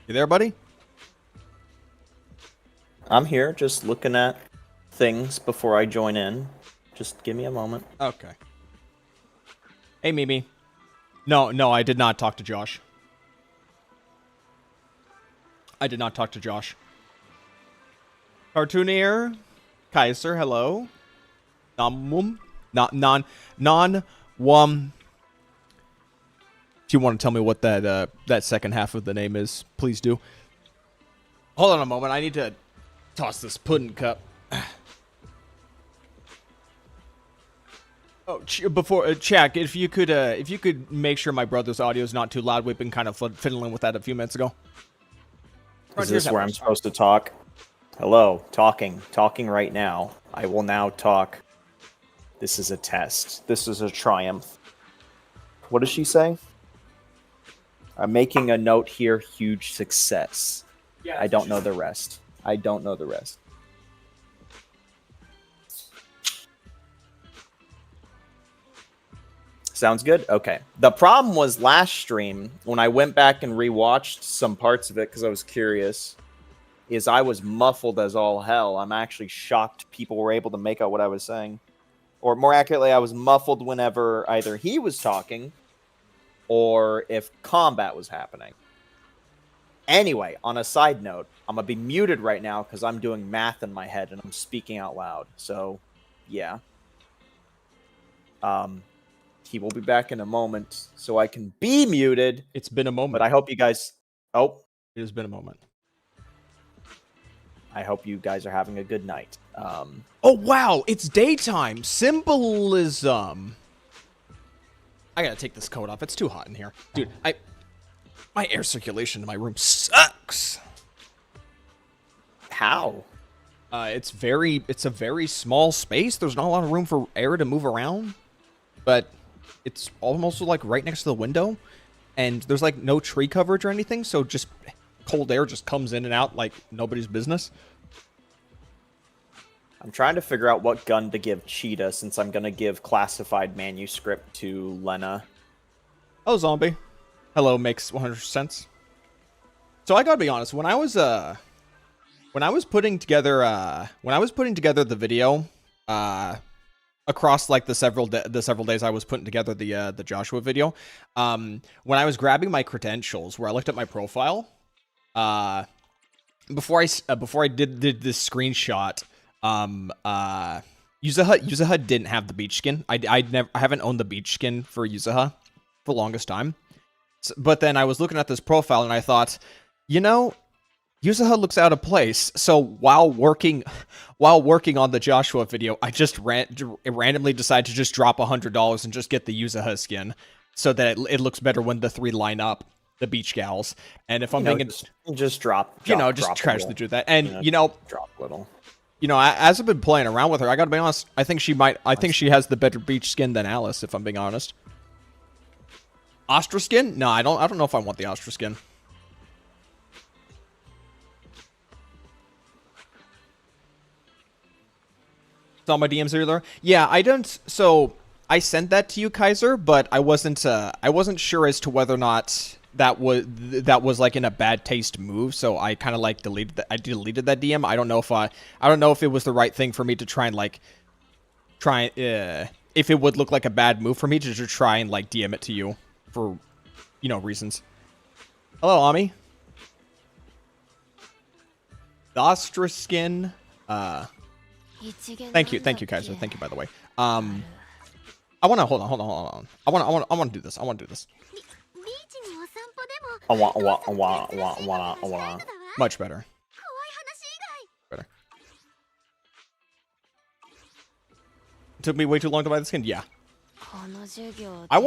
You there, buddy? I'm here just looking at things before I join in. Just give me a moment. Okay. Hey, Mimi. No, I did not talk to Josh. I did not talk to Josh. Cartoonier, Kaiser, hello. Non-wum, non-wum. If you want to tell me what that second half of the name is, please do. Hold on a moment. I need to toss this pudding cup. Oh, before Chak, if you could make sure my brother's audio is not too loud. We've been kind of fiddling with that a few minutes ago. Is this where I'm supposed to talk? Hello, talking right now. I will now talk. This is a test. This is a triumph. What does she say? I'm making a note here. Huge success. Yeah, I don't know the rest. I don't know the rest. Sounds good? Okay. The problem was last stream, when I went back and rewatched some parts of it because I was curious, is I was muffled as all hell. I'm actually shocked people were able to make out what I was saying. Or more accurately, I was muffled whenever either he was talking or if combat was happening. Anyway, on a side note, I'm going to be muted right now because I'm doing math in my head and I'm speaking out loud. So, yeah. He will be back in a moment, so I can be muted. It's been a moment. But I hope you guys... Oh. It has been a moment. I hope you guys are having a good night. Oh, wow. It's daytime. Symbolism. I gotta take this coat off. It's too hot in here. Dude, my air circulation in my room sucks. How? It's a very small space. There's not a lot of room for air to move around. But it's almost like right next to the window. And there's like no tree coverage or anything. So just cold air just comes in and out like nobody's business. I'm trying to figure out what gun to give Cheetah since I'm going to give classified manuscript to Lena. Oh, zombie. Hello, makes 100 sense. So I gotta be honest, when I was putting together the video, across like the several days I was putting together the Joshua video, when I was grabbing my credentials, where I looked at my profile, before I did this screenshot, Yuzuha didn't have the beach skin. I haven't owned the beach skin for Yuzuha for the longest time. But then I was looking at this profile and I thought, you know, Yuzuha looks out of place. So while working on the Joshua video, I just randomly decided to just drop $100 and just get the Yuzuha skin so that it looks better when the three line up, the beach gals. And if I'm being just drop just tragically do that. And drop little. As I've been playing around with her, I gotta be honest, I think she has the better beach skin than Alice, if I'm being honest. Astra skin? No, I don't know if I want the Astra skin. Saw my DMs earlier. Yeah, I don't. So I sent that to you, Kaiser, but I wasn't sure as to whether or not that was like in a bad taste move. So I kind of like deleted that DM. I don't know if it was the right thing for me to try and if it would look like a bad move for me to just try and like DM it to you for reasons. Hello, Ami. The Astra skin. Thank you, Kaiser. Thank you, by the way. I want to hold on. I want to do this. I want. Much better. Better. It took me way too long to buy the skin. Yeah. I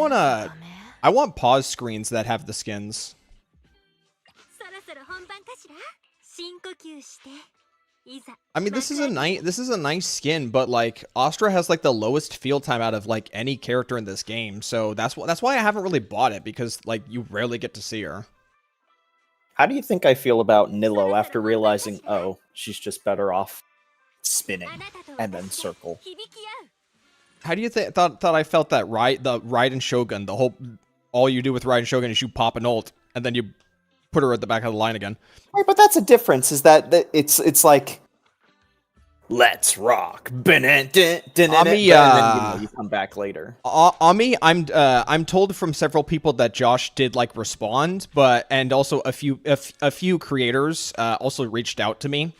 want pause screens that have the skins. I mean, this is a nice skin, but like Astra has like the lowest field time out of like any character in this game, so that's why I haven't really bought it, because like you rarely get to see her. How do you think I feel about Nilo after realizing, oh, she's just better off spinning and then circle? How do you thought I felt that the Raiden Shogun, all you do with Raiden Shogun is you pop an ult and then you put her at the back of the line again. Right, but that's a difference. Is that it's like, let's rock. And then you come back later. Ami, I'm told from several people that Josh did like respond, and also a few creators also reached out to me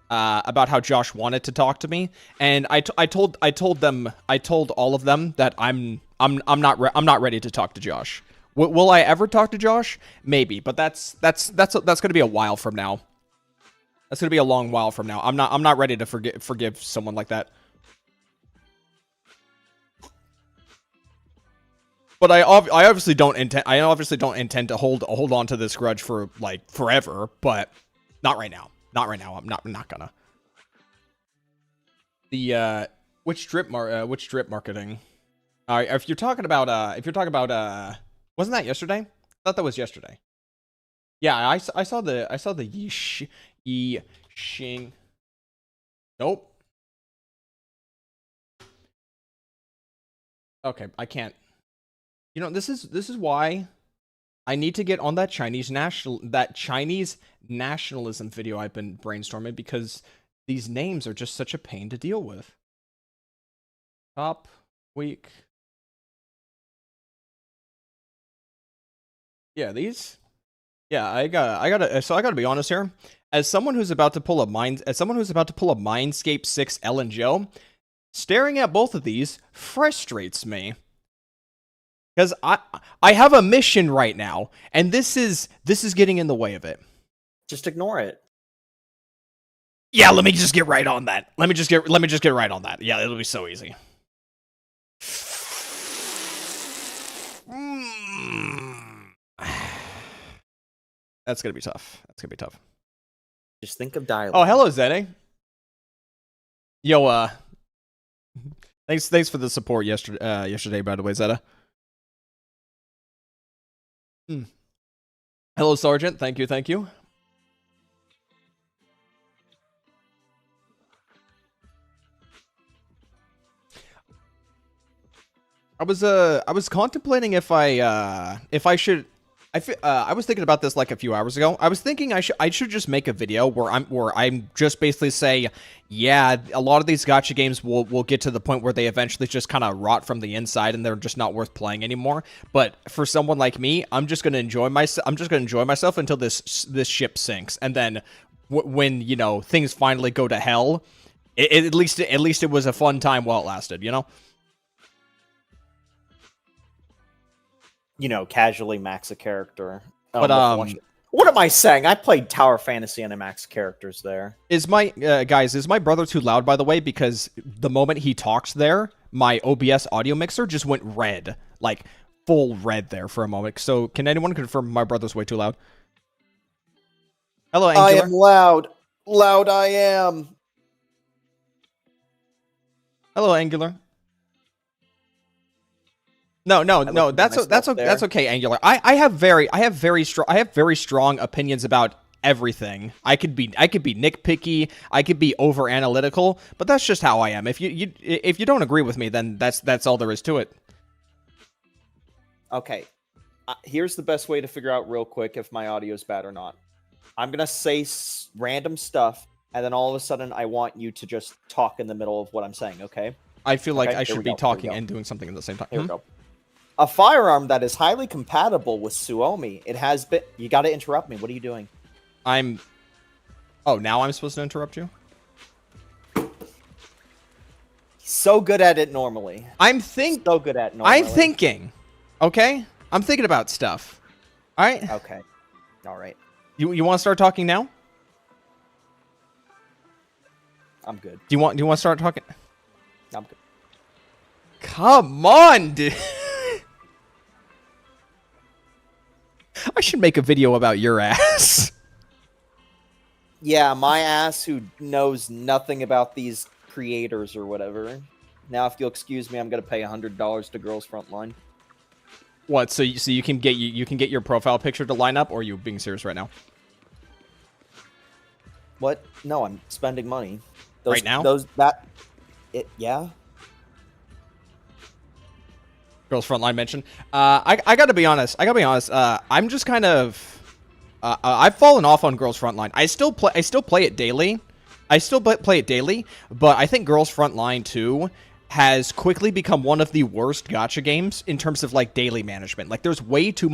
about how Josh wanted to talk to me, and I told all of them that I'm not ready to talk to Josh. Will I ever talk to Josh? Maybe, but that's gonna be a while from now. That's gonna be a long while from now. I'm not ready to forgive someone like that. But I obviously don't intend to hold on to this grudge for like forever. But not right now. Not right now. I'm not gonna. The which drip marketing? If you're talking about wasn't that yesterday? I thought that was yesterday. Yeah, I saw the Yixing. Nope. Okay, I can't. You know, this is why I need to get on that Chinese nationalism video I've been brainstorming, because these names are just such a pain to deal with. Top week. Yeah, these. Yeah, I gotta be honest here. As someone who's about to pull a Mindscape 6 Ellen Joe, staring at both of these frustrates me. Because I have a mission right now, and this is getting in the way of it. Just ignore it. Yeah, let me just get right on that. Let me just get right on that. Yeah, it'll be so easy. That's gonna be tough. Just think of dialogue. Oh, hello, Zene. Yo, thanks for the support yesterday, by the way, Zeta. Hello, Sergeant. Thank you. I was contemplating if I should. I was thinking about this like a few hours ago. I was thinking I should just make a video where I'm just basically say, yeah, a lot of these gacha games will get to the point where they eventually just kind of rot from the inside and they're just not worth playing anymore. But for someone like me, I'm just gonna enjoy myself until this ship sinks, and then when things finally go to hell, at least it was a fun time while it lasted. Casually max a character. But what am I saying? I played Tower Fantasy and I max characters there. Is my brother too loud, by the way? Because the moment he talks there, my OBS audio mixer just went red, like full red there for a moment. So can anyone confirm my brother's way too loud? Hello, Angular. I am loud. Loud I am. Hello, Angular. No. That's okay, Angular. I have very strong opinions about everything. I could be nitpicky. I could be over analytical, but that's just how I am. If you don't agree with me, then that's all there is to it. Okay, here's the best way to figure out real quick if my audio is bad or not. I'm gonna say random stuff, and then all of a sudden, I want you to just talk in the middle of what I'm saying. Okay? I feel like I should be talking and doing something at the same time. Here we go. A firearm that is highly compatible with Suomi. It has been... You gotta interrupt me. What are you doing? Oh, now I'm supposed to interrupt you? So good at it normally. So good at it normally. I'm thinking. Okay? I'm thinking about stuff. Alright? Okay. Alright. You want to start talking now? I'm good. Do you want to start talking? I'm good. Come on, dude. I should make a video about your ass. Yeah, my ass who knows nothing about these creators or whatever. Now, if you'll excuse me, I'm gonna pay $100 to Girls Frontline. What? So you can get your profile picture to line up, or are you being serious right now? What? No, I'm spending money. Right now? Yeah. Girls Frontline mention. I gotta be honest. I'm just kind of. I've fallen off on Girls Frontline. I still play it daily. Play it daily, but I think Girls Frontline 2 has quickly become one of the worst gacha games in terms of like daily management. Like there is way too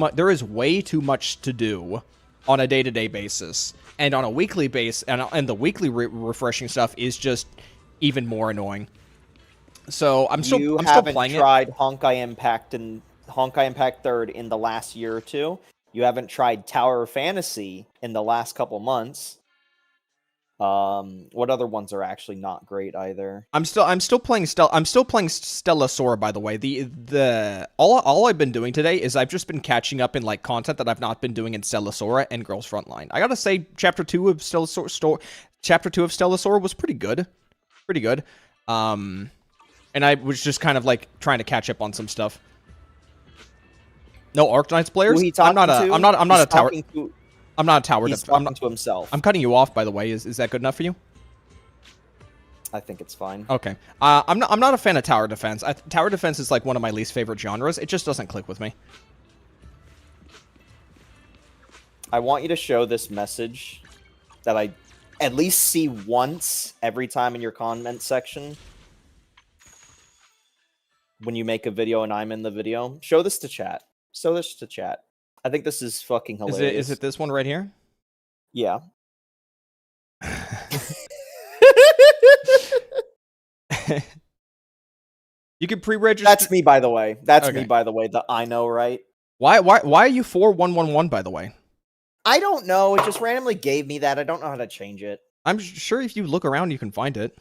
much to do on a day-to-day basis, and on a weekly base, and the weekly refreshing stuff is just even more annoying. So I'm still playing it. You haven't tried Honkai Impact and Honkai Impact 3rd in the last year or two. You haven't tried Tower of Fantasy in the last couple months. What other ones are actually not great either? I'm still playing Stella Sora, by the way. All I've been doing today is I've just been catching up in like content that I've not been doing in Stella Sora and Girls Frontline. I gotta say, chapter 2 of Stella Sora was pretty good. And I was just kind of like trying to catch up on some stuff. No Arknights players. I'm not a tower. I'm not a tower. He's talking to himself. I'm cutting you off, by the way. Is that good enough for you? I think it's fine. Okay. I'm not a fan of tower defense. Tower defense is like one of my least favorite genres. It just doesn't click with me. I want you to show this message that I at least see once every time in your comment section. When you make a video and I'm in the video, show this to chat. Show this to chat. I think this is fucking hilarious. Is it this one right here? Yeah. You can pre-register. That's me, by the way. That's okay. me, by the way. The I know, right? Why are you 4111, by the way? I don't know. It just randomly gave me that. I don't know how to change it. I'm sure if you look around, you can find it.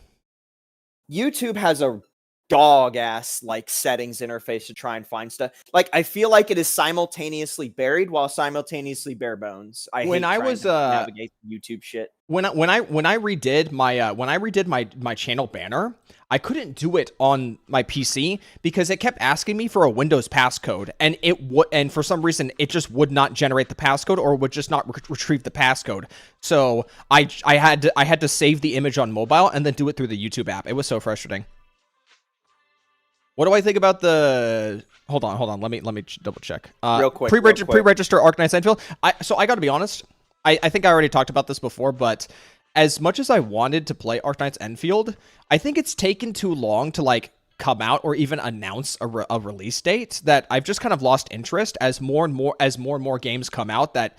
YouTube has a dog-ass like settings interface to try and find stuff. Like I feel like it is simultaneously buried while simultaneously bare bones. When I was navigate YouTube shit. When I redid my channel banner, I couldn't do it on my PC because it kept asking me for a Windows passcode, and for some reason it just would not generate the passcode or would just not retrieve the passcode. So I had to save the image on mobile and then do it through the YouTube app. It was so frustrating. What do I think about the? Hold on. Let me double check. Real quick. Pre-register Arknights Endfield. So I got to be honest. I think I already talked about this before, but as much as I wanted to play Arknights Endfield, I think it's taken too long to like come out or even announce a release date that I've just kind of lost interest as more and more games come out that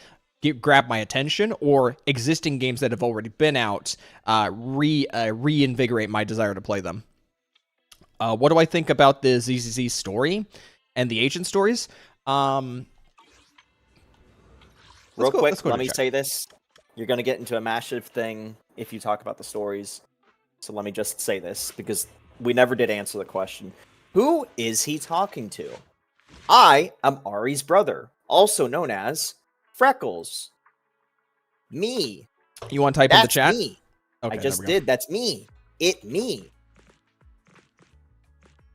grab my attention, or existing games that have already been out reinvigorate my desire to play them. What do I think about the ZZZ story and the agent stories? Real quick, let me say this. You're going to get into a massive thing if you talk about the stories. So let me just say this, because we never did answer the question. Who is he talking to? I am Ari's brother, also known as Freckles. Me. You want to type in the chat? That's me. Okay, I just did. That's me. Me.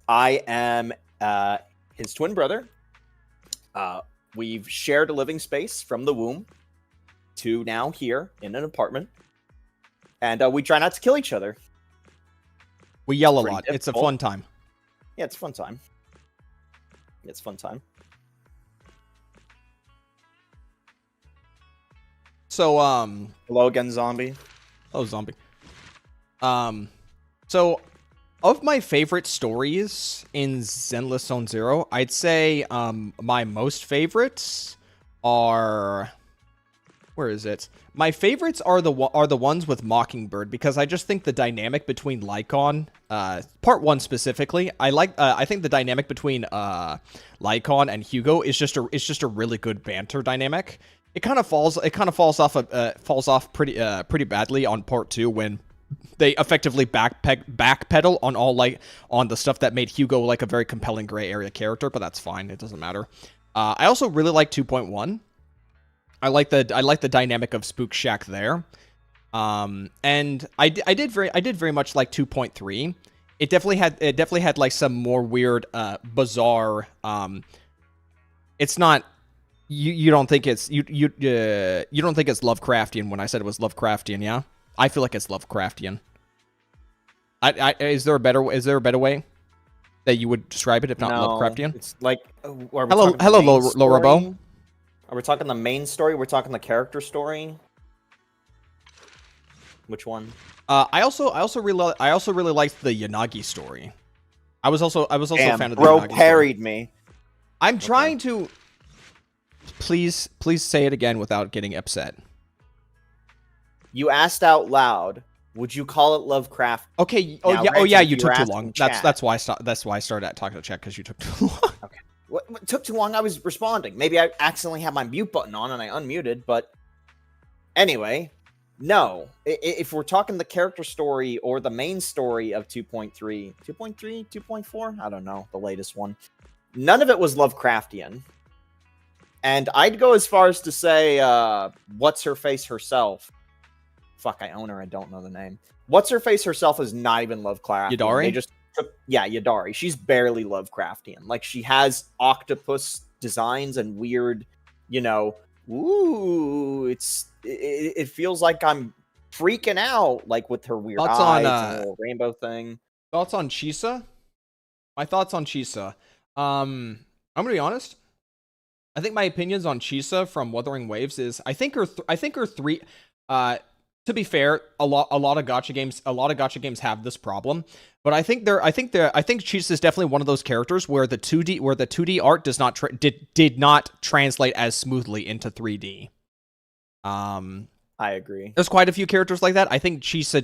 I am his twin brother. We've shared a living space from the womb to now here in an apartment. And we try not to kill each other. We yell a lot. Difficult. It's a fun time. Yeah, it's a fun time. So, hello again, zombie. Oh, zombie. So, of my favorite stories in Zenless Zone Zero, I'd say my most favorites are... Where is it? My favorites are the ones with Mockingbird, because I just think the dynamic between Lycon, part 1 specifically, I think the dynamic between Lycon and Hugo is just a really good banter dynamic. It kind of falls off pretty badly on part 2 when they effectively backpedal on the stuff that made Hugo like a very compelling gray area character, but that's fine. It doesn't matter. I also really like 2.1. I like the dynamic of Spook Shack there. And I did very much like 2.3. It definitely had like some more weird bizarre it's not you don't think it's you don't think it's Lovecraftian when I said it was Lovecraftian, yeah? I feel like it's Lovecraftian. Is there a better way that you would describe it if not Lovecraftian? It's like hello Lorobo. Are we talking the main story? We're talking the character story. Which one? I also really liked the Yanagi story. I was also a fan of the bro Yanagi parried story. me. I'm trying to. Please say it again without getting upset. You asked out loud. Would you call it Lovecraft? Okay. Now, Yeah. granted, You if were took too asking long. chat- That's why I started talking to chat, because you took too long. Okay. What took too long? I was responding. Maybe I accidentally had my mute button on and I unmuted, but anyway, no. If we're talking the character story or the main story of 2.3, 2.3, 2.4, I don't know, the latest one, none of it was Lovecraftian. And I'd go as far as to say, what's her face herself? Fuck, I own her. I don't know the name. What's her face herself is not even Lovecraftian. Yadari? They just took, yeah, Yadari. She's barely Lovecraftian. Like, she has octopus designs and weird, it feels like I'm freaking out, like with her weird Thoughts eyes on, and a little rainbow thing. Thoughts on Chisa? My thoughts on Chisa. I'm gonna be honest. I think my opinions on Chisa from Wuthering Waves is I think her three. To be fair, a lot of gacha games have this problem, but I think Chisa is definitely one of those characters where the 2D art did not translate as smoothly into 3D. I agree. There's quite a few characters like that. I think Chisa's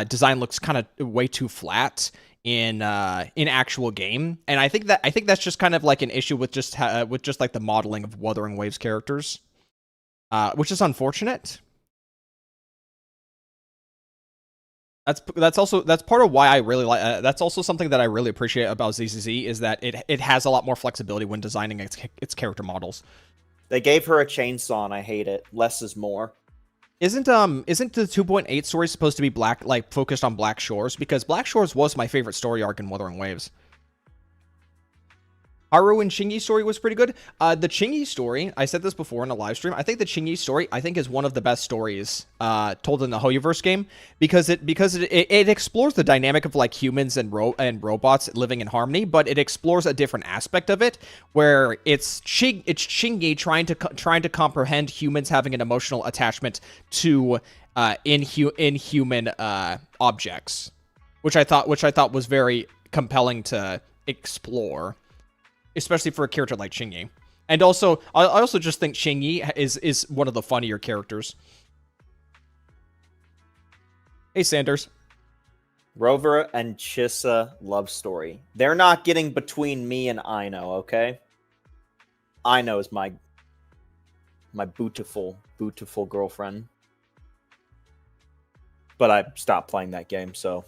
design looks kind of way too flat in actual game, and I think that's just kind of like an issue with just like the modeling of Wuthering Waves characters, which is unfortunate. That's part of why I really like. That's also something that I really appreciate about ZZZ is that it has a lot more flexibility when designing its character models. They gave her a chainsaw, and I hate it. Less is more. Isn't the 2.8 story supposed to be focused on Black Shores? Because Black Shores was my favorite story arc in Wuthering Waves. Haru and Chingy story was pretty good. The Chingy story, I said this before in a live stream, I think the Chingy story is one of the best stories told in the Hoyoverse game because it explores the dynamic of like humans and robots living in harmony, but it explores a different aspect of it where it's Chingy trying to comprehend humans having an emotional attachment to inhuman objects, which I thought was very compelling to explore, especially for a character like Chingy. And also, I also just think Chingy is one of the funnier characters. Hey, Sanders. Rover and Chisa love story. They're not getting between me and Aino, okay? Aino is my beautiful girlfriend. But I stopped playing that game, so,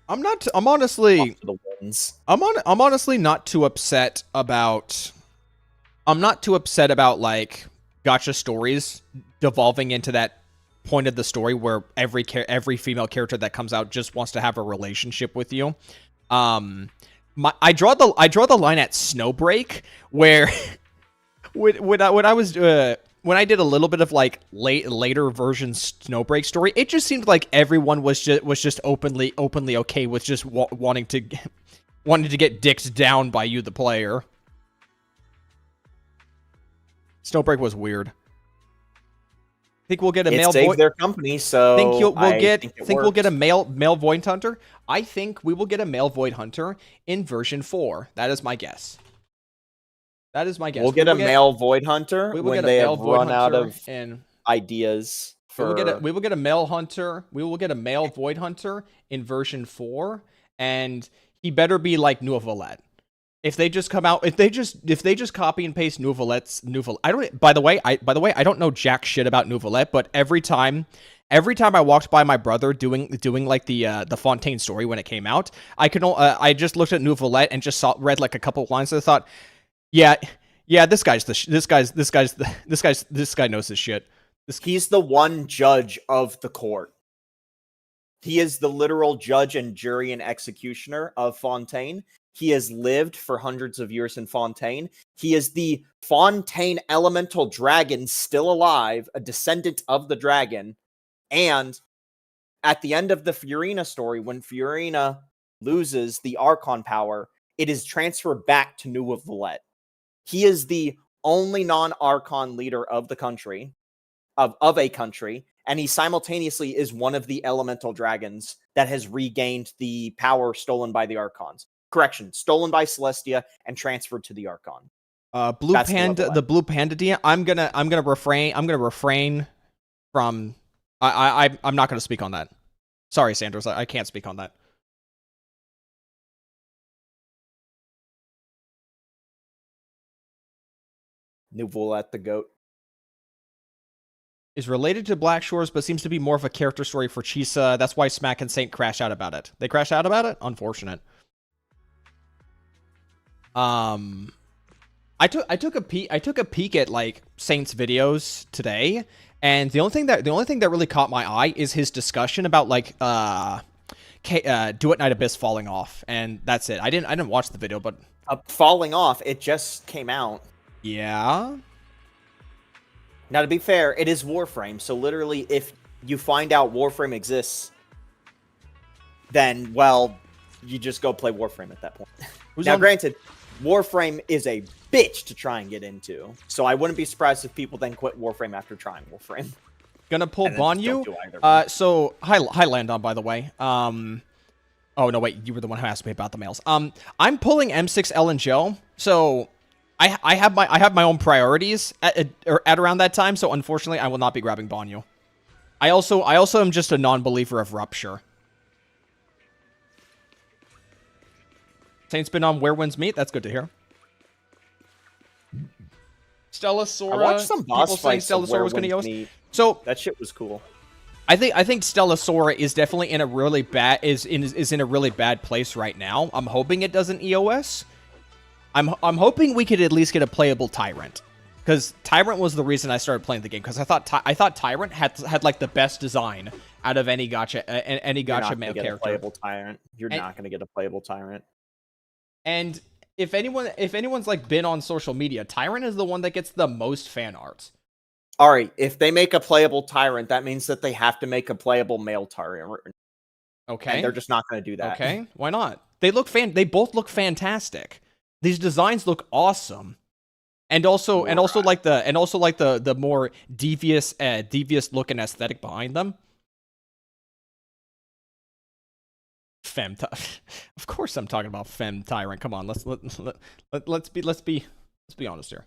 I'm honestly the wins. I'm honestly not too upset about like gacha stories devolving into that point of the story where every female character that comes out just wants to have a relationship with you. I draw the line at Snowbreak, where when I did a little bit of like later version Snowbreak story, it just seemed like everyone was just openly okay with just wanting to get dicked down by you, the player. Snowbreak was weird. Think we'll get a male saved their company, so think we'll get a male Void Hunter. I think we will get a male Void Hunter in version 4. That is my guess. We'll get a male Void Hunter when they have run out of ideas. We will get a male hunter. We will get a male Void Hunter in version 4, and he better be like Nouvelette. If they just come out, if they just copy and paste Nouvelette's I don't. By the way, I don't know jack shit about Nouvelette, but every time I walked by my brother doing like the Fontaine story when it came out, I just looked at Nouvelette and just read like a couple of lines and I thought, yeah, this guy knows his shit. He's the one judge of the court. He is the literal judge and jury and executioner of Fontaine. He has lived for hundreds of years in Fontaine. He is the Fontaine elemental dragon still alive, a descendant of the dragon. And at the end of the Fiorina story, when Fiorina loses the Archon power, it is transferred back to Nouvelette. He is the only non-Archon leader of the country, of a country, and he simultaneously is one of the elemental dragons that has regained the power stolen by the Archons. Correction, stolen by Celestia and transferred to the Archon. Blue That's Panda, the Blue Panda DM. I'm gonna refrain from. I'm not gonna speak on that. Sorry, Sanders, I can't speak on that. Nouveau at the goat. Is related to Black Shores, but seems to be more of a character story for Chisa. That's why Smack and Saint crash out about it. They crash out about it? Unfortunate. I took a peek at like Saint's videos today, and the only thing that really caught my eye is his discussion about like Duet Night Abyss falling off, and that's it. I didn't watch the video, but falling off, it just came out. Yeah. Now, to be fair, it is Warframe, so literally, if you find out Warframe exists, then, well, you just go play Warframe at that point. Now, granted, Warframe is a bitch to try and get into, so I wouldn't be surprised if people then quit Warframe after trying Warframe. Gonna pull Banyu. So, hi Landon, by the way. Oh, no, wait, you were the one who asked me about the males. I'm pulling M6 Ellen Joe, so I have my own priorities at around that time, so unfortunately I will not be grabbing Banyu. I also am just a non-believer of Rupture. Saint's been on Where Winds Meet. That's good to hear. Stella Sora. I watched some boss fights. Stella Sora was going to Yoast. So that shit was cool. I think Stella Sora is definitely in a really bad in a really bad place right now. I'm hoping it doesn't EOS. I'm hoping we could at least get a playable Tyrant, because Tyrant was the reason I started playing the game, because I thought Tyrant had like the best design out of any gacha male character. Playable Tyrant. You're not going to get a playable Tyrant. And if anyone's like been on social media, Tyrant is the one that gets the most fan art. All right, if they make a playable Tyrant, that means that they have to make a playable male Tyrant. Okay. And they're just not going to do that. Okay, why not? They both look fantastic. These designs look awesome. And also like the more devious look and aesthetic behind them. Of course I'm talking about Fem Tyrant. Come on, let's be honest here.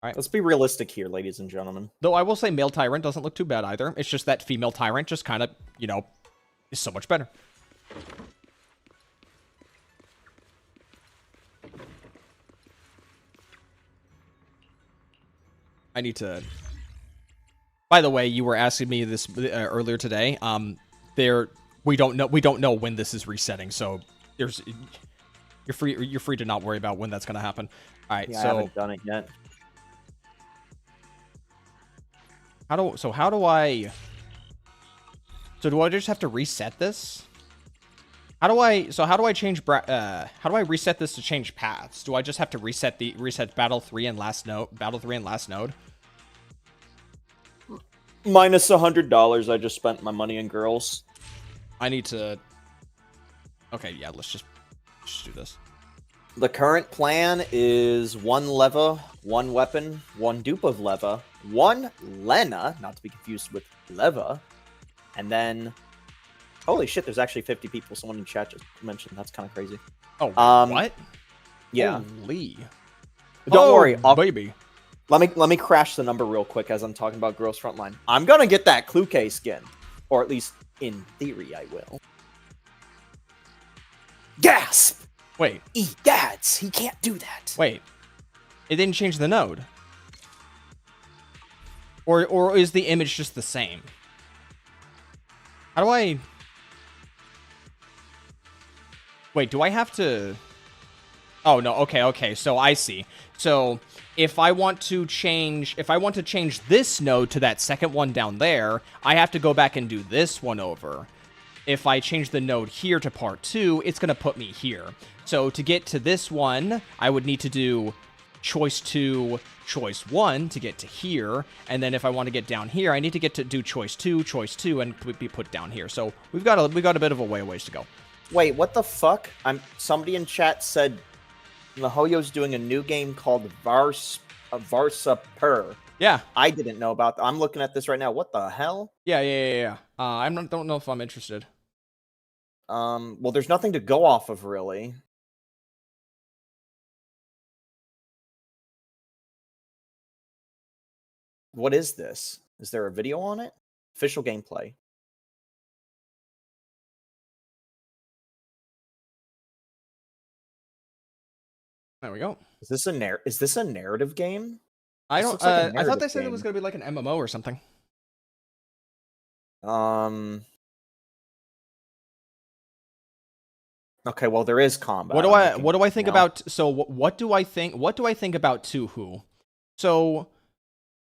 All right. Let's be realistic here, ladies and gentlemen. Though I will say male Tyrant doesn't look too bad either. It's just that female Tyrant just kind of, is so much better. I need to... By the way, you were asking me this earlier today. We don't know when this is resetting, so you're free to not worry about when that's going to happen. All right, yeah, I haven't done it yet. Do I just have to reset this? How do I reset this to change paths? Do I just have to reset battle 3 and last node? Minus $100. I just spent my money on girls. I need to... Okay, yeah, let's just do this. The current plan is 1 Leva, 1 weapon, 1 dupe of Leva, 1 Lena, not to be confused with Leva, and then... Holy shit, there's actually 50 people. Someone in chat just mentioned. That's kind of crazy. Oh, what? Yeah. Holy. Don't worry. Baby. Let me crash the number real quick as I'm talking about Girls Frontline. I'm gonna get that Kluke skin. Or at least, in theory, I will. Gasp! Wait. Egads! He can't do that. Wait. It didn't change the node. Or is the image just the same? How do I... Wait, do I have to... Oh, no, okay, so I see. So, if I want to change this node to that second one down there, I have to go back and do this one over. If I change the node here to part 2, it's going to put me here. So, to get to this one, I would need to do choice 2, choice 1 to get to here, and then if I want to get down here, I need to do choice 2, and be put down here. So, we've got a bit of a ways to go. Wait, what the fuck? Somebody in chat said Mihoyo's doing a new game called Varsa Per. Yeah. I didn't know about that. I'm looking at this right now. What the hell? Yeah. Don't know if I'm interested. Well, there's nothing to go off of, really. What is this? Is there a video on it? Official gameplay. There we go. Is this a narrative game? I This don't. looks like a I thought narrative they said it game. was gonna be like an MMO or something. Okay, well there is combat. What do I think about? So what do I think? What do I think about Tuhu? So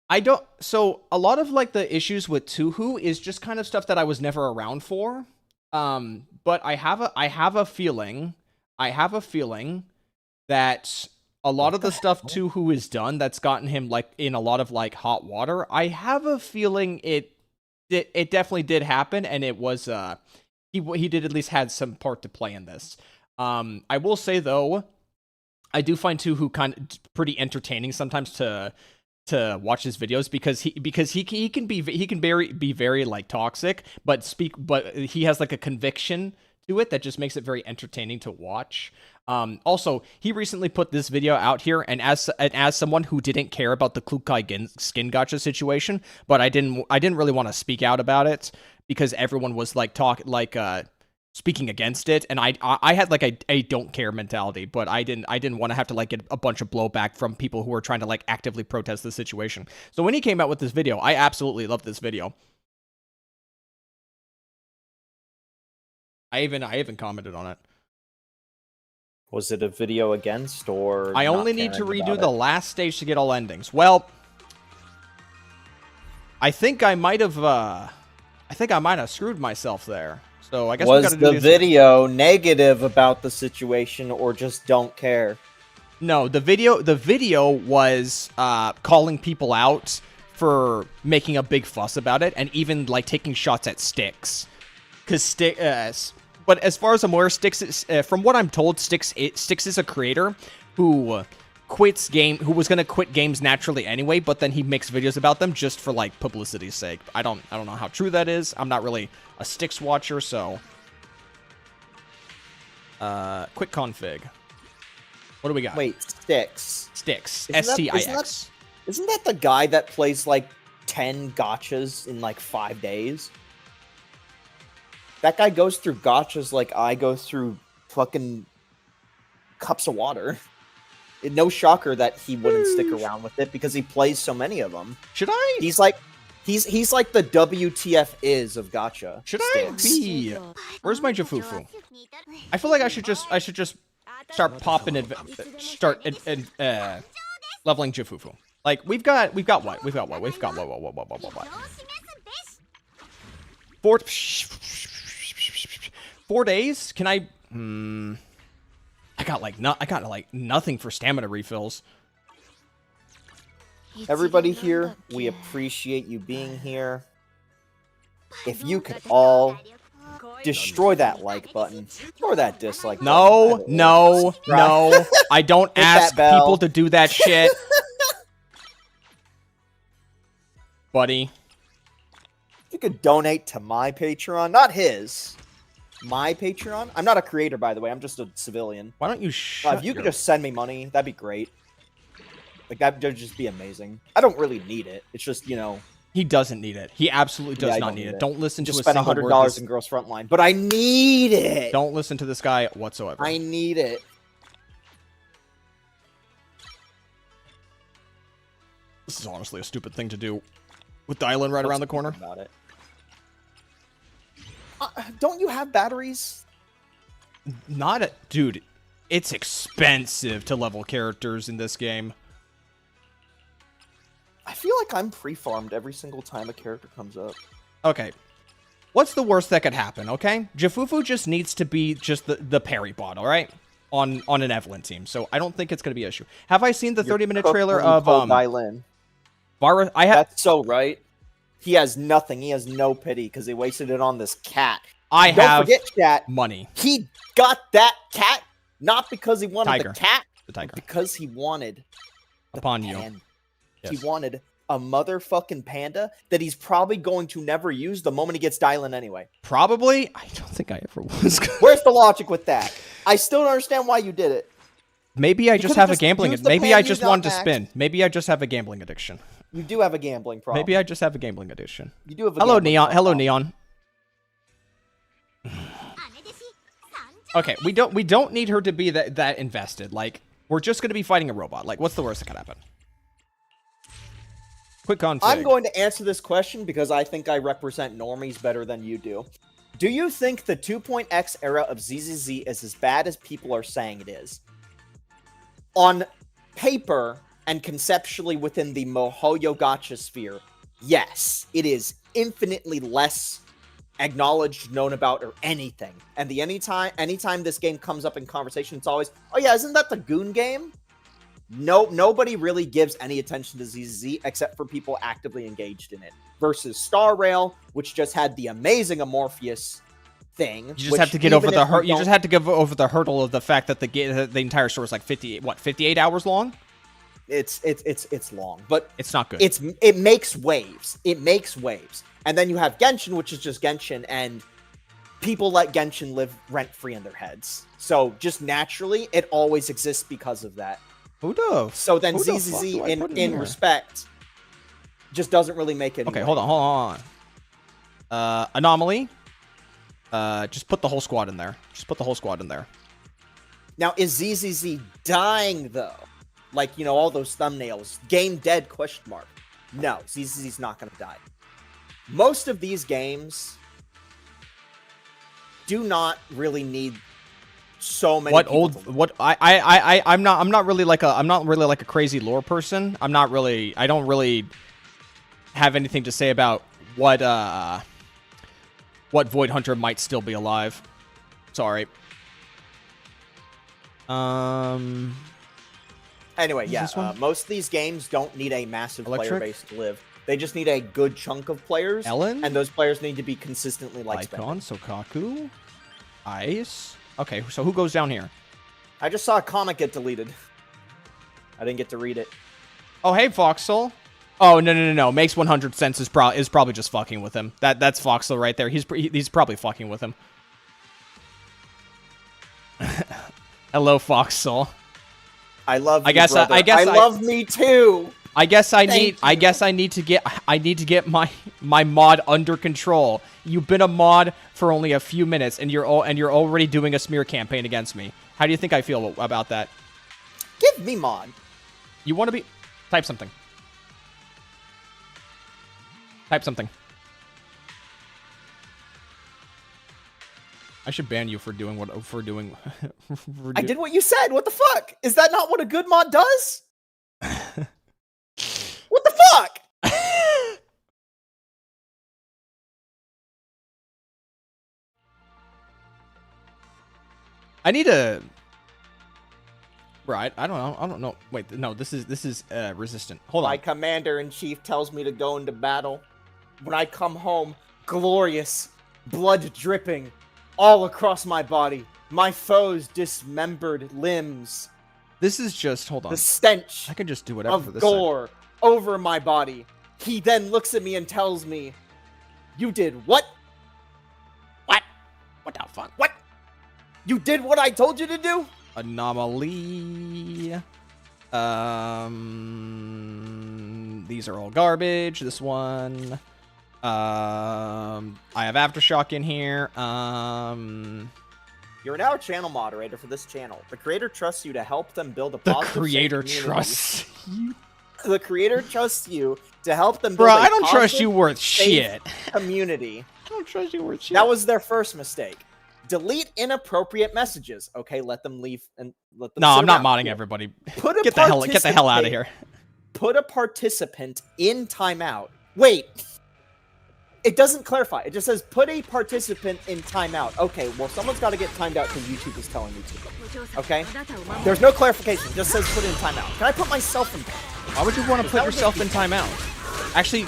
I don't. So a lot of like the issues with Tuhu is just kind of stuff that I was never around for. But I have a feeling that a lot of the stuff Tuhu has done that's gotten him like in a lot of like hot water. I have a feeling it definitely did happen, and it was he did at least had some part to play in this. I will say though, I do find Tuhu kind of pretty entertaining sometimes to watch his videos because he can be very like toxic, but he has like a conviction to it that just makes it very entertaining to watch. Also, he recently put this video out here, and as someone who didn't care about the Klukai skin gacha situation, but I didn't really want to speak out about it because everyone was like speaking against it, and I had like a don't care mentality, but I didn't want to have to like get a bunch of blowback from people who were trying to like actively protest the situation. So when he came out with this video, I absolutely loved this video. I even commented on it. Was it a video against or? I only need to redo the last stage to get all endings. Well, I think I might have screwed myself there. So I guess was the video negative about the situation or just don't care? No, the video was calling people out for making a big fuss about it, and even like taking shots at Styx. But as far as I'm aware, Styx is, from what I'm told, Styx is a creator who was gonna quit games naturally anyway, but then he makes videos about them just for like publicity's sake. I don't know how true that is. I'm not really a Styx watcher, so quick config. What do we got? Wait, Styx. STIX. Isn't that the guy that plays like 10 gachas in like 5 days? That guy goes through gachas like I go through fucking cups of water. No shocker that he wouldn't stick around with it because he plays so many of them. Should I? He's like the WTF is of gacha. Should I be? Where's my Jafufu? I feel like I should just start leveling Jafufu. Like we've got what? 4 days? Can I? I got like nothing for stamina refills. Everybody here, we appreciate you being here. If you could all destroy that like button or that dislike button. No. I don't ask people to do that shit. Buddy. You could donate to my Patreon, not his. My Patreon. I'm not a creator, by the way. I'm just a civilian. Why don't you if you could just send me money, that'd be great. Like, that would just be amazing. I don't really need it. It's just, you know... He doesn't need it. He absolutely does not need it. Don't listen to a single word. Just spend $100 in Girls Frontline. But I need it! Don't listen to this guy whatsoever. I need it. This is honestly a stupid thing to do. With the island right around the corner. About it. Don't you have batteries? Dude, it's expensive to level characters in this game. I feel like I'm pre-farmed every single time a character comes up. Okay. What's the worst that could happen, okay? Jafufu just needs to be just the parry bot, alright? On an Evelyn team, so I don't think it's going to be an issue. Have I seen the 30-minute trailer of... That's so right. He has nothing. He has no pity because he wasted it on this cat. Don't forget, chat, money. He got that cat not because he wanted the cat. The tiger. Because he wanted Upon you. He Yes. wanted a motherfucking panda that he's probably going to never use the moment he gets dialing anyway. Probably. I don't think I ever was. Where's the logic with that? I still don't understand why you did it. Maybe I just have a gambling. used the Maybe I pan just you wanted to got spin. Maybe I just have a gambling addiction. You do have a gambling problem. Maybe I just have a gambling addiction. You do have a Hello, gambling Neon. Hello, problem. Neon. Okay, we don't need her to be that invested. Like, we're just gonna be fighting a robot. Like, what's the worst that could happen? Quick config. I'm going to answer this question because I think I represent normies better than you do. Do you think the 2.x era of ZZZ is as bad as people are saying it is? On paper and conceptually within the Mohoyo Gacha sphere, yes, it is infinitely less acknowledged, known about, or anything. And the anytime this game comes up in conversation, it's always, oh yeah, isn't that the Goon game? No, nobody really gives any attention to ZZZ except for people actively engaged in it. Versus Star Rail, which just had the amazing Amorpheus thing. You just have to get over the hurdle. You just had to get over the hurdle of the fact that the entire story is like 58 hours long. It's long, but it's not good. It makes waves. It makes waves. And then you have Genshin, which is just Genshin, and people let Genshin live rent-free in their heads. So just naturally, it always exists because of that. Who does? So then ZZZ, in respect, just doesn't really make it. Okay, hold on. Anomaly. Just put the whole squad in there. Now, is ZZZ dying, though? Like, you know, all those thumbnails. Game dead, ? No, ZZZ's not going to die. Most of these games do not really need so many I'm not really like a crazy lore person. I don't really have anything to say about what Void Hunter might still be alive. Sorry. Anyway, yeah, most of these games don't need a massive player base to live. They just need a good chunk of players. Ellen? And those players need to be consistently Icon, Sokaku, Ice. Okay, so who goes down here? I just saw a comic get deleted. I didn't get to read it. Oh, hey, Foxel. Oh, no. Makes 100 sense is probably just fucking with him. That's Foxel right there. He's probably fucking with him. Hello, Foxel. I love you, I guess brother. I love me too. I guess I need to get my mod under control. You've been a mod for only a few minutes, and you're already doing a smear campaign against me. How do you think I feel about that? Give me mod. You want to be? Type something. Type something. I should ban you for doing what I did what you said. What the fuck? Is that not what a good mod does? What the fuck? I need a. Right, I don't know. Wait, no, this is resistant. Hold on. My commander-in-chief tells me to go into battle. When I come home, glorious, blood dripping all across my body. My foes dismembered limbs. This is just, hold on. The stench I can just do whatever for of this gore over my body. He then looks at me and tells me, "You did what? What? What the fuck? What? You did what I told you to do?" Anomaly. These are all garbage. This one. I have Aftershock in here. You're now a channel moderator for this channel. The creator trusts you to help them build a positive creator community. trusts you. The creator trusts you to help them build Bruh, a I don't trust positive, you worth safe shit. community. I don't trust you worth shit. That was their first mistake. Delete inappropriate messages. Okay, let them leave and let them. No, sit I'm not around. modding everybody. Put a Get the hell out of here. Put a participant in timeout. Wait. It doesn't clarify. It just says put a participant in timeout. Okay, well, someone's got to get timed out because YouTube is telling me to. Okay? There's no clarification. It just says put in timeout. Can I put myself in timeout? Why would you want to put yourself in timeout? Actually,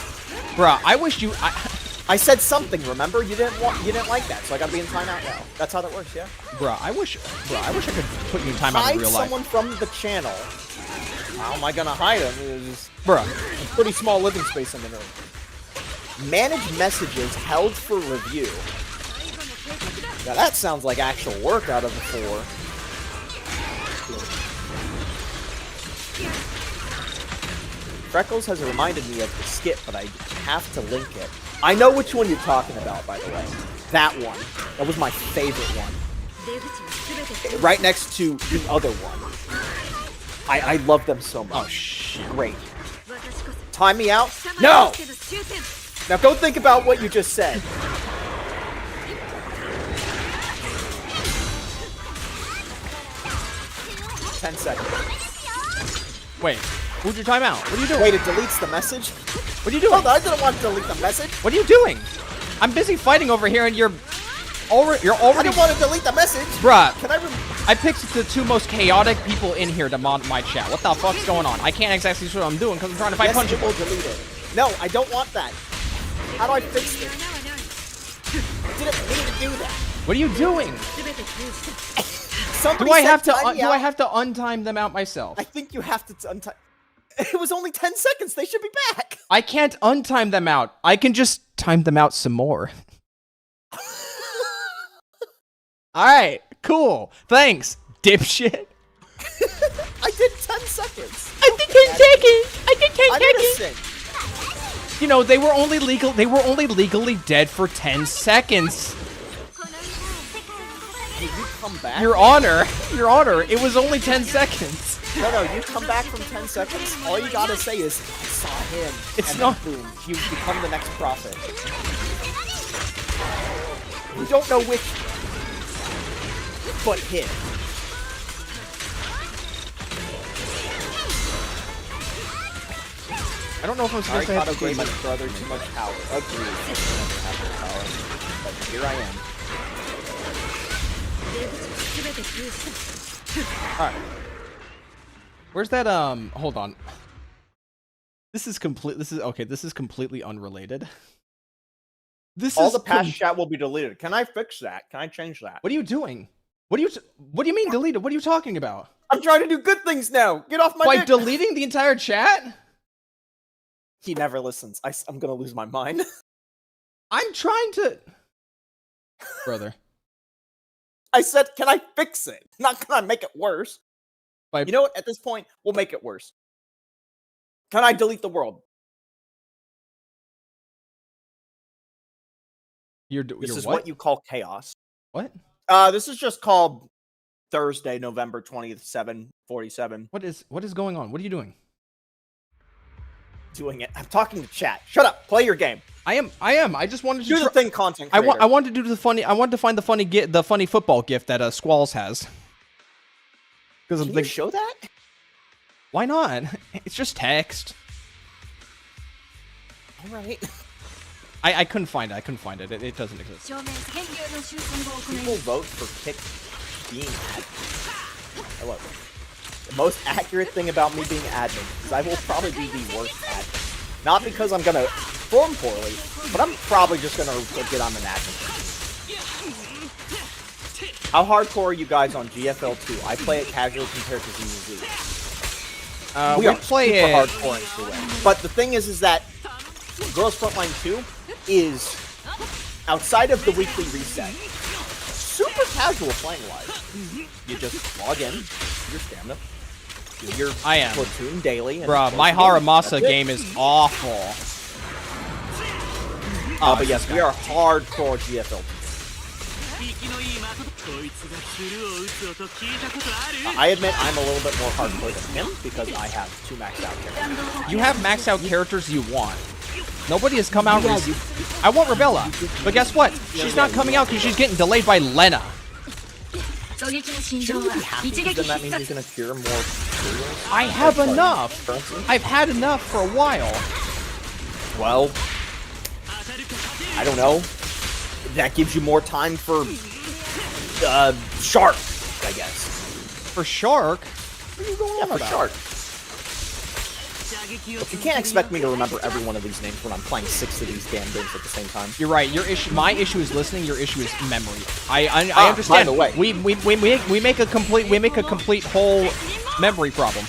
bruh, I wish you. I said something. Remember, you didn't like that, so I got to be in timeout now. That's how that works, yeah. I wish I could put you in timeout hide in real life. someone from the channel. How am I gonna hide him? There's Bruh. a pretty small living space in the room. Manage messages held for review. Now that sounds like actual work out of the 4. Freckles has reminded me of the skit, but I have to link it. I know which one you're talking about, by the way. That one. That was my favorite one. Right next to the other one. I love them so much. Oh, shit. Great. Time me out? No! Now go think about what you just said. Ten seconds. Wait. Who'd you time out? What are you doing? Wait, it deletes the message? What are you doing? Hold on, I didn't want to delete the message. What are you doing? I'm busy fighting over here and you're already... I didn't want to delete the message. Bruh. Can I picked the 2 most chaotic people in here to mod my chat. What the fuck's going on? I can't exactly see what I'm doing because I'm trying to fight punch. Yes, it will delete it. No, I don't want that. How do I fix this? I didn't mean to do that. What are you doing? Somebody Do I said have to time me out. do I have to untime them out myself? I think you have to untime. It was only 10 seconds. They should be back. I can't untime them out. I can just time them out some more. Alright, cool. Thanks, dipshit. I did 10 seconds. I did 10 seconds. I did 10 I'm seconds. innocent. You know, they were only legally dead for 10 seconds. Did you come back? Your honor, it was only 10 seconds. No, you come back from 10 seconds. All you gotta say is, I saw him. It's and not- then boom, you become the next prophet. You don't know which, but him. I don't know if I'm supposed to Arigato have to gave my brother too much power. Agreed. Power. But here I am. Alright. Where's that, hold on. This is completely unrelated. All the past chat will be deleted. Can I fix that? Can I change that? What are you doing? What do you mean deleted? What are you talking about? I'm trying to do good things now. Get off my By dick. deleting the entire chat? He never listens. I'm gonna lose my mind. I'm trying to... Brother. I said, can I fix it? Not can I make it worse? By... You know what? At this point, we'll make it worse. Can I delete the world? This is what you call chaos. What? This is just called Thursday, November 20th, 7:47. What is going on? What are you doing? Doing it. I'm talking to chat. Shut up. Play your game. I am. I just wanted to do the thing, content I creator. wanted to do the funny. I wanted to find the funny football gift that Squalls has. Because Can you show that? Why not? It's just text. All right. I couldn't find it. It doesn't exist. People vote for kick being admin. Hello. The most accurate thing about me being admin is I will probably be the worst admin. Not because I'm gonna perform poorly, but I'm probably just gonna get on an admin. How hardcore are you guys on GFL 2? I play it casually compared to ZZ. We are play super it hardcore in 2. But the thing is that Girls Frontline 2 is outside of the weekly reset. Super casual playing wise. You just log in, your stamina, do your platoon daily. Bruh, my Haramasa game is awful. But yes, we are hardcore GFL. I admit I'm a little bit more hardcore than him because I have 2 maxed out characters. You have maxed out characters you want. Nobody has come out. I want Rebella, but guess what? She's not coming out because she's getting delayed by Lena. Shouldn't you be happy because then that means he's gonna cure more materials? I have enough. I've had enough for a while. Well, I don't know. That gives you more time for Shark, I guess. For Shark? What are you going on for about? Shark. Look, you can't expect me to remember every one of these names when I'm playing 6 of these damn games at the same time. You're right. My issue is listening. Your issue is memory. I understand. By the way, we make a complete whole memory problem.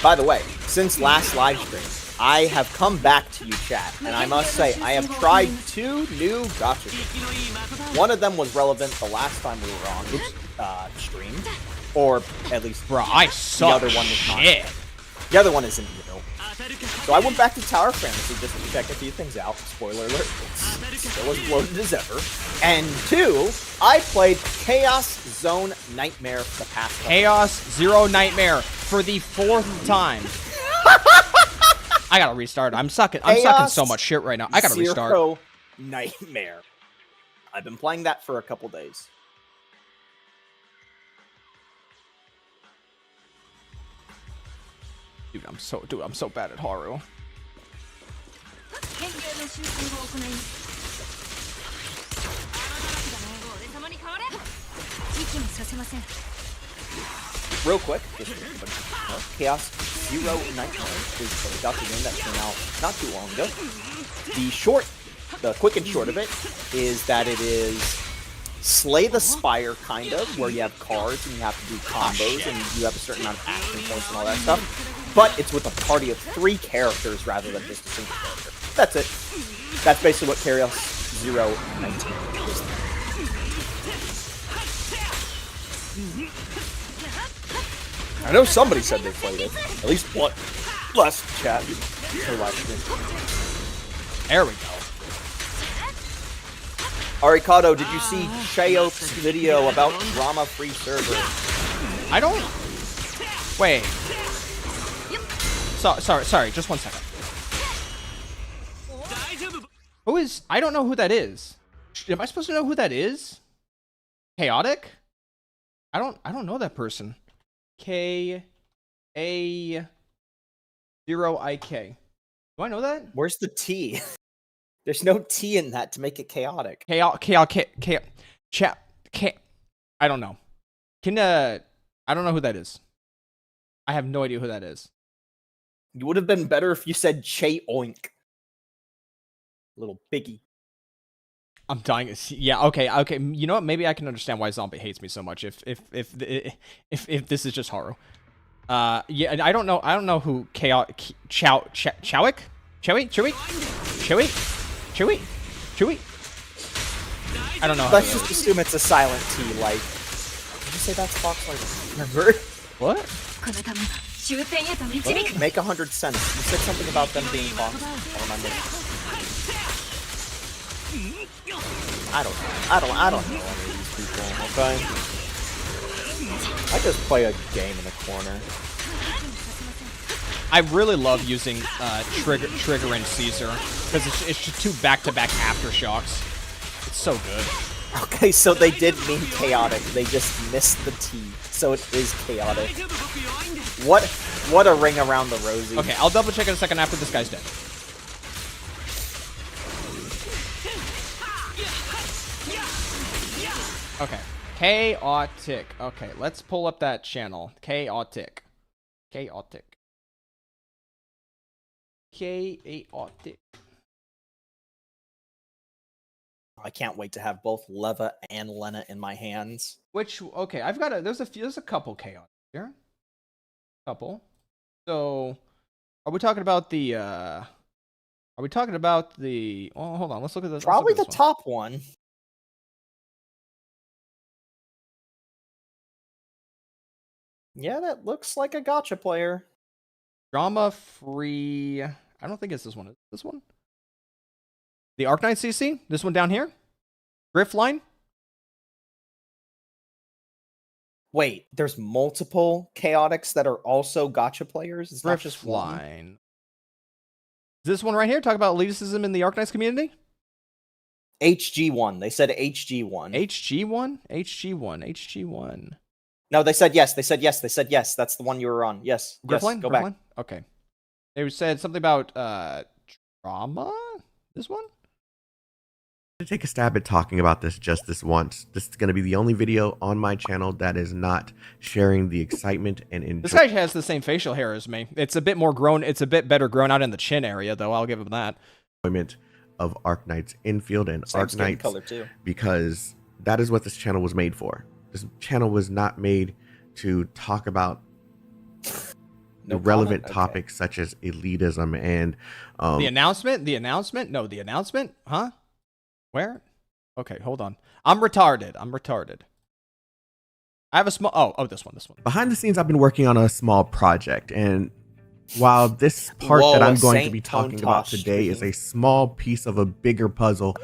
By the way, since last live stream, I have come back to you, chat, and I must say, I have tried 2 new gacha games. One of them was relevant the last time we were on stream, or at least Bro, I suck. The other one was not. Shit. The other one isn't new. So I went back to Tower Fantasy just to check a few things out. Spoiler alert, it's still as bloated as ever. And 2, I played Chaos Zone Nightmare for the past couple Chaos Zero Nightmare for the 4th time. I gotta restart. I'm sucking so much shit right now. I gotta restart. Zero Nightmare. I've been playing that for a couple days. Dude, I'm so bad at Haru. Real quick, Chaos Zero Nightmare is a gacha game that came out not too long ago. The quick and short of it is that it is Slay the Spire, kind of, where you have cards and you have to do combos and you have a certain amount of action points and all that stuff. But it's with a party of 3 characters rather than just a single character. That's it. That's basically what Chaos Zero 19 is. I know somebody said they played it. At least one. Last chat. Or live stream. There we go. Arikado, did you see Shayok's video about drama-free server? I don't... Wait. Sorry, just 1 second. Who is... I don't know who that is. Am I supposed to know who that is? Chaotic? I don't know that person. K-A-0-I-K. Do I know that? Where's the T? There's no T in that to make it chaotic. I don't know. I don't know who that is. I have no idea who that is. It would have been better if you said Che Oink. Little piggy. I'm dying. Yeah, okay. You know what? Maybe I can understand why Zombie hates me so much. If this is just Haru. Yeah, I don't know who Chowick. I don't know. Let's just assume it's a silent T. Like, did you say that's Fox? Like, remember? What? Make 100 cents. You said something about them being Fox. I remember. I don't know any of these people, okay? I just play a game in the corner. I really love using Trigger and Caesar because it's just 2 back-to-back aftershocks. It's so good. Okay, so they did mean chaotic. They just missed the T, so it is chaotic. What a ring around the rosy. Okay, I'll double check in a second after this guy's dead. Okay. Chaotic. Okay, let's pull up that channel. Chaotic. Chaotic. I can't wait to have both Leva and Lena in my hands. Which, okay, I've got there's a couple chaotic here. Couple. So, are we talking about the, oh, hold on, let's look at this. Probably the top one. Yeah, that looks like a gacha player. Drama free. I don't think it's this one. Is it this one? The Arcanine CC? This one down here? Griftline? Wait, there's multiple chaotics that are also gacha players? It's not just one. Is this one right here? Talk about elitism in the Arcanine community? HG1. They said HG1. HG1? HG1. No, they said yes. They said yes. They said yes. That's the one you were on. Yes. Griffline? Yes. Go back. Okay. They said something about drama? This one? To take a stab at talking about this just this once. This is going to be the only video on my channel that is not sharing the excitement and This guy has the same facial hair as me. It's a bit more grown. It's a bit better grown out in the chin area, though. I'll give him that. enjoyment of Arknight's Endfield and Same skin Arknights, color too. because that is what this channel was made for. This channel was not made to talk about No relevant comment? topics such as elitism and The announcement? The announcement? No, the announcement? Huh? Where? Okay, hold on. I'm retarded. I have a small... Oh, this one. behind the scenes. I've been working on a small project, and while this part Whoa, that I'm a going to Saint be talking about Tontosh today is stream. a small piece of a bigger puzzle,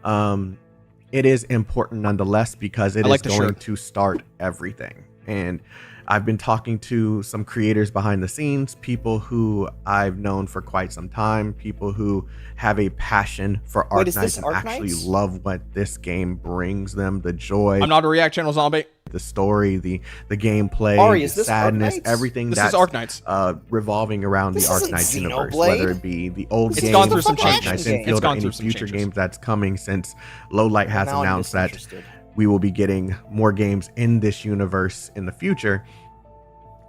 it is important nonetheless because it I is like the going shirt. to start everything. And I've been talking to some creators behind the scenes, people who I've known for quite some time, people who have a passion for Wait, is this Arknights and actually Arknights? love what this game brings them, the joy, I'm not a React channel zombie. the story, the gameplay, Ari, the is this sadness, Arknights? everything This that's is Arknights. revolving around This the isn't Arknights universe, Xenoblade. whether it be the old It's games, gone through some Arknights changes. Endfield, It's or gone any through some future changes. games that's coming, since Lowlight has Now I'm announced that disinterested. we will be getting more games in this universe in the future.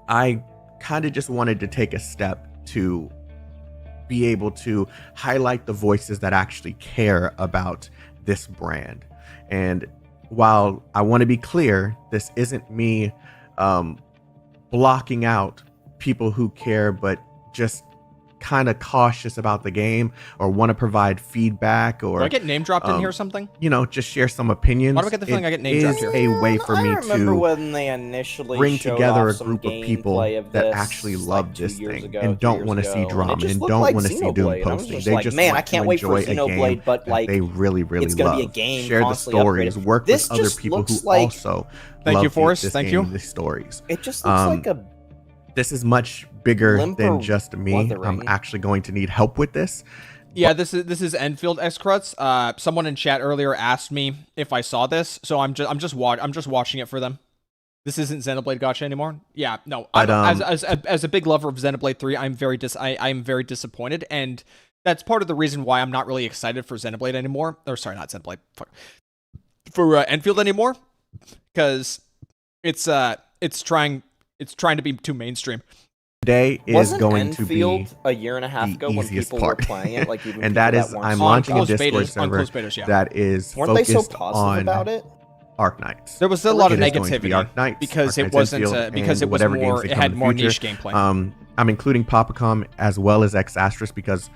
I kind of just wanted to take a step to be able to highlight the voices that actually care about this brand. And while I want to be clear, this isn't me blocking out people who care, but just kind of cautious about the game or want to provide feedback, or Do I get name dropped in here or something? just share some opinions. Why do I get the feeling I get name It dropped is here? a way for I me remember to when they initially bring showed together off a some group of people gameplay of that this, actually like, love 2 this years thing ago, and 3 don't years want to see ago, drama it just and looked don't like want to see doom Xenoblade. I was posting. just They like, just man, want I can't to wait for enjoy a Xenoblade, game but that like they really, really it's gonna love. be a game Share the constantly stories, upgraded. work This with other just people who looks like- also Thank you, love Forrest. this Thank game, you. the stories. it just looks like a This is much bigger Limper than just me. I'm Wuthering. actually going to need help with this. Yeah, this is Enfield X-Cruts. Someone in chat earlier asked me if I saw this, so I'm just watching it for them. This isn't Xenoblade Gacha anymore. Yeah, no. But, As a big lover of Xenoblade 3, I'm very disappointed, and that's part of the reason why I'm not really excited for Xenoblade anymore. Or sorry, not Xenoblade. Fuck. For Enfield anymore, because it's trying to be too mainstream. Today is wasn't going to be Enfield a year and a half the ago when easiest people part. were playing it, like even and people that is weren't I'm on launching a closed Discord betas- on server closed betas, yeah. that is Weren't they so focused positive on about it? Arknights. There was a lot of It is going to be negativity Arknights, because it Arknights wasn't Endfield, because and it was whatever games more that it come had in the more future. niche gameplay. I'm including Popacom as well as X Asterisk because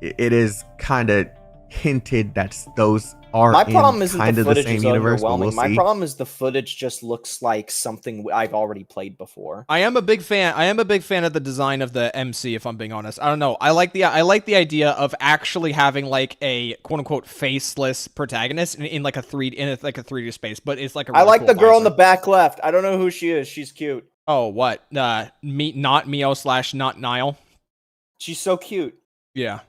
it is kind of hinted that those are My problem in isn't kind the of the footage same is universe, but overwhelming. we'll My see. problem is the footage just looks like something I've already played before. I am a big fan of the design of the MC, if I'm being honest. I don't know. I like the idea of actually having like a quote unquote faceless protagonist in like a 3D space, but it's like a I really like cool the girl in visor. the back left. I don't know who she is. She's cute. Oh, what? Not Mio / not Nile. She's so cute. Yeah.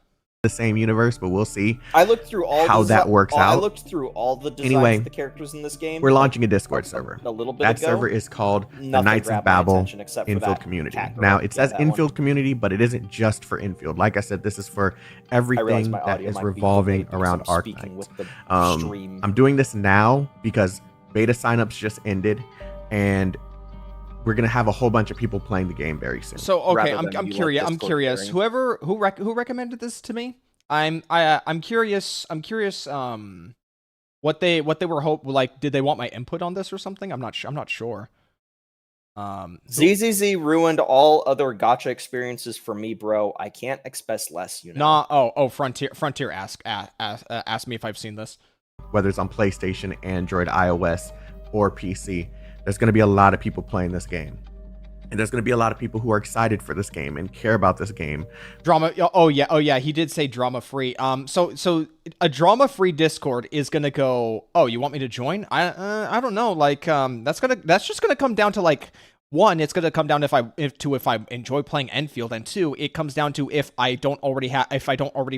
The same universe, but we'll see. I looked through all How that works I out. looked through all the designs Anyway, of the characters in this game. We're launching a Discord server. A little bit That ago. server is called the Nothing Knights of grabbed my Babel attention except for Infield that Community. cat girl. Now, it Yeah, says that one. Infield Community, but it isn't just for Infield. Like I said, this is for everything my that audio is might be revolving delayed because around I'm speaking Arknights. with the stream. I'm doing this now because beta signups just ended, and we're gonna have a whole bunch of people playing the game very soon. So okay, Rather I'm than you curious. like I'm Discord curious. sharing. Who recommended this to me? I'm curious. What they were like. Did they want my input on this or something? I'm not sure. ZZZ ruined all other gacha experiences for me, bro. I can't expect less, you know. Nah. Oh. Frontier asked me if I've seen this. Whether it's on PlayStation, Android, iOS, or PC, there's gonna be a lot of people playing this game. And there's going to be a lot of people who are excited for this game and care about this game. Drama. Oh yeah. He did say drama free. So a drama free Discord is gonna go. Oh, you want me to join? I don't know. Like that's just gonna come down to like one. It's gonna come down if I enjoy playing Enfield, and two, it comes down to if I don't already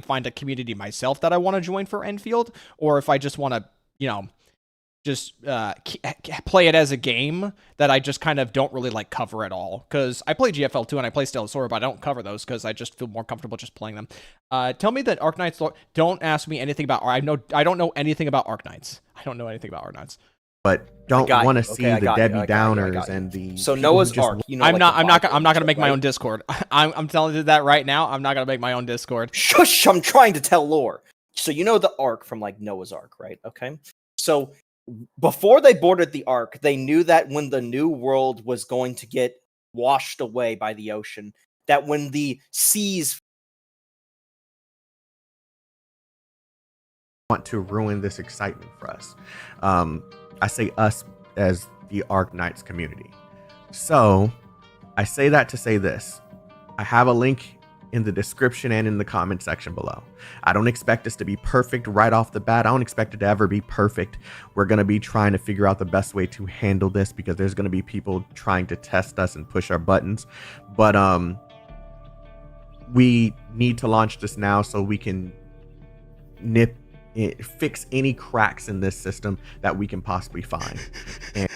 find a community myself that I want to join for Enfield, or if I just want to play it as a game that I just kind of don't really like cover at all. Because I play GFL2 and I play Stellasaura, but I don't cover those because I just feel more comfortable just playing them. Tell me that Arknights. Don't ask me anything about. I don't know anything about Arknights. I don't know anything about Arknights. But don't want to see the Debbie I Downers and the. So Noah's Ark. You know, I'm not gonna make my own Discord. I'm telling you that right now. I'm not gonna make my own Discord. Shush! I'm trying to tell lore. So you know the Ark from like Noah's Ark, right? Okay. So before they boarded the Ark, they knew that when the new world was going to get washed away by the ocean, that when the seas want to ruin this excitement for us. I say us as the Arknights community. So I say that to say this. I have a link in the description and in the comment section below. I don't expect this to be perfect right off the bat. I don't expect it to ever be perfect. We're going to be trying to figure out the best way to handle this because there's going to be people trying to test us and push our buttons. But we need to launch this now so we can fix any cracks in this system that we can possibly find. And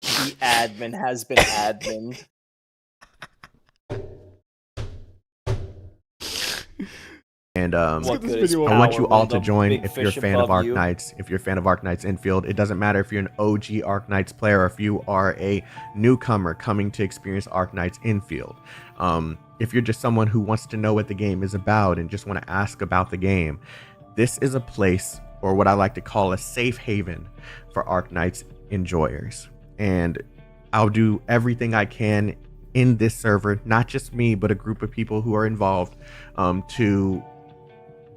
the admin has been admin. And I want you all to join if you're a fan of Arknights. If you're a fan of Arknights Endfield, it doesn't matter if you're an OG Arknights player or if you are a newcomer coming to experience Arknights Endfield. If you're just someone who wants to know what the game is about and just want to ask about the game, this is a place, or what I like to call a safe haven for Arknights enjoyers. And I'll do everything I can in this server, not just me, but a group of people who are involved, to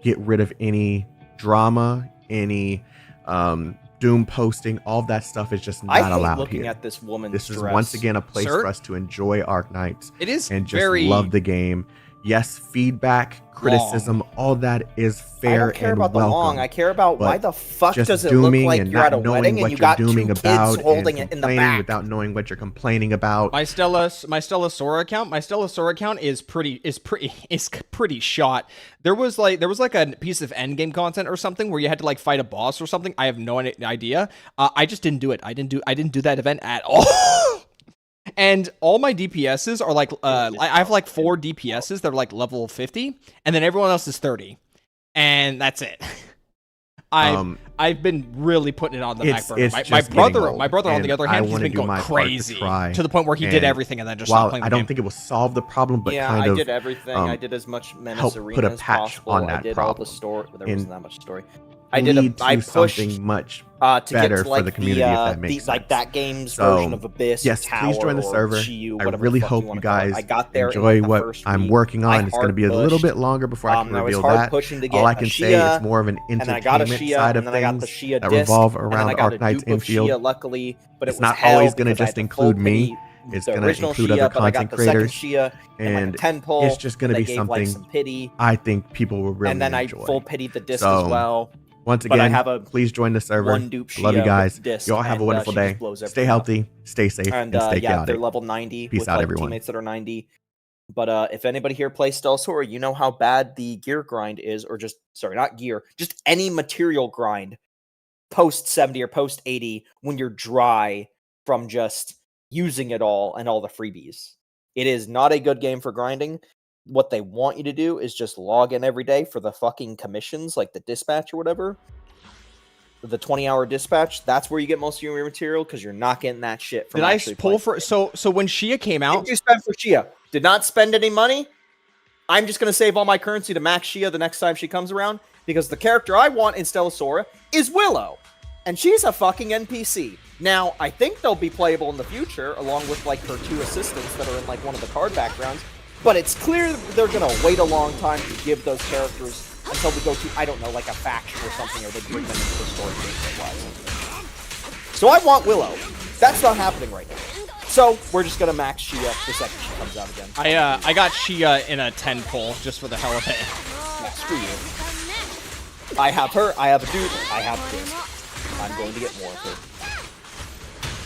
get rid of any drama, any doom posting. All of that stuff is just not allowed looking here. At this woman's this is dress. once again a place for us to enjoy Arknights. It is and just very love the game. Yes, feedback, criticism, all that is fair. I don't care and about welcome, the long. I care about why the fuck does it look like you're at a wedding and you got two kids holding it in the back without knowing what you're complaining about. My Stellasaura account is pretty shot. There was like a piece of endgame content or something where you had to like fight a boss or something. I have no idea. I just didn't do it. I didn't do that event at all. And all my DPSs are like, I have like 4 DPSs that are like level 50, and then everyone else is 30, and that's it. I've been really putting it on the back burner. My brother on the other hand, he's been going crazy to the point where he did everything and then just stopped playing the game. I don't think it will solve the problem, but yeah, kind of I did everything. I did as much Menace help Arena put a as patch possible. on that I did problem. all the story. There wasn't that much story. I pushed something much to better get to, like, for the community, if that makes sense. Like that game's version of Abyss. Yes, Tower, please join the server. Shiyu, I really hope you guys I got there enjoy the what I'm working on. It's going to be a little bit longer before I can reveal that. All I can say is more of an entertainment side of things that revolve around Arknights Endfield. Luckily, but it's not always going to just include me. It's going to include other content creators, and it's just going to be something I think people will really enjoy. And then I full pitied the disc as well. Once again, please join the server. Love you guys. You all have a wonderful day. Stay healthy, stay safe, and stay chaotic. They're level 90. Peace with out, like everyone. Teammates that are 90. But if anybody here plays Stellasaura, you know how bad the gear grind is, or just not gear, just any material grind post 70 or post 80 when you're dry from just using it all and all the freebies. It is not a good game for grinding. What they want you to do is just log in every day for the fucking commissions, like the dispatch or whatever. The 20-hour dispatch, that's where you get most of your material, because you're not getting that shit from. Did I pull for so when Shia came out? What did you spend for Shia? Did not spend any money. I'm just gonna save all my currency to max Shia the next time she comes around, because the character I want in Stellasaura is Willow, and she's a fucking NPC. Now, I think they'll be playable in the future, along with like her 2 assistants that are in like one of the card backgrounds. But it's clear they're going to wait a long time to give those characters until we go to, I don't know, like a faction or something, or they bring them into the story. So I want Willow. That's not happening right now. So we're just going to max Shia the second she comes out again. I got Shia in a 10 pull just for the hell of it. Yeah, screw you. I have her, I have a dude, I have this. I'm going to get more of her.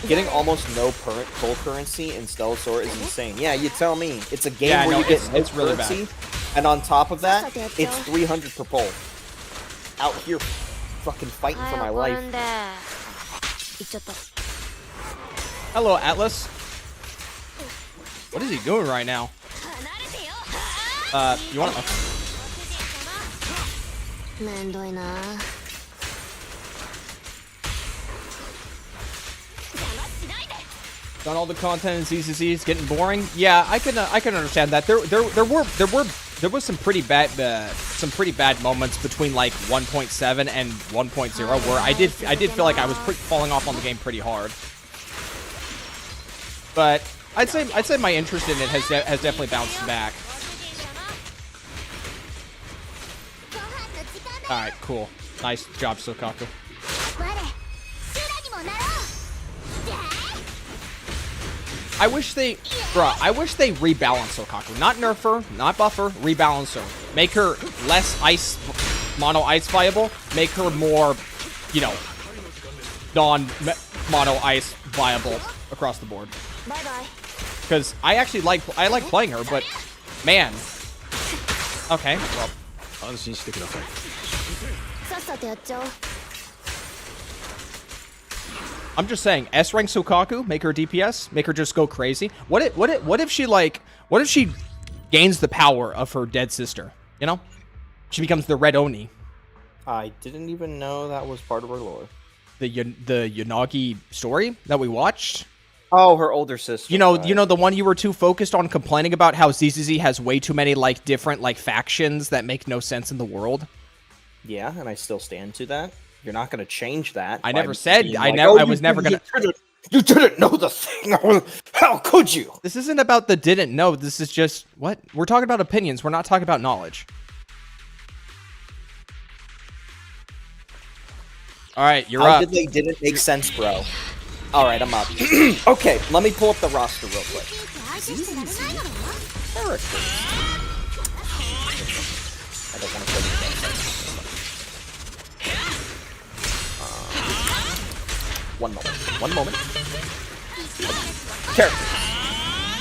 Getting almost no pull currency in Stellasaur is insane. Yeah, you tell me. It's a game Yeah, where no, you get no it's really currency, bad. and on top of that, it's 300 per pull. Out here, fucking fighting for my life. Hello, Atlas. What is he doing right now? You want to... Done all the content in CCC, getting boring. Yeah, I can understand that. There was some pretty bad moments between like 1.7 and 1.0 where I did feel like I was falling off on the game pretty hard. But I'd say my interest in it has definitely bounced back. All right, cool, nice job, Sokaku. I wish they rebalance Sokaku. Not nerf her, not buff her, rebalance her. Make her less mono ice viable. Make her more, you know, non-mono ice viable across the board. Because I actually like playing her, but man. Okay, well. I'm just saying, S rank Sokaku, make her DPS, make her just go crazy. What if she gains the power of her dead sister? You know, she becomes the Red Oni. I didn't even know that was part of her lore. The Yanagi story that we watched. Oh, her older sister. You know the one you were too focused on complaining about how ZZZ has way too many like different like factions that make no sense in the world. Yeah, and I still stand to that. You're not going to change that. I never said I was never going to. You didn't know the thing. How could you? This isn't about the didn't know. This is just what we're talking about opinions. We're not talking about knowledge. All right, you're up. They didn't make sense, bro. All right, I'm up. Okay, let me pull up the roster real quick. Characters. I don't want to play this. One moment. Characters.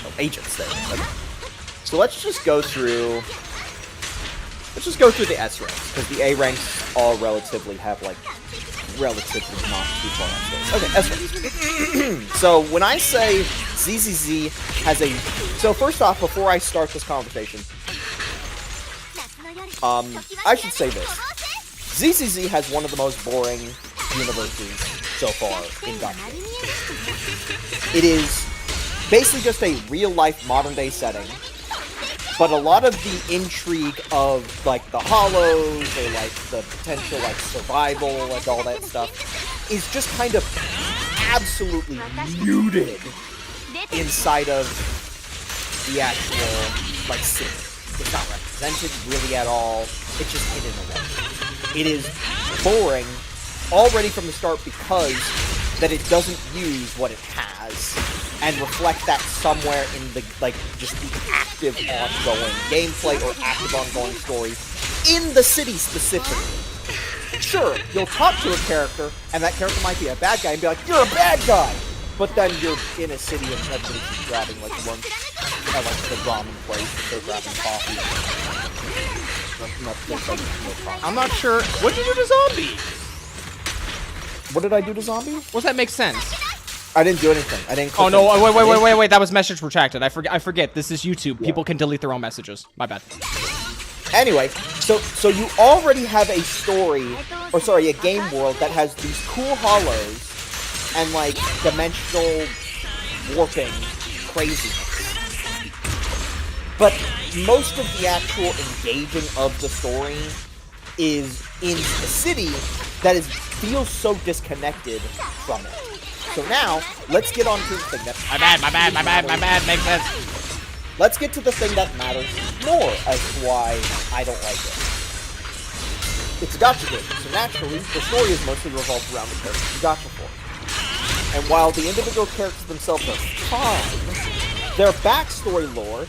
Oh, agents there. Okay. So let's just go through the S ranks, because the A ranks all relatively have like relatively not too far off. Okay, S ranks. So when I say ZZZ has a... So first off, before I start this conversation, I should say this. ZZZ has one of the most boring universes so far in Gacha. It is basically just a real-life modern-day setting, but a lot of the intrigue of like the hollows or like the potential like survival and all that stuff is just kind of absolutely muted inside of the actual like scene. It's not represented really at all. It's just hidden away. It is boring already from the start because that it doesn't use what it has and reflect that somewhere in the, like, just the active ongoing gameplay or active ongoing story in the city specifically. Sure, you'll talk to a character and that character might be a bad guy and be like, you're a bad guy! But then you're in a city and everybody's just grabbing like lunch at like the ramen place and they're grabbing coffee. I'm not sure. What did you do to Zombie? What did I do to Zombie? Does that make sense? I didn't do anything. I didn't. Oh no! Wait! That was message retracted. I forget. This is YouTube. Yeah. People can delete their own messages. My bad. Anyway, so you already have a story, or sorry, a game world that has these cool hollows and like dimensional warping craziness. But most of the actual engaging of the story is in the city that feels so disconnected from it. So now, let's get on to the thing that... My bad, makes sense. Let's get to the thing that matters more as to why I don't like it. It's a gacha game, so naturally, the story is mostly revolved around the characters you gacha for. And while the individual characters themselves are fine, their backstory lore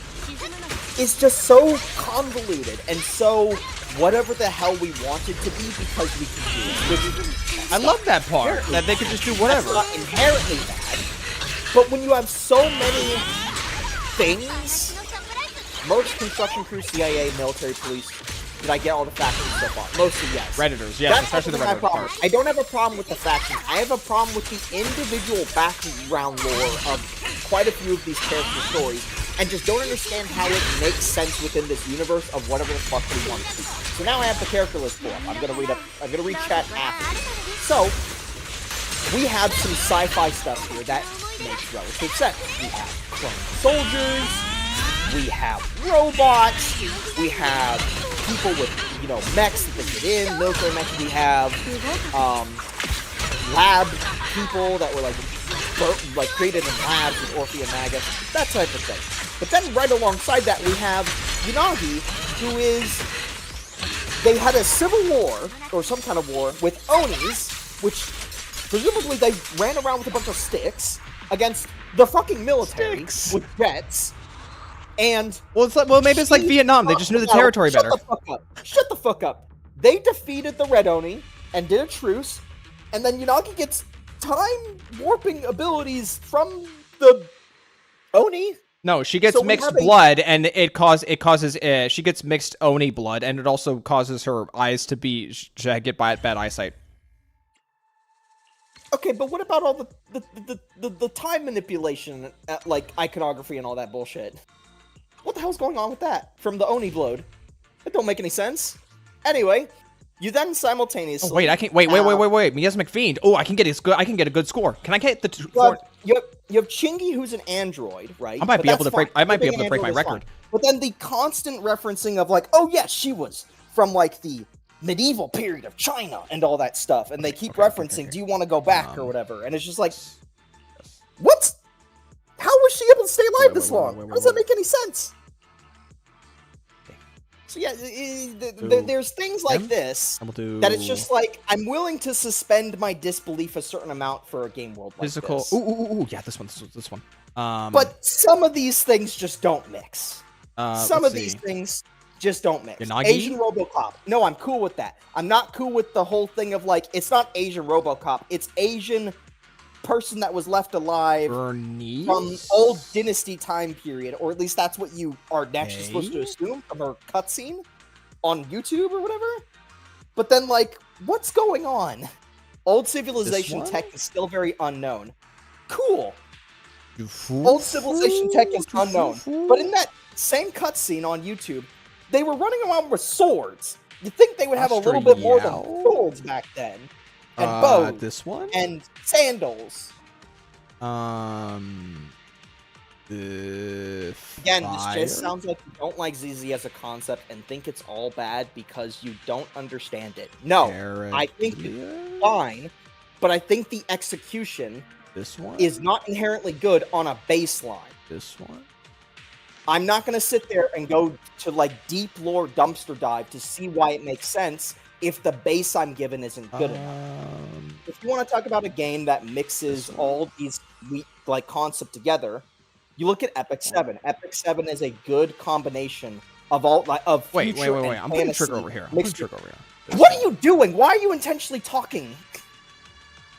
is just so convoluted and so whatever the hell we want it to be because we can do it. I love that part, that they can just do whatever. That's not inherently bad. But when you have so many things, merch, construction crew, CIA, military, police, did I get all the factions so far? Mostly yes. Redditors, yes, That's especially the my Redditors problem. part. I don't have a problem with the factions. I have a problem with the individual background lore of quite a few of these character stories, and just don't understand how it makes sense within this universe of whatever the fuck we want to do. So now I have the character list pulled up. I'm gonna read chat after. So we have some sci-fi stuff here that makes relative sense. We have clone soldiers. We have robots, we have people with, you know, mechs that they get in, military mechs, we have, lab people that were, like created in labs with Orphe and Magus, that type of thing. But then right alongside that, we have Unagi, who is, they had a civil war, or some kind of war, with Onis, which, presumably they ran around with a bunch of sticks against the fucking military with jets. And well, maybe it's like Vietnam. They just knew the territory better. Shut the fuck up. Shut the fuck up. They defeated the Red Oni and did a truce, and then Unagi gets time warping abilities from the Oni. No, she gets mixed blood, and it causes she gets mixed Oni blood, and it also causes her eyes to get bad eyesight. Okay, but what about all the time manipulation, like iconography and all that bullshit? What the hell's going on with that? From the Oni blood? That don't make any sense. Anyway, you then simultaneously... Oh, wait, I can't... Wait. Mias McFiend. Oh, I can get a good score. Can I get the... You have Chingy, who's an android, right? I might be able to break my record. Fine. But then the constant referencing of, like, oh, yes, she was from, like, the medieval period of China and all that stuff. And they keep referencing, do you want to go back or whatever? And it's just like, what? How was she able to stay alive this long? How does that make any sense? So yeah, there's things like this that it's just like, I'm willing to suspend my disbelief a certain amount for a game world like physical. This. Ooh, yeah, this one. But some of these things just don't mix. Some of these things just don't mix. Yanagi? Asian RoboCop. No, I'm cool with that. I'm not cool with the whole thing of like, it's not Asian RoboCop. It's Asian person that was left alive Bernice? From old dynasty time period, or at least that's what you are naturally supposed to assume from her cutscene on YouTube or whatever. But then, like, what's going on? Old civilization tech is still very unknown. Cool. Old civilization tech is unknown. But in that same cutscene on YouTube, they were running around with swords. You'd think they would have a little bit more than swords back then. And bows. This one? And sandals. Again, this just sounds like you don't like ZZ as a concept and think it's all bad because you don't understand it. No, I think it's fine, but I think the execution is not inherently good on a baseline. This one? I'm not going to sit there and go to like deep lore dumpster dive to see why it makes sense if the base I'm given isn't good enough. If you want to talk about a game that mixes all these like concepts together, you look at Epic 7. Epic 7 is a good combination of all of wait. I'm putting trigger over here. What are you doing? Why are you intentionally talking?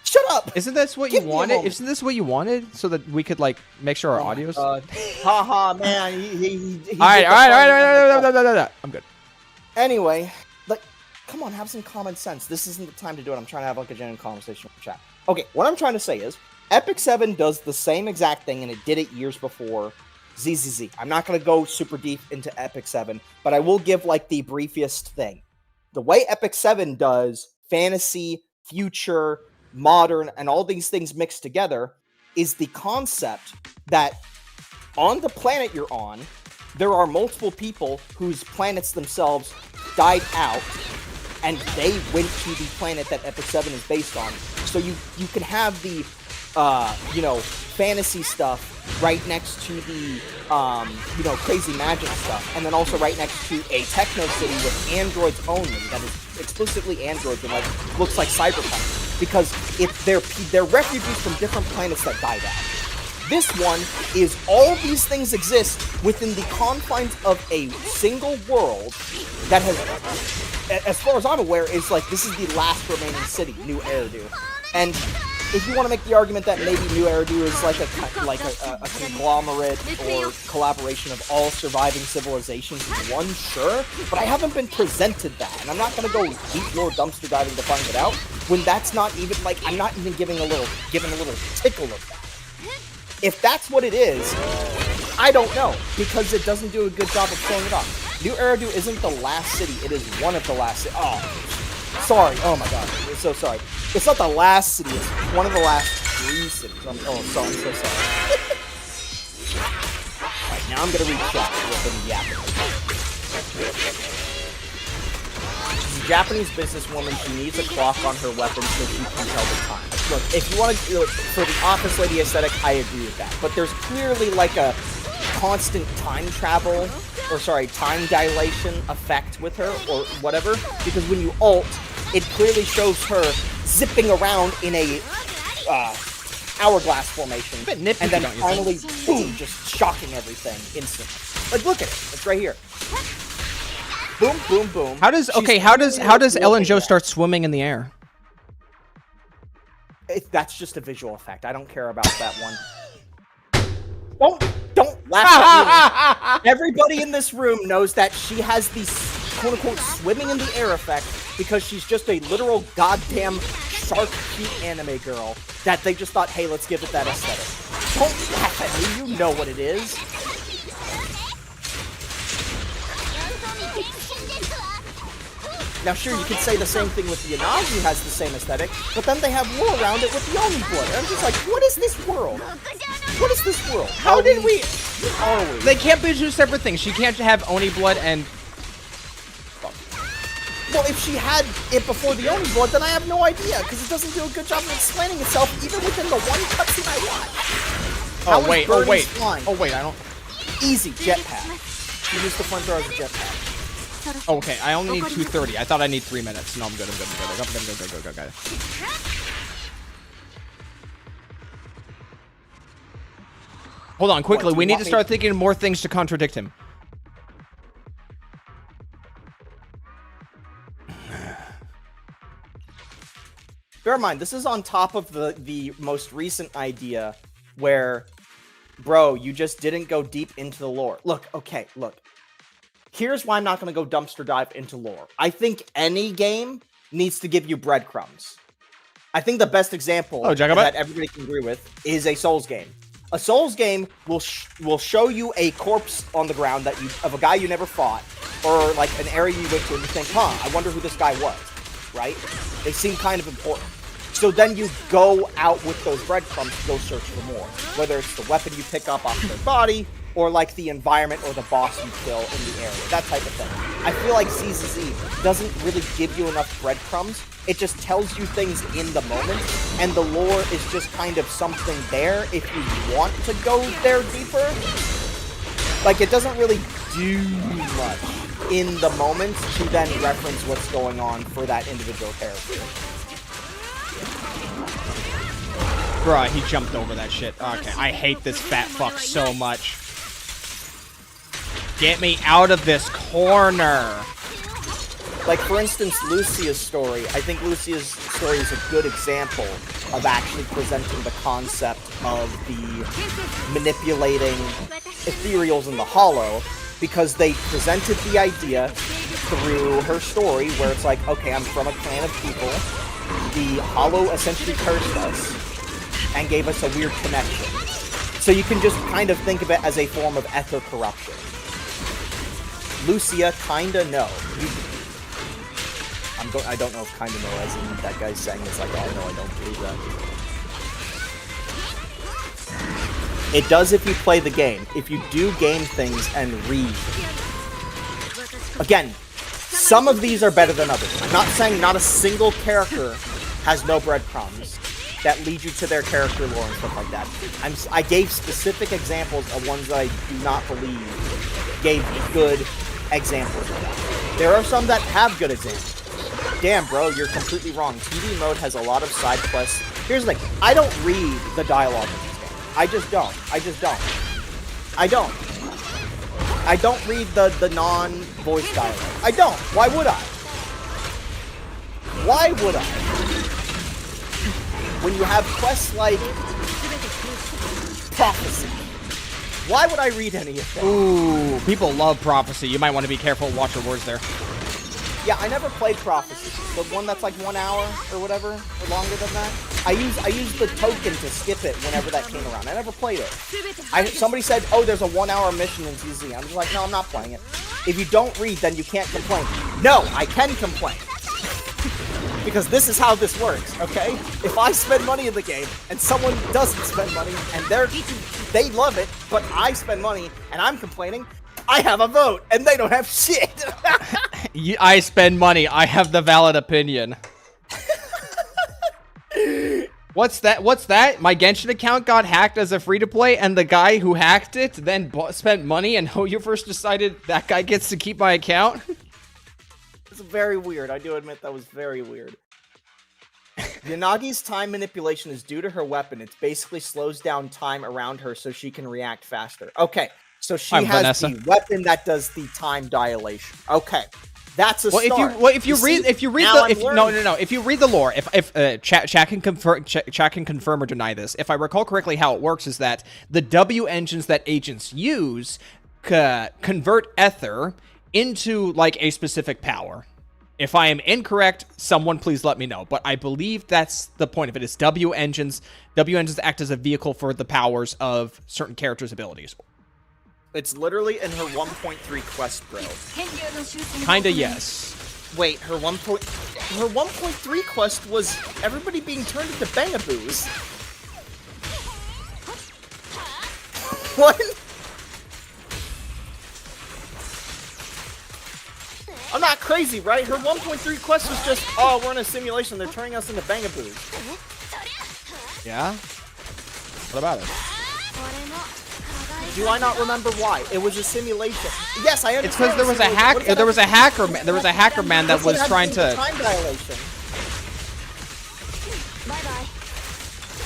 Shut up! Isn't this what you wanted? Isn't this what you wanted? So that we could like make sure our audio's. Haha, man. All right. I'm good. Anyway, like, come on, have some common sense. This isn't the time to do it. I'm trying to have like a genuine conversation with the chat. Okay, what I'm trying to say is, Epic 7 does the same exact thing, and it did it years before ZZZ. I'm not going to go super deep into Epic 7, but I will give like the briefest thing. The way Epic 7 does fantasy, future, modern, and all these things mixed together is the concept that on the planet you're on, there are multiple people whose planets themselves died out, and they went to the planet that Epic 7 is based on. So you can have the, fantasy stuff right next to the, crazy magic stuff, and then also right next to a techno city with androids only that is explicitly androids and like looks like cyberpunk. Because they're refugees from different planets that died out. This one is all these things exist within the confines of a single world that has, as far as I'm aware, is like this is the last remaining city, New Eridu. And if you want to make the argument that maybe New Eridu is like a conglomerate or collaboration of all surviving civilizations in one, sure, but I haven't been presented that, and I'm not gonna go deep lore dumpster diving to find it out when that's not even like I'm not even given a little tickle of that. If that's what it is, I don't know, because it doesn't do a good job of showing it off. New Eridu isn't the last city; it is one of the last. Sorry. Oh my god. I'm so sorry. It's not the last city. It's one of the last 3 cities. I'm so sorry. Alright, now I'm gonna read chat with him yapping. She's a Japanese businesswoman. She needs a clock on her weapon so she can tell the time. Look, if you want to, for the office lady aesthetic, I agree with that. But there's clearly like a constant time travel, or sorry, time dilation effect with her, or whatever, because when you ult, it clearly shows her zipping around in a hourglass formation, and then finally, boom, just shocking everything instantly. Like, look at it. It's right here. Boom, boom, boom. How does Ellen Jo start swimming in the air? That's just a visual effect. I don't care about that one. Don't laugh at me. Everybody in this room knows that she has the quote-unquote swimming in the air effect because she's just a literal goddamn shark cute anime girl that they just thought, hey, let's give it that aesthetic. Don't laugh at me. You know what it is. Now, sure, you could say the same thing with the Yanazi has the same aesthetic, but then they have lore around it with the Oni blood. And I'm just like, what is this world? What is this world? How did we? Are we? They can't be two separate things. She can't have Oni blood and... Well, if she had it before the Oni blood, then I have no idea, because it doesn't do a good job of explaining itself, even within the one cutscene I watched. Oh, wait, I don't... Easy, jetpack. She used the flamethrower as a jetpack. Okay, I only need 2:30. I thought I need 3 minutes. No, I'm good. Go. Hold on, quickly. We need to start thinking of more things to contradict him. Bear in mind, this is on top of the most recent idea where, bro, you just didn't go deep into the lore. Look. Here's why I'm not going to go dumpster dive into lore. I think any game needs to give you breadcrumbs. I think the best example that everybody can agree with is a Souls game. A Souls game will show you a corpse on the ground of a guy you never fought, or like an area you went to and you think, I wonder who this guy was, right? They seem kind of important. So then you go out with those breadcrumbs to go search for more. Whether it's the weapon you pick up off their body, or like the environment or the boss you kill in the area, that type of thing. I feel like CZZ doesn't really give you enough breadcrumbs. It just tells you things in the moment, and the lore is just kind of something there if you want to go there deeper. Like, it doesn't really do much in the moment to then reference what's going on for that individual character. Bruh, he jumped over that shit. Okay, I hate this fat fuck so much. Get me out of this corner. Like, for instance, Lucia's story. I think Lucia's story is a good example of actually presenting the concept of the manipulating ethereals in the hollow, because they presented the idea through her story where it's like, okay, I'm from a clan of people. The hollow essentially cursed us and gave us a weird connection. So you can just kind of think of it as a form of ether corruption. Lucia, kinda no. I don't know if kinda know as in that guy's saying it's like, oh no, I don't believe that. It does if you play the game. If you do game things and read. Again, some of these are better than others. I'm not saying not a single character has no breadcrumbs that lead you to their character lore and stuff like that. I gave specific examples of ones that I do not believe gave good examples of that. There are some that have good examples. Damn, bro, you're completely wrong. TV mode has a lot of side quests. Here's the thing. I don't read the dialogue in this game. I just don't. I don't read the non-voice dialogue. I don't. Why would I? when you have quests like Prophecy. Why would I read any of that? Ooh, people love Prophecy. You might want to be careful. Watch your words there. Yeah, I never played Prophecy. The one that's like 1 hour or whatever, or longer than that. I used the token to skip it whenever that came around. I never played it. Somebody said, oh, there's a 1 hour mission in ZZ. I'm just like, no, I'm not playing it. If you don't read, then you can't complain. No, I can complain. Because this is how this works, okay? If I spend money in the game, and someone doesn't spend money, and they love it, but I spend money, and I'm complaining, I have a vote, and they don't have shit! I spend money. I have the valid opinion. What's that? My Genshin account got hacked as a free-to-play, and the guy who hacked it then spent money, and Hoyoverse decided that guy gets to keep my account? It's very weird. I do admit that was very weird. Yanagi's time manipulation is due to her weapon. It basically slows down time around her so she can react faster. Okay, so she has Vanessa. the weapon that does the time dilation. Okay, that's a start. If you read the lore, if chat can confirm or deny this. If I recall correctly, how it works is that the W engines that agents use convert ether into like a specific power. If I am incorrect, someone please let me know. But I believe that's the point of it. Is W engines act as a vehicle for the powers of certain characters' abilities. It's literally in her 1.3 quest, bro. Kinda, yes. Wait, her 1.3 quest was everybody being turned into bangaboos. What? I'm not crazy, right? Her 1.3 quest was just, oh, we're in a simulation. They're turning us into bangaboos. Yeah? What about it? Do I not remember why? It was a simulation. Yes, I understand. It's because there was a hacker man that was trying to time dilation. Bye-bye.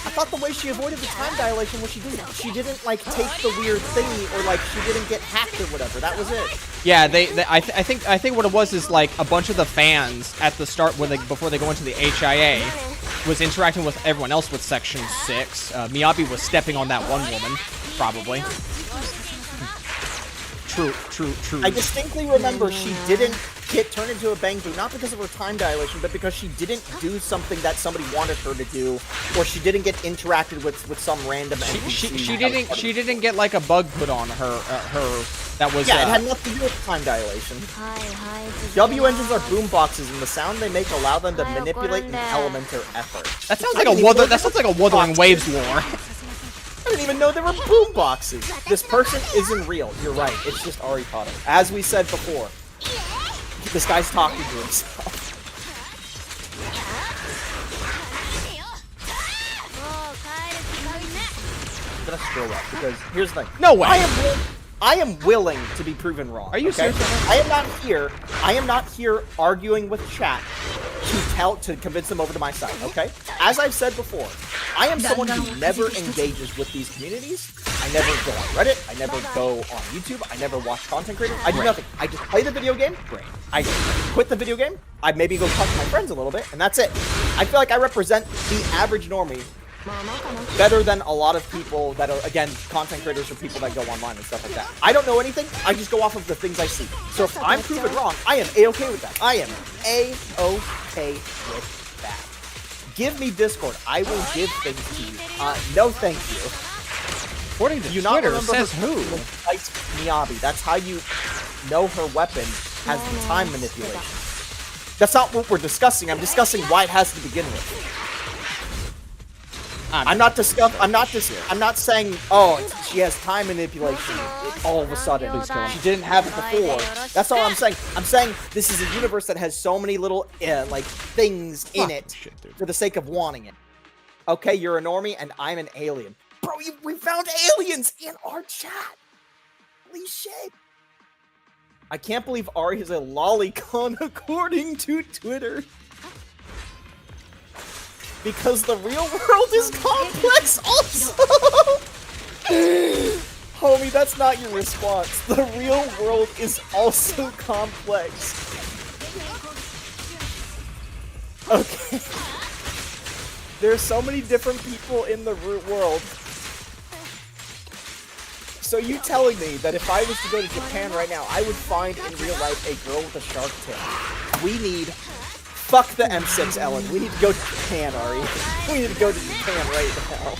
I thought the way she avoided the time dilation was she didn't like take the weird thingy or like she didn't get hacked or whatever. That was it. Yeah, I think what it was is like a bunch of the fans at the start before they go into the HIA was interacting with everyone else with Section 6. Miyabi was stepping on that one woman, probably. True. I distinctly remember she didn't get turned into a bangaboo, not because of her time dilation, but because she didn't do something that somebody wanted her to do, or she didn't get interacted with some random NPC. She didn't get like a bug put on her. That was it had nothing to do with time dilation. W engines are boom boxes, and the sound they make allow them to manipulate an element or effort. That sounds like a Wuthering Waves lore. I didn't even know there were boom boxes. This person isn't real. You're right. It's just Ari Potter. As we said before, this guy's talking to himself. I'm gonna scroll up because here's the thing. No way. I am willing to be proven wrong. Are you serious? I am not here arguing with chat to convince them over to my side, okay? As I've said before, I am someone who never engages with these communities. I never go on Reddit. I never go on YouTube. I never watch content creators. I do nothing. I just play the video game. I quit the video game. I maybe go talk to my friends a little bit, and that's it. I feel like I represent the average normie better than a lot of people that are, again, content creators or people that go online and stuff like that. I don't know anything. I just go off of the things I see. So if I'm proven wrong, I am A-okay with that. I am A-okay with that. Give me Discord. I will give things to you. No thank you. According to Twitter, says who? Miyabi. That's how you know her weapon has the time manipulation. That's not what we're discussing. I'm discussing why it has to begin with. I'm not saying, oh, she has time manipulation all of a sudden. She didn't have it before. That's all I'm saying. I'm saying this is a universe that has so many little, like, things in it for the sake of wanting it. Okay, you're a normie and I'm an alien. Bro, we found aliens in our chat. Holy shit. I can't believe Ari is a lolicon according to Twitter. Because the real world is complex also! Homie, that's not your response. The real world is also complex. Okay. There's so many different people in the root world. So you telling me that if I was to go to Japan right now, I would find in real life a girl with a shark tail? We need... Fuck the M6, Ellen. We need to go to Japan, Ari. We need to go to Japan right now.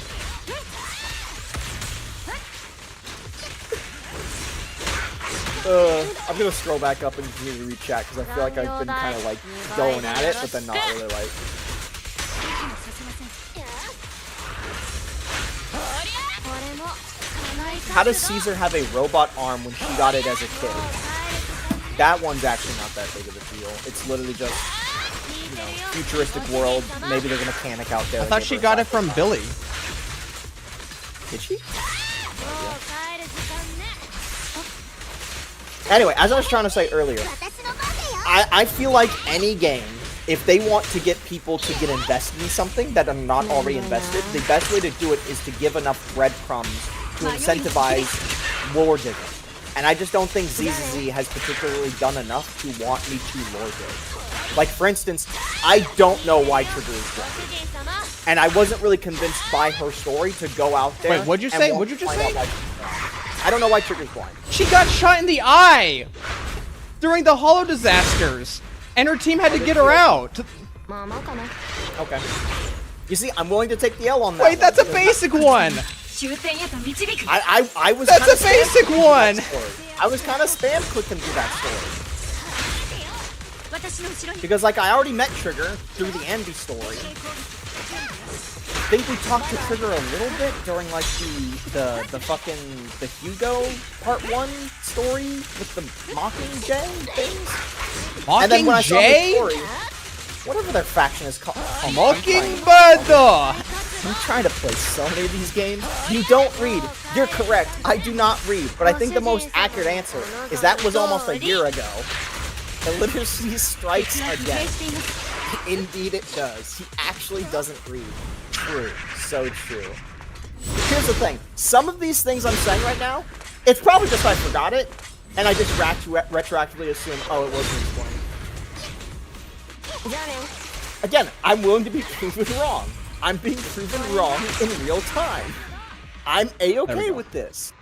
I'm gonna scroll back up and continue to read chat because I feel like I've been kind of like going at it, but then not really like. How does Caesar have a robot arm when she got it as a kid? That one's actually not that big of a deal. It's literally just, you know, futuristic world. Maybe there's a mechanic out there. I thought she got it from Billy. Did she? Anyway, as I was trying to say earlier, I feel like any game, if they want to get people to get invested in something that are not already invested, the best way to do it is to give enough breadcrumbs to incentivize lore digging. And I just don't think ZZZ has particularly done enough to want me to lore dig. Like, for instance, I don't know why Trigger is blind. And I wasn't really convinced by her story to go out there. Wait, what'd you say? What'd you just say? I don't know why Trigger's blind. She got shot in the eye during the Hollow disasters, and her team had to get her out. Okay. You see, I'm willing to take the L on that. Wait, that's a basic one. I was. That's a basic one. I was kind of spam clicking through that story because, like, I already met Trigger through the Envy story. I think we talked to Trigger a little bit during like the Hugo Part 1 story with the Mockingjay things. Mockingjay? And then when I saw the story, whatever their faction is called. Mockingbird. I'm trying to play so many of these games. You don't read. You're correct. I do not read. But I think the most accurate answer is that was almost a year ago. The literacy strikes again. Indeed it does. He actually doesn't read. True. So true. Here's the thing. Some of these things I'm saying right now, it's probably just I forgot it, and I just retroactively assume, oh, it wasn't explained. Again, I'm willing to be proven wrong. I'm being proven wrong in real time. I'm A-okay with this.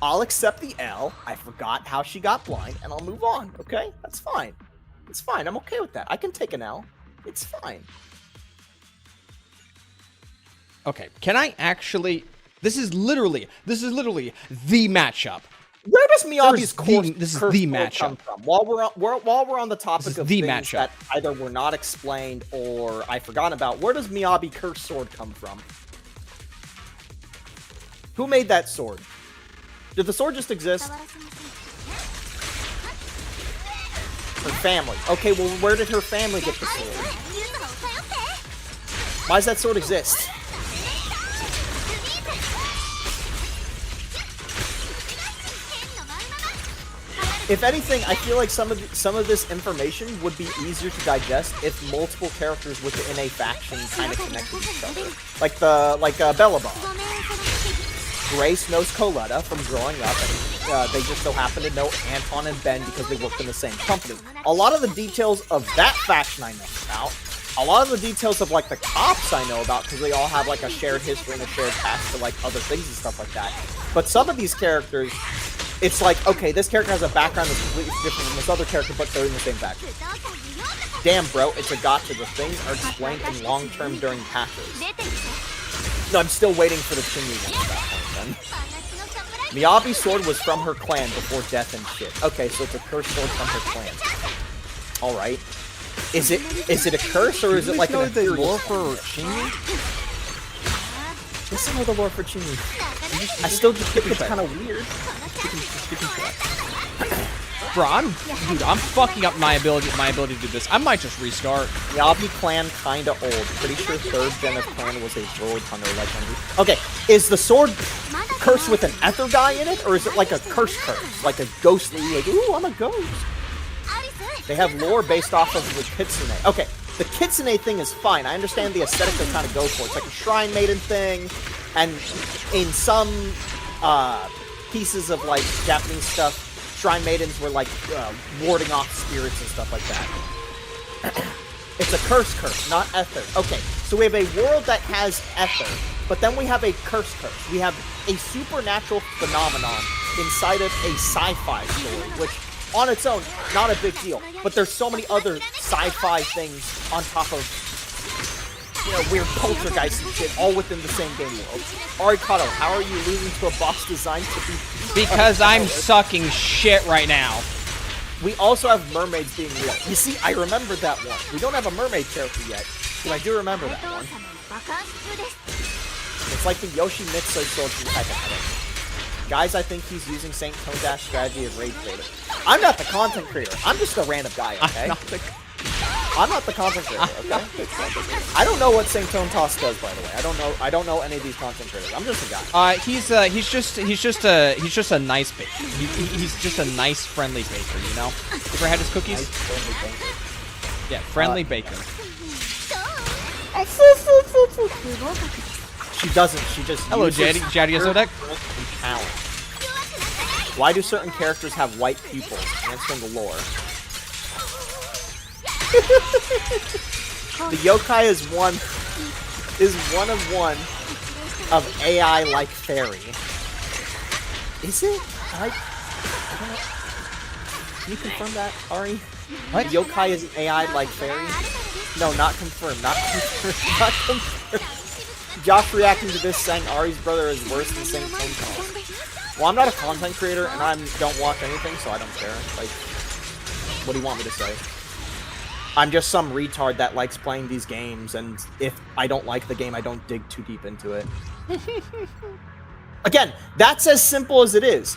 I'll accept the L. I forgot how she got blind, and I'll move on, okay? That's fine. It's fine. I'm okay with that. I can take an L. It's fine. Okay, can I actually... This is literally the matchup. Where does Miyabi's this is the matchup come from? While we're on the topic of things that either were not explained or I forgot about, where does Miyabi curse sword come from? Who made that sword? Did the sword just exist? Her family. Okay, well, where did her family get the sword? Why does that sword exist? If anything, I feel like some of this information would be easier to digest if multiple characters within a faction kind of connected with each other. Like Bellabog. Grace knows Coletta from growing up, and they just so happen to know Anton and Ben because they worked in the same company. A lot of the details of that faction I know about. A lot of the details of, like, the cops I know about because they all have, like, a shared history and a shared past for, like, other things and stuff like that. But some of these characters... It's like, okay, this character has a background that's completely different from this other character, but they're in the same faction. Damn, bro, it's a gacha. The things are explained in long-term during patches. No, I'm still waiting for the Chinyu one at that point, then. Miyabi's sword was from her clan before death and shit. Okay, so it's a cursed sword from her clan. Alright. Is it a curse, or is it like an ethereal lore for Chinyu? Yes, I know the lore for Chinyu. I still just think it's kind of weird. Bro, I'm fucking up my ability to do this. I might just restart. Miyabi clan kinda old. Pretty sure 3rd gen of clan was a world hunter legendary. Okay, is the sword cursed with an ether dye in it, or is it like a curse? Like a ghostly, like, ooh, I'm a ghost. They have lore based off of the Kitsune. Okay, the Kitsune thing is fine. I understand the aesthetic they're trying to go for. It's like a Shrine Maiden thing, and in some pieces of, like, Japanese stuff, Shrine Maidens were, like, warding off spirits and stuff like that. It's a curse, not ether. Okay, so we have a world that has ether, but then we have a curse. We have a supernatural phenomenon inside of a sci-fi story, which on its own, not a big deal. But there's so many other sci-fi things on top of, weird poltergeist and shit, all within the same game world. Arikato, how are you losing to a boss designed to be... Because I'm sucking shit right now. We also have mermaids being real. You see, I remembered that one. We don't have a mermaid character yet, but I do remember that one. It's like the Yoshimitsu soldier type of thing. Guys, I think he's using Saint Tonedash strategy as raid creator. I'm not the content creator. I'm just a random guy, okay? I'm not the content creator, okay? I don't know what Saint Tone Toss does, by the way. I don't know any of these content creators. I'm just a guy. He's just a nice baker. He's just a nice, friendly baker, you know? You ever had his cookies? Nice, friendly baker. Yeah, friendly baker. She doesn't. She just Hello, Jaddy Azodek. Talent. Why do certain characters have white pupils? Answering the lore. The yokai is one of AI like fairy. Is it? I don't know. Can you confirm that, Ari? What? The yokai is an AI like fairy? No, not confirmed. Not confirmed. Not confirmed. Josh reacting to this saying Ari's brother is worse than Saint Tone. Well, I'm not a content creator and I don't watch anything, so I don't care. Like, what do you want me to say? I'm just some retard that likes playing these games, and if I don't like the game, I don't dig too deep into it. Again, that's as simple as it is.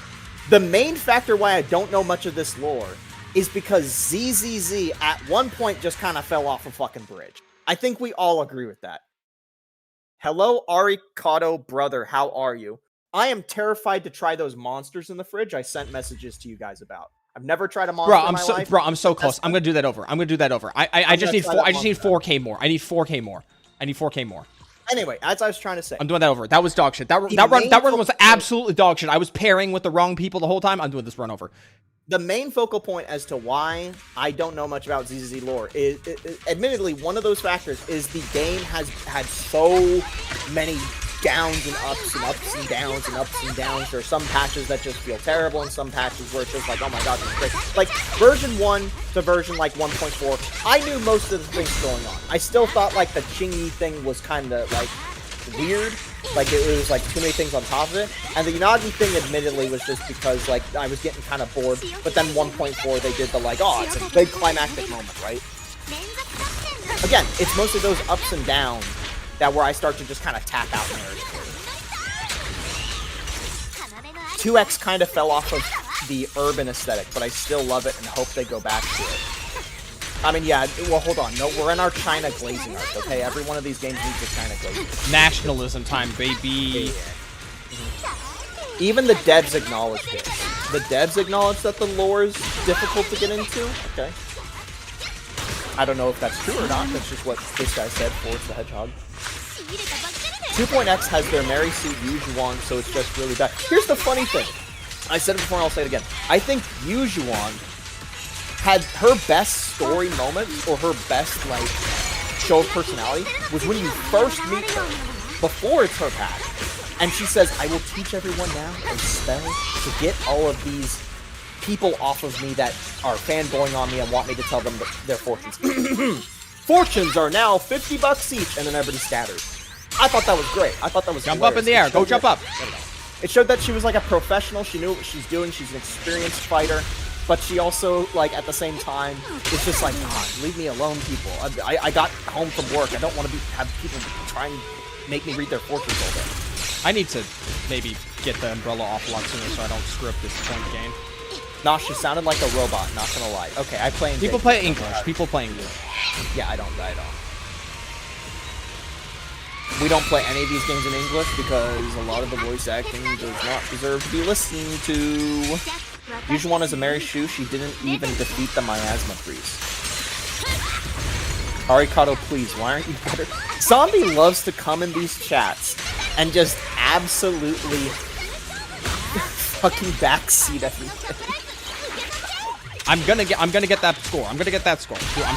The main factor why I don't know much of this lore is because ZZZ at one point just kind of fell off a fucking bridge. I think we all agree with that. Hello, Arikato brother, how are you? I am terrified to try those monsters in the fridge I sent messages to you guys about. I've never tried a monster in my life. Bro, I'm so close. I'm gonna do that over. I just need 4K more. I need 4K more. Anyway, as I was trying to say, I'm doing that over. That was dog shit. That run was absolutely dog shit. I was pairing with the wrong people the whole time. I'm doing this run over. The main focal point as to why I don't know much about ZZZ lore is, admittedly, one of those factors is the game has had so many downs and ups and ups and downs and ups and downs. There are some patches that just feel terrible and some patches where it's just like, oh my god, this is great. Like, version 1 to version, 1.4, I knew most of the things going on. I still thought, the Chingy thing was kind of, weird. It was, too many things on top of it. And the Unagi thing, admittedly, was just because, I was getting kind of bored. But then 1.4, they did the, it's a big climactic moment, right? Again, it's mostly those ups and downs that where I start to just kind of tap out narratively. 2X kind of fell off of the urban aesthetic, but I still love it and hope they go back to it. I mean, yeah, well, hold on. No, we're in our China glazing arc, okay? Every one of these games needs a China glazing. Nationalism time, baby. Yeah. Even the devs acknowledged it. The devs acknowledged that the lore is difficult to get into. Okay. I don't know if that's true or not. That's just what this guy said, Forrest the Hedgehog. 2.x has their Mary Sue Yujuan, so it's just really bad. Here's the funny thing. I said it before and I'll say it again. I think Yujuan had her best story moments, or her best, show of personality, was when you first meet her, before it's her pack. And she says, I will teach everyone now a spell to get all of these people off of me that are fanboying on me and want me to tell them their fortunes. Fortunes are now $50 each, and then everybody scatters. I thought that was great. I thought that was Jump up in the air. Go jump up. It showed that she was a professional. She knew what she's doing. She's an experienced fighter. But she also, at the same time, is just God, leave me alone, people. I got home from work. I don't want to have people try and make me read their fortunes all day. I need to maybe get the umbrella off a lot sooner so I don't screw up this point game. Nah, she sounded like a robot, not gonna lie. Okay, I play People play English. People play English. Yeah, I don't. We don't play any of these games in English because a lot of the voice acting does not deserve to be listened to. Usually one is a Mary Sue. She didn't even defeat the miasma priest. Arikato, please, why aren't you better? Zombie loves to come in these chats and just absolutely fucking backseat everything. I'm gonna get that score. I'm gonna get that score. Dude, I'm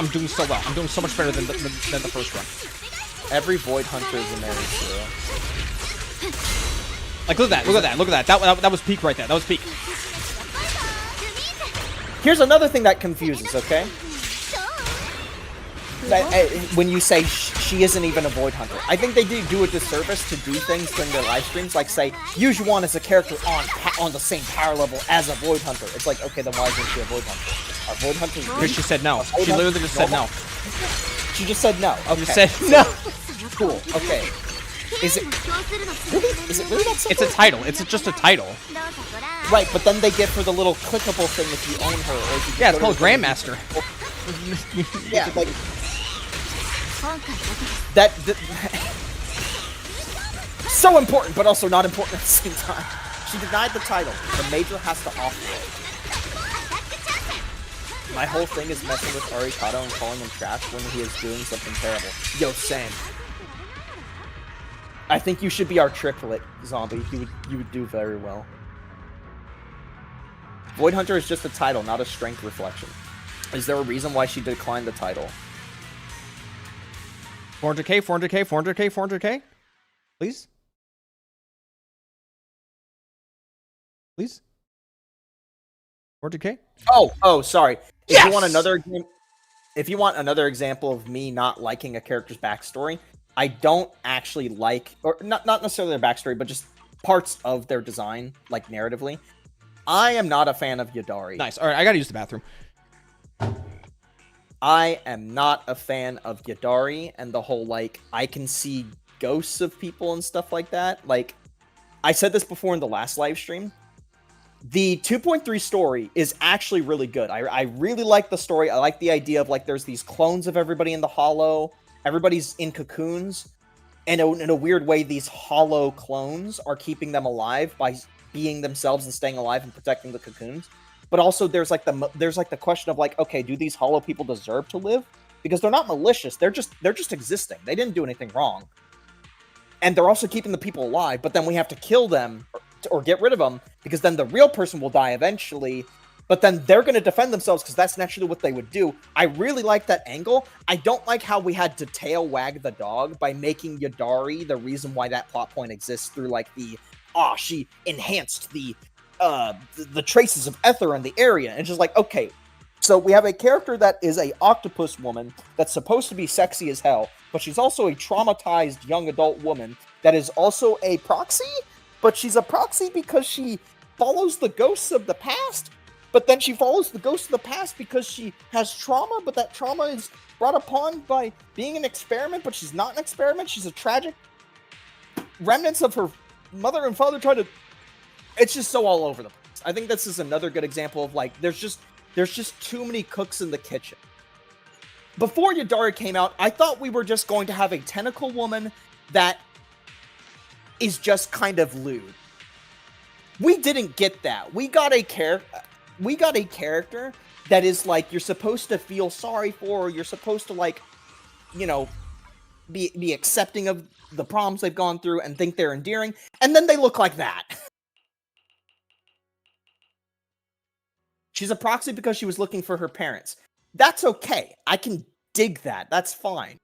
doing so well. I'm doing so much better than the first run. Every Void Hunter is a Mary Sue. Like, look at that. That was peak right there. That was peak. Here's another thing that confuses, okay? When you say she isn't even a Void Hunter, I think they do a disservice to do things during their live streams, like say, use Yuan as a character on the same power level as a Void Hunter. It's like, okay, then why isn't she a Void Hunter? Are Void Hunters... Because she said no. She literally just said no. She just said no. Okay. She just said no. Cool. Okay. Is it really? Is it really that simple? It's a title. It's just a title. Right, but then they get for the little clickable thing if you own her. Or if you Yeah, it's called Grandmaster. Yeah, like... That so important, but also not important at the same time. She denied the title. The major has to offer it. My whole thing is messing with Arikado and calling him trash when he is doing something terrible. Yo, same. I think you should be our triplet, Zombie. You would do very well. Void Hunter is just a title, not a strength reflection. Is there a reason why she declined the title? 400k, 400k, 400k, 400k? Please? Please? 400k? Oh, sorry. Yes! If you want another example of me not liking a character's backstory, I don't actually like, or not necessarily their backstory, but just parts of their design, like narratively. I am not a fan of Yadari. Nice. All right, I gotta use the bathroom. I am not a fan of Yadari and the whole, like, I can see ghosts of people and stuff like that. Like, I said this before in the last live stream. The 2.3 story is actually really good. I really like the story. I like the idea of, like, there's these clones of everybody in the hollow. Everybody's in cocoons. And in a weird way, these hollow clones are keeping them alive by being themselves and staying alive and protecting the cocoons. But also there's like the question of like, okay, do these hollow people deserve to live? Because they're not malicious. They're just existing. They didn't do anything wrong. And they're also keeping the people alive, but then we have to kill them or get rid of them because then the real person will die eventually. But then they're going to defend themselves because that's naturally what they would do. I really like that angle. I don't like how we had to tail wag the dog by making Yadari the reason why that plot point exists through like she enhanced the traces of ether in the area. And it's just like, okay, so we have a character that is a octopus woman that's supposed to be sexy as hell, but she's also a traumatized young adult woman that is also a proxy, but she's a proxy because she follows the ghosts of the past, but then she follows the ghosts of the past because she has trauma, but that trauma is brought upon by being an experiment, but she's not an experiment. She's a tragic remnants of her mother and father trying to... It's just so all over the place. I think this is another good example of, like, there's just too many cooks in the kitchen. Before Yadari came out, I thought we were just going to have a tentacle woman that is just kind of lewd. We didn't get that. We got a character that is, like, you're supposed to feel sorry for, or you're supposed to, like, you know, be accepting of the problems they've gone through and think they're endearing, and then they look like that. She's a proxy because she was looking for her parents. That's okay. I can dig that. That's fine.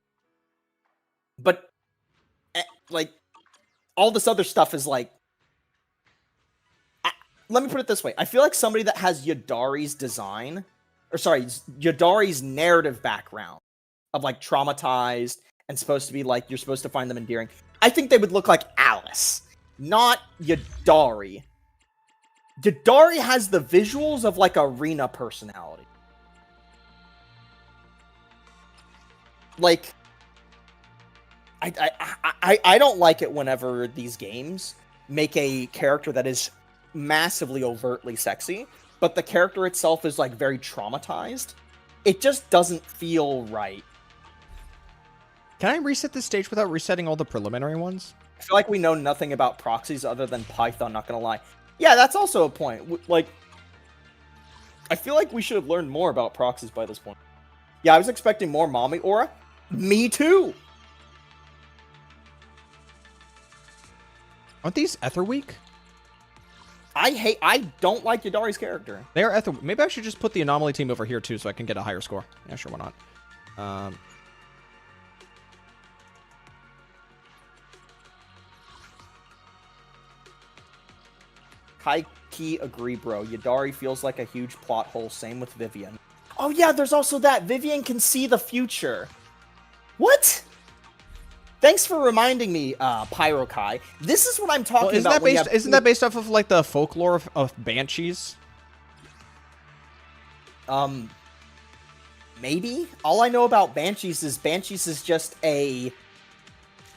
But, like, all this other stuff is like... let me put it this way. I feel like somebody that has Yadari's design... Yadari's narrative background of, like, traumatized and supposed to be, like, you're supposed to find them endearing. I think they would look like Alice, not Yadari. Yadari has the visuals of, like, arena personality. Like, I don't like it whenever these games make a character that is massively overtly sexy, but the character itself is, like, very traumatized. It just doesn't feel right. Can I reset this stage without resetting all the preliminary ones? I feel like we know nothing about proxies other than Python, not gonna lie. Yeah, that's also a point. Like, I feel like we should have learned more about proxies by this point. Yeah, I was expecting more mommy aura. Me too! Aren't these Ether weak? I don't like Yadari's character. They are maybe I should just put the anomaly team over here too, so I can get a higher score. Yeah, sure, why not? Kai-Ki agree, bro. Yadari feels like a huge plot hole. Same with Vivian. Oh yeah, there's also that. Vivian can see the future. What? Thanks for reminding me, Pyrokai. This is what I'm talking about. Isn't that based off of like the folklore of banshees? Maybe. All I know about banshees is just a.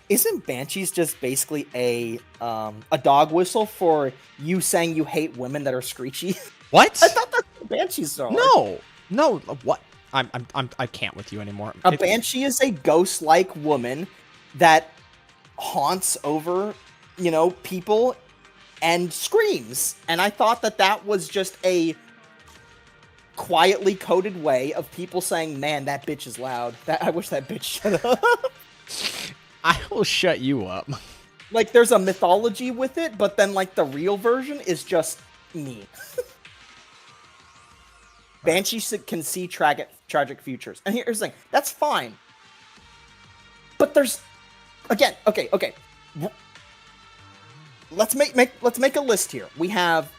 Isn't banshees just basically a dog whistle for you saying you hate women that are screechy? What? I thought that's what banshees are. No. What? I can't with you anymore. A banshee is a ghost-like woman that haunts over, people and screams. And I thought that was just a quietly coded way of people saying, "Man, that bitch is loud. I wish that bitch shut up." I will shut you up. Like, there's a mythology with it, but then, like, the real version is just me. Banshees can see tragic futures. And here's the thing. That's fine. But there's... Again, okay. Let's make a list here. We have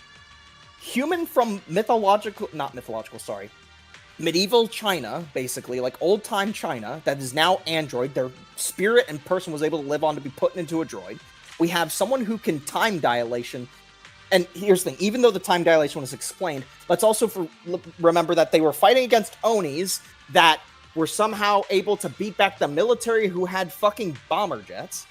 human from medieval China, basically, like old-time China, that is now android. Their spirit and person was able to live on to be put into a droid. We have someone who can time dilation. And here's the thing, even though the time dilation was explained, let's also remember that they were fighting against Onis that were somehow able to beat back the military who had fucking bomber jets.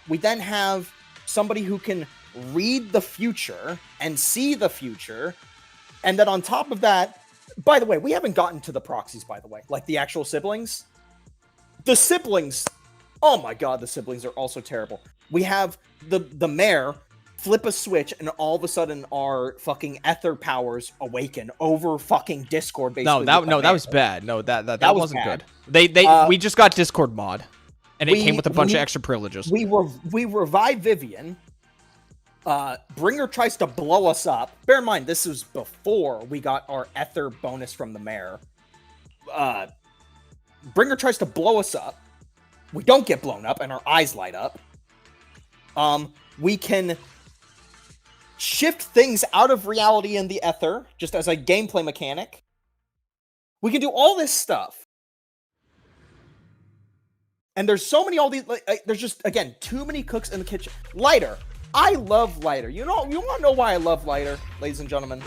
We then have somebody who can read the future and see the future. And then on top of that, by the way, we haven't gotten to the proxies, by the way, like the actual siblings. The siblings, oh my god, the siblings are also terrible. We have the mayor flip a switch, and all of a sudden our fucking ether powers awaken over fucking Discord. Basically, that was bad. No, that wasn't bad. Good. We just got Discord mod, and it came with a bunch of extra privileges. We revive Vivian. Bringer tries to blow us up. Bear in mind, this was before we got our ether bonus from the mayor. Bringer tries to blow us up. We don't get blown up, and our eyes light up. We can shift things out of reality in the ether, just as a gameplay mechanic. We can do all this stuff. And there's so many, there's just, again, too many cooks in the kitchen. Lighter. I love Lighter. You want to know why I love Lighter, ladies and gentlemen?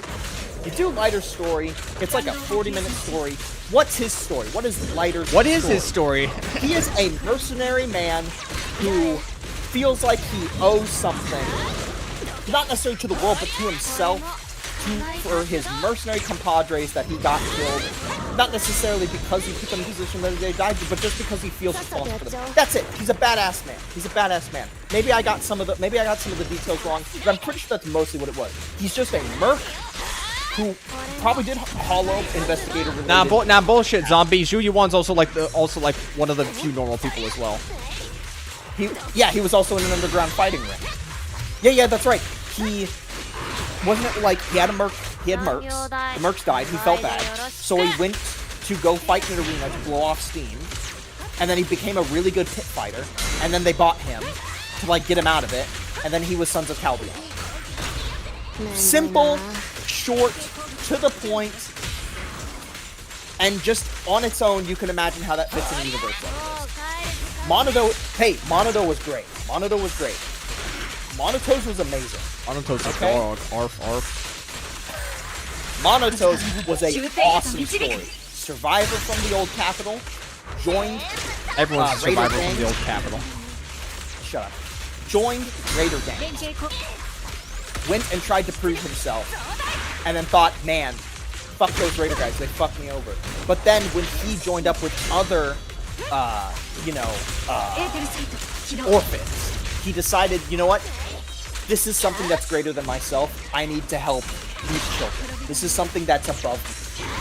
You do Lighter's story. It's like a 40-minute story. What's his story? What is Lighter's story? What is his story? He is a mercenary man who feels like he owes something, not necessarily to the world, but to himself, for his mercenary compadres that he got killed. Not necessarily because he put them in a position that they died, but just because he feels responsible for them. That's it. He's a badass man. Maybe I got some of the details wrong, but I'm pretty sure that's mostly what it was. He's just a merc who probably did hollow investigator related. Nah, bullshit, zombie. Zhu Yuan's also like one of the few normal people as well. He was also in an underground fighting ring. Yeah, that's right. He wasn't it like he had mercs. The mercs died. He felt bad, so he went to go fight in an arena to blow off steam, and then he became a really good pit fighter. And then they bought him to get him out of it, and then he was Sons of Caldeon. Simple, short, to the point, and just on its own, you can imagine how that fits in the universe. Monodo was great. Monotoes was amazing. Monotoes was dog. Arf. Monotoes was a awesome story. Survivor from the old capital, joined everyone's a survivor from the old capital. Shut up. Joined Raider Gang. Went and tried to prove himself, and then thought, man, fuck those Raider guys, they fucked me over. But then when he joined up with other, orphans, he decided, you know what? This is something that's greater than myself. I need to help these children. This is something that's above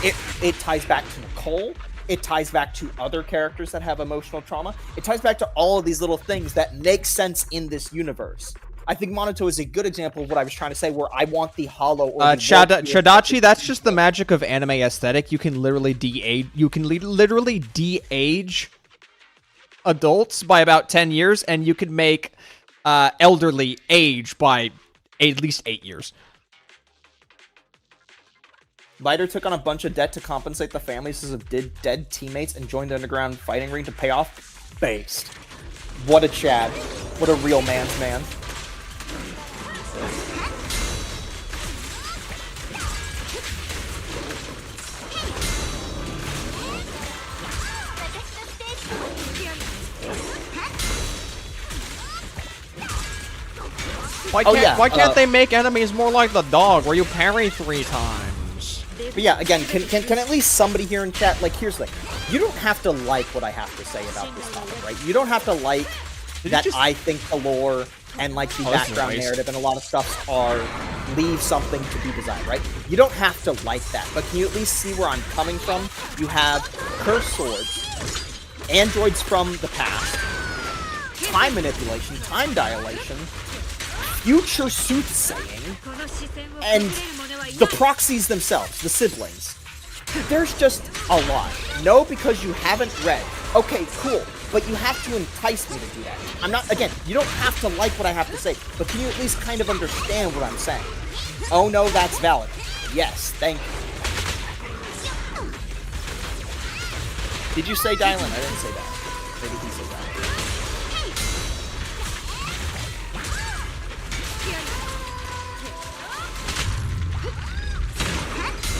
me. It ties back to Nicole. It ties back to other characters that have emotional trauma. It ties back to all of these little things that make sense in this universe. I think Monato is a good example of what I was trying to say, where I want the hollow or the Chadachi, that's just the magic of anime aesthetic. You can literally de-age. You can literally de-age adults by about 10 years, and you can make elderly age by at least 8 years. Lighter took on a bunch of debt to compensate the families of dead teammates and joined the underground fighting ring to pay off. Based. What a Chad. What a real man's man. Why can't they make enemies more like the dog, where you parry 3 times? But yeah, again, can at least somebody here in chat, like, here's the thing. You don't have to like what I have to say about this topic, right? You don't have to like that I think the lore and, like, the background narrative and a lot of stuff leave something to be desired, right? You don't have to like that, but can you at least see where I'm coming from? You have cursed swords, androids from the past, time manipulation, time dilation, future soothsaying, and the proxies themselves, the siblings. There's just a lot. No, because you haven't read. Okay, cool. But you have to entice me to do that. I'm not, again, you don't have to like what I have to say, but can you at least kind of understand what I'm saying? Oh no, that's valid. Yes, thank you. Did you say Dylan? I didn't say that. Maybe he said that.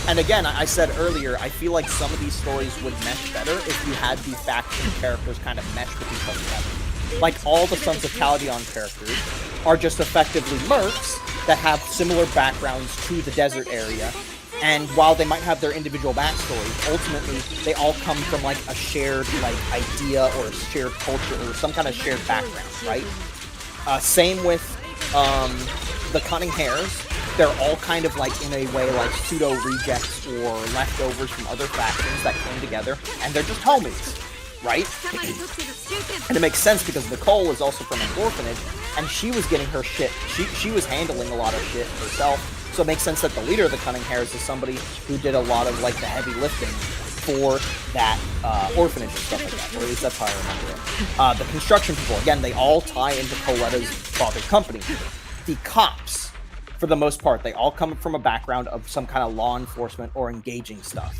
And again, I said earlier, I feel like some of these stories would mesh better if you had the faction characters kind of mesh with each other better. Like, all the Sons of Caldeon characters are just effectively mercs that have similar backgrounds to the desert area, and while they might have their individual backstories, ultimately, they all come from, like, a shared, like, idea or a shared culture or some kind of shared background, right? Same with the Cunning Hares. They're all kind of, like, in a way, like, pseudo-rejects or leftovers from other factions that came together, and they're just homies, right? And it makes sense because Nicole is also from an orphanage, and she was getting her shit. She was handling a lot of shit herself, so it makes sense that the leader of the Cunning Hares is somebody who did a lot of, like, the heavy lifting for that orphanage and stuff like that, or at least that's how I remember it. The construction people, again, they all tie into Coletta's father's company. The cops, for the most part, they all come from a background of some kind of law enforcement or engaging stuff.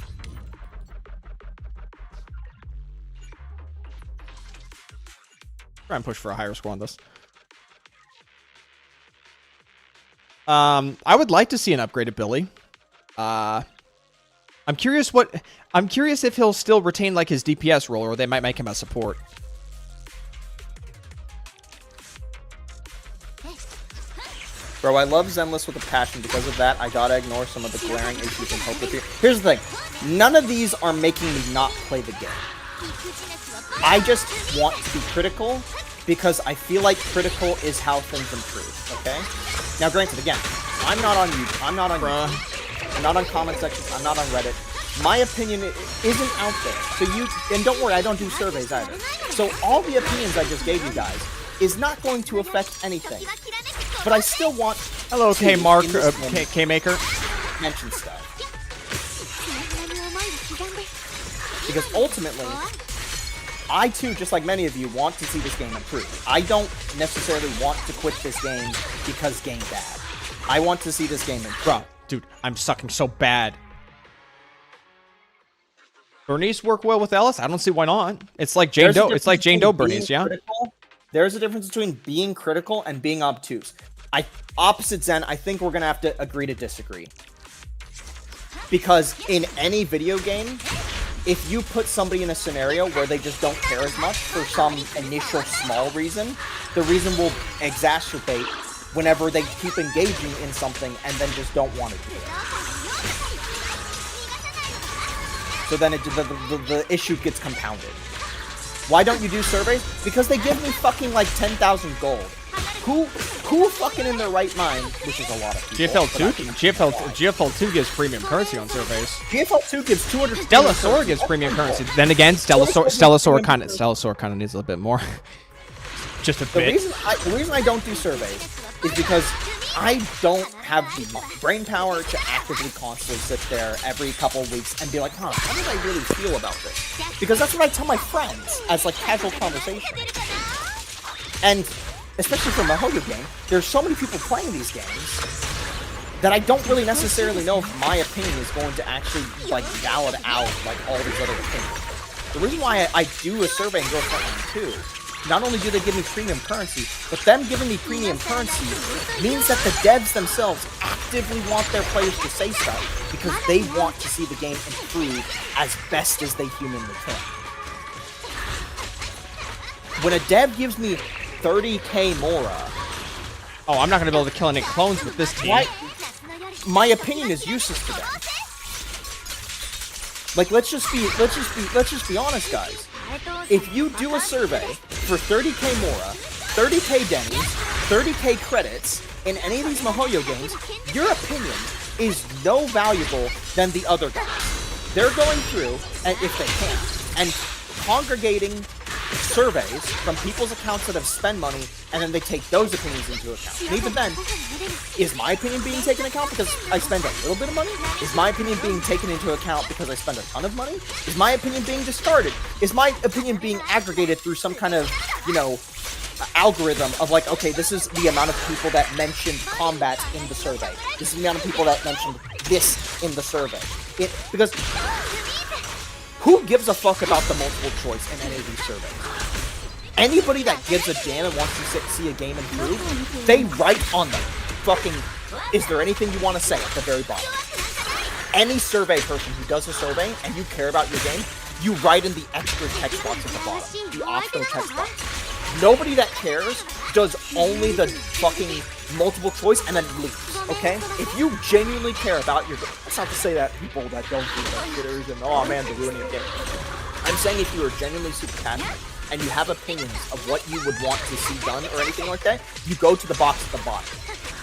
Try and push for a higher score on this. I would like to see an upgraded Billy. I'm curious if he'll still retain, like, his DPS role, or they might make him a support. Bro, I love Zenless with a passion. Because of that, I gotta ignore some of the glaring issues and hope with you. Here's the thing. None of these are making me not play the game. I just want to be critical because I feel like critical is how things improve, okay? Now, granted, again, I'm not on YouTube. I'm not on YouTube. I'm not on comment sections. I'm not on Reddit. My opinion isn't out there. So and don't worry, I don't do surveys either. So all the opinions I just gave you guys is not going to affect anything. But I still want hello, K-Mark, K-Maker. Mention stuff. Because ultimately, I too, just like many of you, want to see this game improve. I don't necessarily want to quit this game because game bad. I want to see this game improve. Bro, dude, I'm sucking so bad. Bernice work well with Ellis? I don't see why not. It's like Jane Doe. It's like Jane Doe Bernice, yeah. There's a difference between being critical and being obtuse. Opposite Zen, I think we're gonna have to agree to disagree. Because in any video game, if you put somebody in a scenario where they just don't care as much for some initial small reason, the reason will exacerbate whenever they keep engaging in something and then just don't want to do it. So then the issue gets compounded. Why don't you do surveys? Because they give me fucking like 10,000 gold. Who fucking in their right mind, which is a lot of people. GFL2 gives premium currency on surveys. GFL2 gives 200. Stellasaur gives premium currency. Then again, Stellasaur kind of needs a little bit more. Just a bit. The reason I don't do surveys is because I don't have the brain power to actively constantly sit there every couple of weeks and be like, huh, how did I really feel about this? Because that's what I tell my friends as like casual conversation. And especially for my Hoyo game, there's so many people playing these games that I don't really necessarily know if my opinion is going to actually like valid out like all these other opinions. The reason why I do a survey and go frontline too, not only do they give me premium currency, but them giving me premium currency means that the devs themselves actively want their players to say stuff because they want to see the game improve as best as they humanly can. When a dev gives me 30k Mora, Oh, I'm not gonna be able to kill any clones with this team. my opinion is useless to them. Like, let's just be honest, guys. If you do a survey for 30k Mora, 30k Denny's, 30k credits in any of these Mihoyo games, your opinion is no valuable than the other guys. They're going through, and if they can, and congregating surveys from people's accounts that have spent money, and then they take those opinions into account. And even then, is my opinion being taken into account because I spend a little bit of money? Is my opinion being taken into account because I spend a ton of money? Is my opinion being discarded? Is my opinion being aggregated through some kind of, you know, algorithm of like, okay, this is the amount of people that mentioned combat in the survey. This is the amount of people that mentioned this in the survey. Because who gives a fuck about the multiple choice in any of these surveys? Anybody that gives a damn and wants to see a game improve, they write on the fucking, is there anything you want to say at the very bottom? Any survey person who does a survey and you care about your game, you write in the extra text box at the bottom, the optional text box. Nobody that cares does only the fucking multiple choice and then leaves, okay? If you genuinely care about your game, that's not to say that people that don't do that shitters and, oh man, they're ruining your game. I'm saying if you are genuinely super passionate and you have opinions of what you would want to see done or anything like that, you go to the box at the bottom.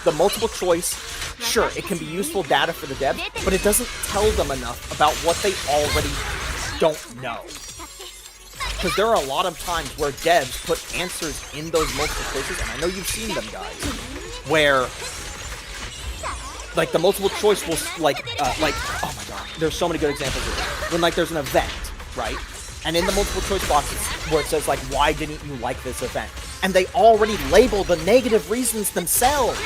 The multiple choice, sure, it can be useful data for the devs, but it doesn't tell them enough about what they already don't know. Because there are a lot of times where devs put answers in those multiple choices, and I know you've seen them, guys, where, like, the multiple choice will, like, oh my god, there's so many good examples of that. When, like, there's an event, right? And in the multiple choice boxes where it says, like, why didn't you like this event? And they already label the negative reasons themselves.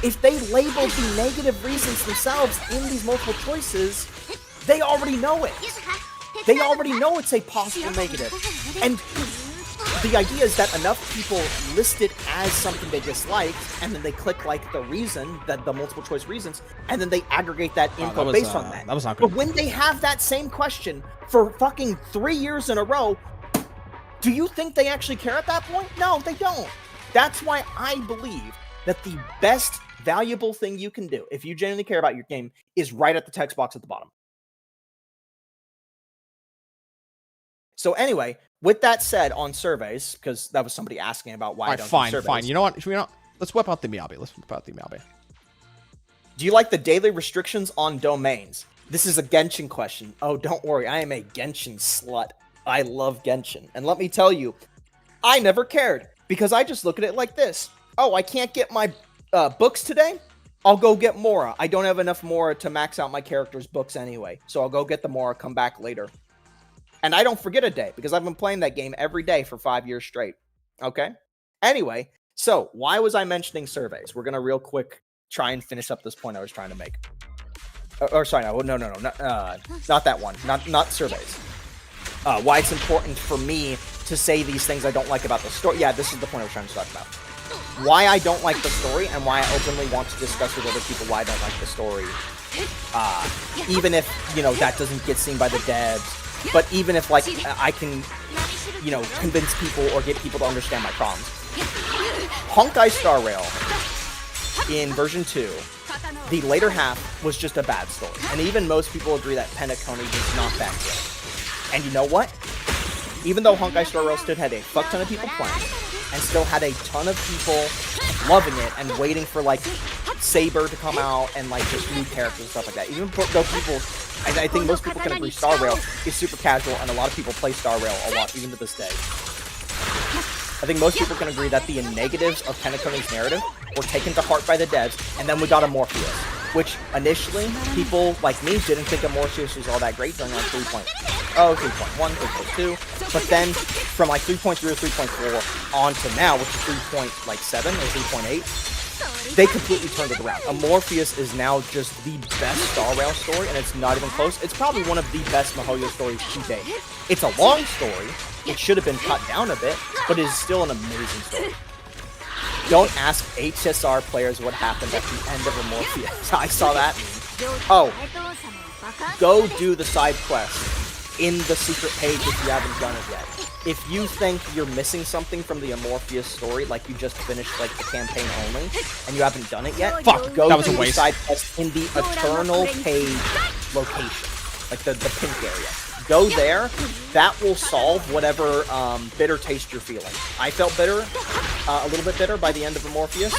If they labeled the negative reasons themselves in these multiple choices, they already know it. They already know it's a possible negative. And the idea is that enough people list it as something they disliked, and then they click like the reason, that the multiple choice reasons, and then they aggregate that info based on that. That was not good. But when they have that same question for fucking 3 years in a row, do you think they actually care at that point? No, they don't. That's why I believe that the best valuable thing you can do, if you genuinely care about your game, is right at the text box at the bottom. So anyway, with that said, on surveys, because that was somebody asking about why I don't do surveys. Fine. You know what? Let's whip out the Miyabi. Do you like the daily restrictions on domains? This is a Genshin question. Oh, don't worry. I am a Genshin slut. I love Genshin. And let me tell you, I never cared, because I just look at it like this. Oh, I can't get my books today? I'll go get Mora. I don't have enough Mora to max out my character's books anyway, so I'll go get the Mora, come back later. And I don't forget a day, because I've been playing that game every day for 5 years straight. Okay? Anyway, so why was I mentioning surveys? We're going to real quick try and finish up this point I was trying to make. Sorry, no, not that one. Not surveys. Why it's important for me to say these things I don't like about the story. Yeah, this is the point I was trying to talk about. Why I don't like the story, and why I openly want to discuss with other people why I don't like the story. Even if, you know, that doesn't get seen by the devs. But even if, like, I can, you know, convince people or get people to understand my problems. Honkai Star Rail, in version 2, the later half was just a bad story. And even most people agree that Penacony was not that good. And you know what? Even though Honkai Star Rail still had a fuck ton of people playing, and still had a ton of people loving it and waiting for, like, Saber to come out and, like, just new characters and stuff like that. Even though people, I think most people can agree Star Rail is super casual, and a lot of people play Star Rail a lot, even to this day. I think most people can agree that the negatives of Penaconi's narrative were taken to heart by the devs, and then we got a Morpheus, which initially people like me didn't think a Morpheus was all that great during like 3.1, 3.2, but then from like 3.3 or 3.4 on to now, which is 3.7 or 3.8, they completely turned it around. A Morpheus is now just the best Star Rail story, and it's not even close. It's probably one of the best MiHoYo stories to date. It's a long story. It should have been cut down a bit, but it is still an amazing story. Don't ask HSR players what happened at the end of a Morpheus. I saw that meme. Oh, go do the side quest in the secret page if you haven't done it yet. If you think you're missing something from the Amorpheus story, like you just finished like the campaign only, and you haven't done it yet, go do the side quest in the Eternal Page location, like the pink area. Go there. That will solve whatever bitter taste you're feeling. I felt bitter, a little bit bitter by the end of Amorpheus,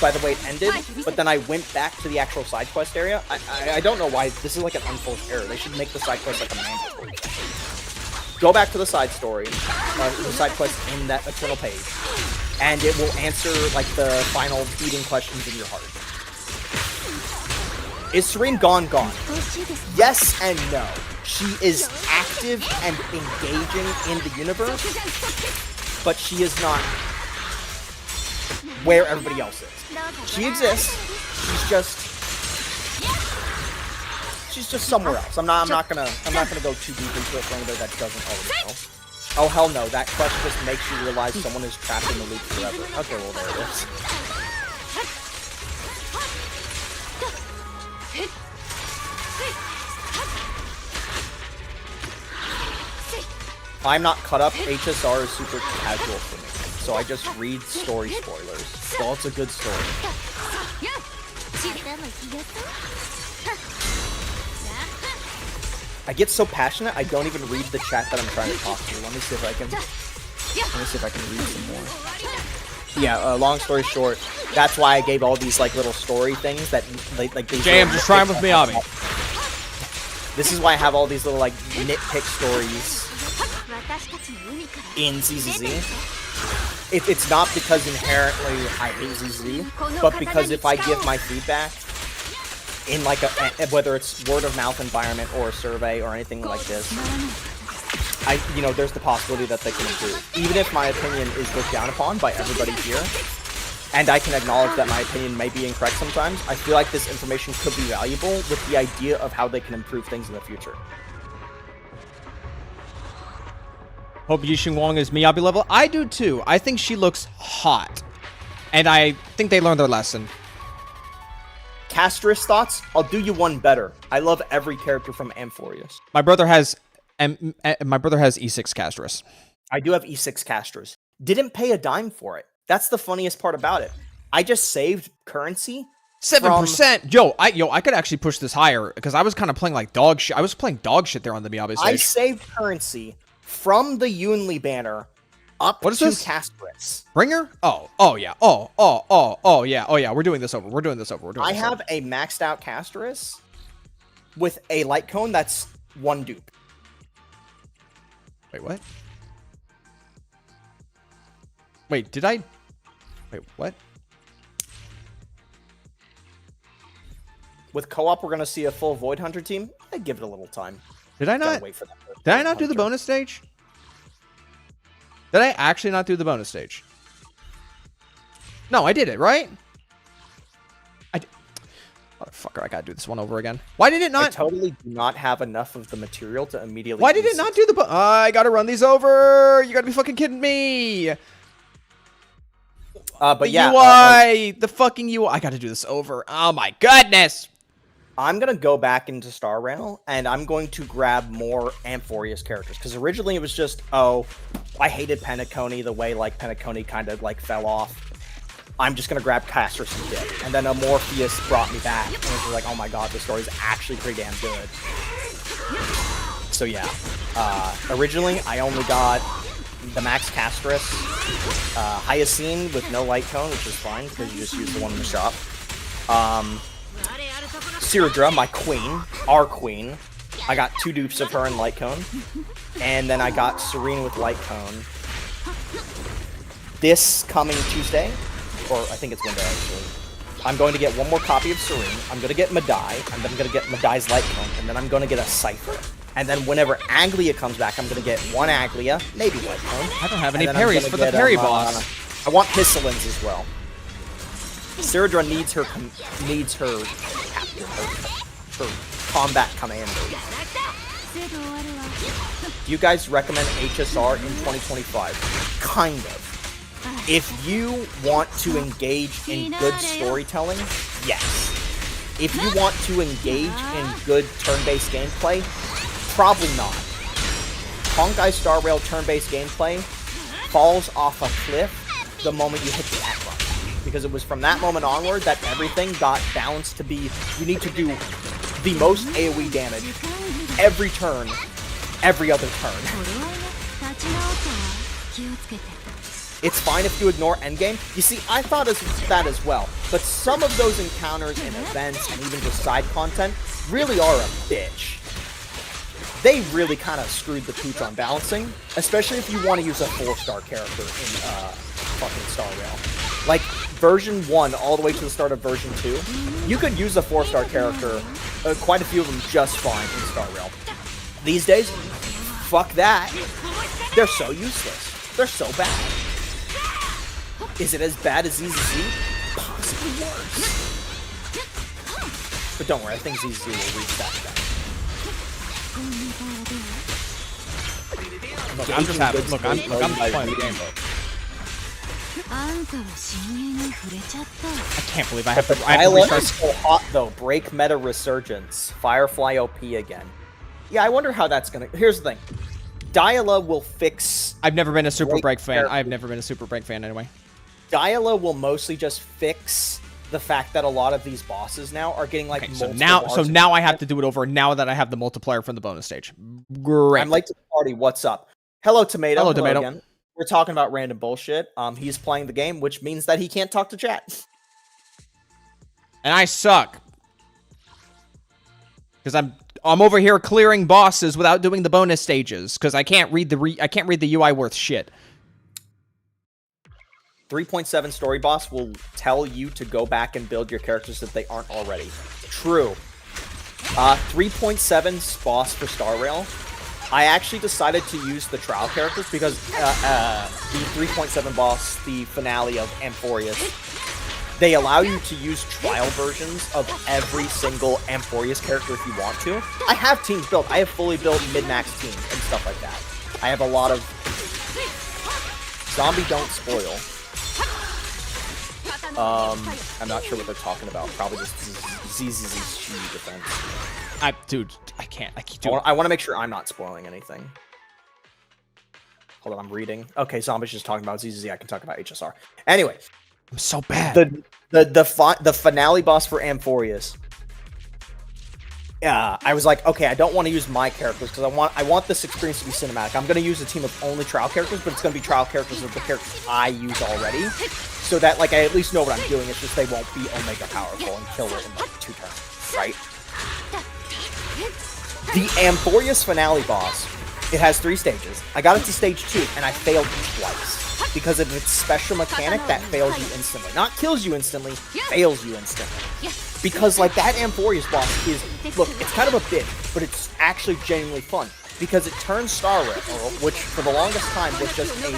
by the way it ended, but then I went back to the actual side quest area. I don't know why. This is like an unforced error. They should make the side quest like a mandatory thing. Go back to the side story, the side quest in that Eternal Page, and it will answer like the final beating questions in your heart. Is Serene gone? Yes and no. She is active and engaging in the universe, but she is not where everybody else is. She exists. She's just somewhere else. I'm not gonna go too deep into it for anybody that doesn't already know. Oh hell no, that quest just makes you realize someone is trapped in the loop forever. Okay, well there it is. I'm not cut up. HSR is super casual for me, so I just read story spoilers. Well, it's a good story. I get so passionate, I don't even read the chat that I'm trying to talk to. Let me see if I can read some more. Yeah, long story short, that's why I gave all these like little story things that like these. Jay, I'm just trying with Miyabi. This is why I have all these little like nitpick stories in ZZZ. It's not because inherently I hate ZZZ, but because if I give my feedback in like whether it's word of mouth environment or a survey or anything like this, there's the possibility that they can improve. Even if my opinion is looked down upon by everybody here, and I can acknowledge that my opinion may be incorrect sometimes, I feel like this information could be valuable with the idea of how they can improve things in the future. Hope Yixing Wong is Miyabi level. I do too. I think she looks hot. And I think they learned their lesson. Castress thoughts? I'll do you one better. I love every character from Amphorius. My brother has E6 Castress. I do have E6 Castress. Didn't pay a dime for it. That's the funniest part about it. I just saved currency. 7%. Yo, I could actually push this higher because I was kind of playing like dog shit. I was playing dog shit there on the Miyabi stage. I saved currency from the Yunli banner up what is to this? Castress. Bringer? Oh yeah. Oh yeah. We're doing this over. I have a maxed out Castress with a light cone that's one dupe. Wait, what? Wait, did I? Wait, what? With co-op, we're gonna see a full Void Hunter team. I'd give it a little time. Did I not? Wait for that. Did I not do the bonus stage? Did I actually not do the bonus stage? No, I did it, right? Motherfucker, I gotta do this one over again. Why did it not? I totally do not have enough of the material to immediately. Why did it not do the? I gotta run these over. You gotta be fucking kidding me. But the yeah, UI, the fucking UI. I gotta do this over. Oh my goodness. I'm going to go back into Star Rail, and I'm going to grab more Amphorius characters, because originally it was just, I hated Penacony, the way, like, Penacony kind of, like, fell off. I'm just going to grab Castress and dip. And then Amorpheus brought me back, and it was like, oh my god, this story is actually pretty damn good. So yeah, originally I only got the Max Castress, Hyacine with no light cone, which is fine, because you just use the one in the shop. Siradra, my queen, our queen. I got 2 dupes of her in light cone. And then I got Serene with light cone. this coming Tuesday, or I think it's Wednesday actually, I'm going to get one more copy of Serene, I'm going to get Madai, and then I'm going to get Madai's Light Cone, and then I'm going to get a Cypher. And then whenever Aglia comes back, I'm going to get one Aglia, maybe Light Cone. I don't have any parries for the parry boss. I want Hisselins as well. Siradra needs her captain, her combat commander. Do you guys recommend HSR in 2025? Kind of. If you want to engage in good storytelling, yes. If you want to engage in good turn-based gameplay, probably not. Honkai Star Rail turn-based gameplay falls off a cliff the moment you hit the ad run. Because it was from that moment onward that everything got balanced to be, you need to do the most AoE damage every turn, every other turn. It's fine if you ignore Endgame. You see, I thought of that as well, but some of those encounters and events and even just side content really are a bitch. They really kind of screwed the pooch on balancing, especially if you want to use a 4-star character in fucking Star Rail. Like, version 1 all the way to the start of version 2, you could use a 4-star character, quite a few of them just fine in Star Rail. These days, fuck that. They're so useless. They're so bad. Is it as bad as ZZZ? Possibly worse. But don't worry, I think ZZZ will reach that back. Look, I'm just playing the game. I can't believe I have to restart. So hot though. Break meta resurgence. Firefly OP again. Yeah, I wonder how that's gonna. Here's the thing. Diala will fix. I've never been a Super Break fan. I've never been a Super Break fan anyway. Diala will mostly just fix the fact that a lot of these bosses now are getting like so now I have to do it over now that I have the multiplier from the bonus stage. Great. I'm late to the party. What's up? Hello, Tomato. Hello, Tomato. Again. We're talking about random bullshit. He's playing the game, which means that he can't talk to chat. And I suck. Because I'm over here clearing bosses without doing the bonus stages because I can't read the UI worth shit. 3.7 story boss will tell you to go back and build your characters if they aren't already. True. 3.7 boss for Star Rail. I actually decided to use the trial characters because the 3.7 boss, the finale of Amphorius, they allow you to use trial versions of every single Amphorius character if you want to. I have teams built. I have fully built mid-max teams and stuff like that. I have a lot of... Zombie don't spoil. I'm not sure what they're talking about. Probably just ZZZ's Chi defense. Dude, I can't. I want to make sure I'm not spoiling anything. Hold on, I'm reading. Okay, Zombie's just talking about ZZZ. I can talk about HSR. Anyway, I'm so bad. The finale boss for Amphorius. Yeah, I was like, okay, I don't want to use my characters because I want this experience to be cinematic. I'm going to use a team of only trial characters, but it's going to be trial characters of the characters I use already, so that like I at least know what I'm doing. It's just they won't be Omega powerful and kill it in like 2 turns, right? The Amphorius finale boss, it has 3 stages. I got it to stage 2 and I failed twice because of its special mechanic that fails you instantly. Not kills you instantly, fails you instantly. Because, like, that Amphorius boss is, look, it's kind of a bitch, but it's actually genuinely fun. Because it turns Star Rail, which for the longest time was just a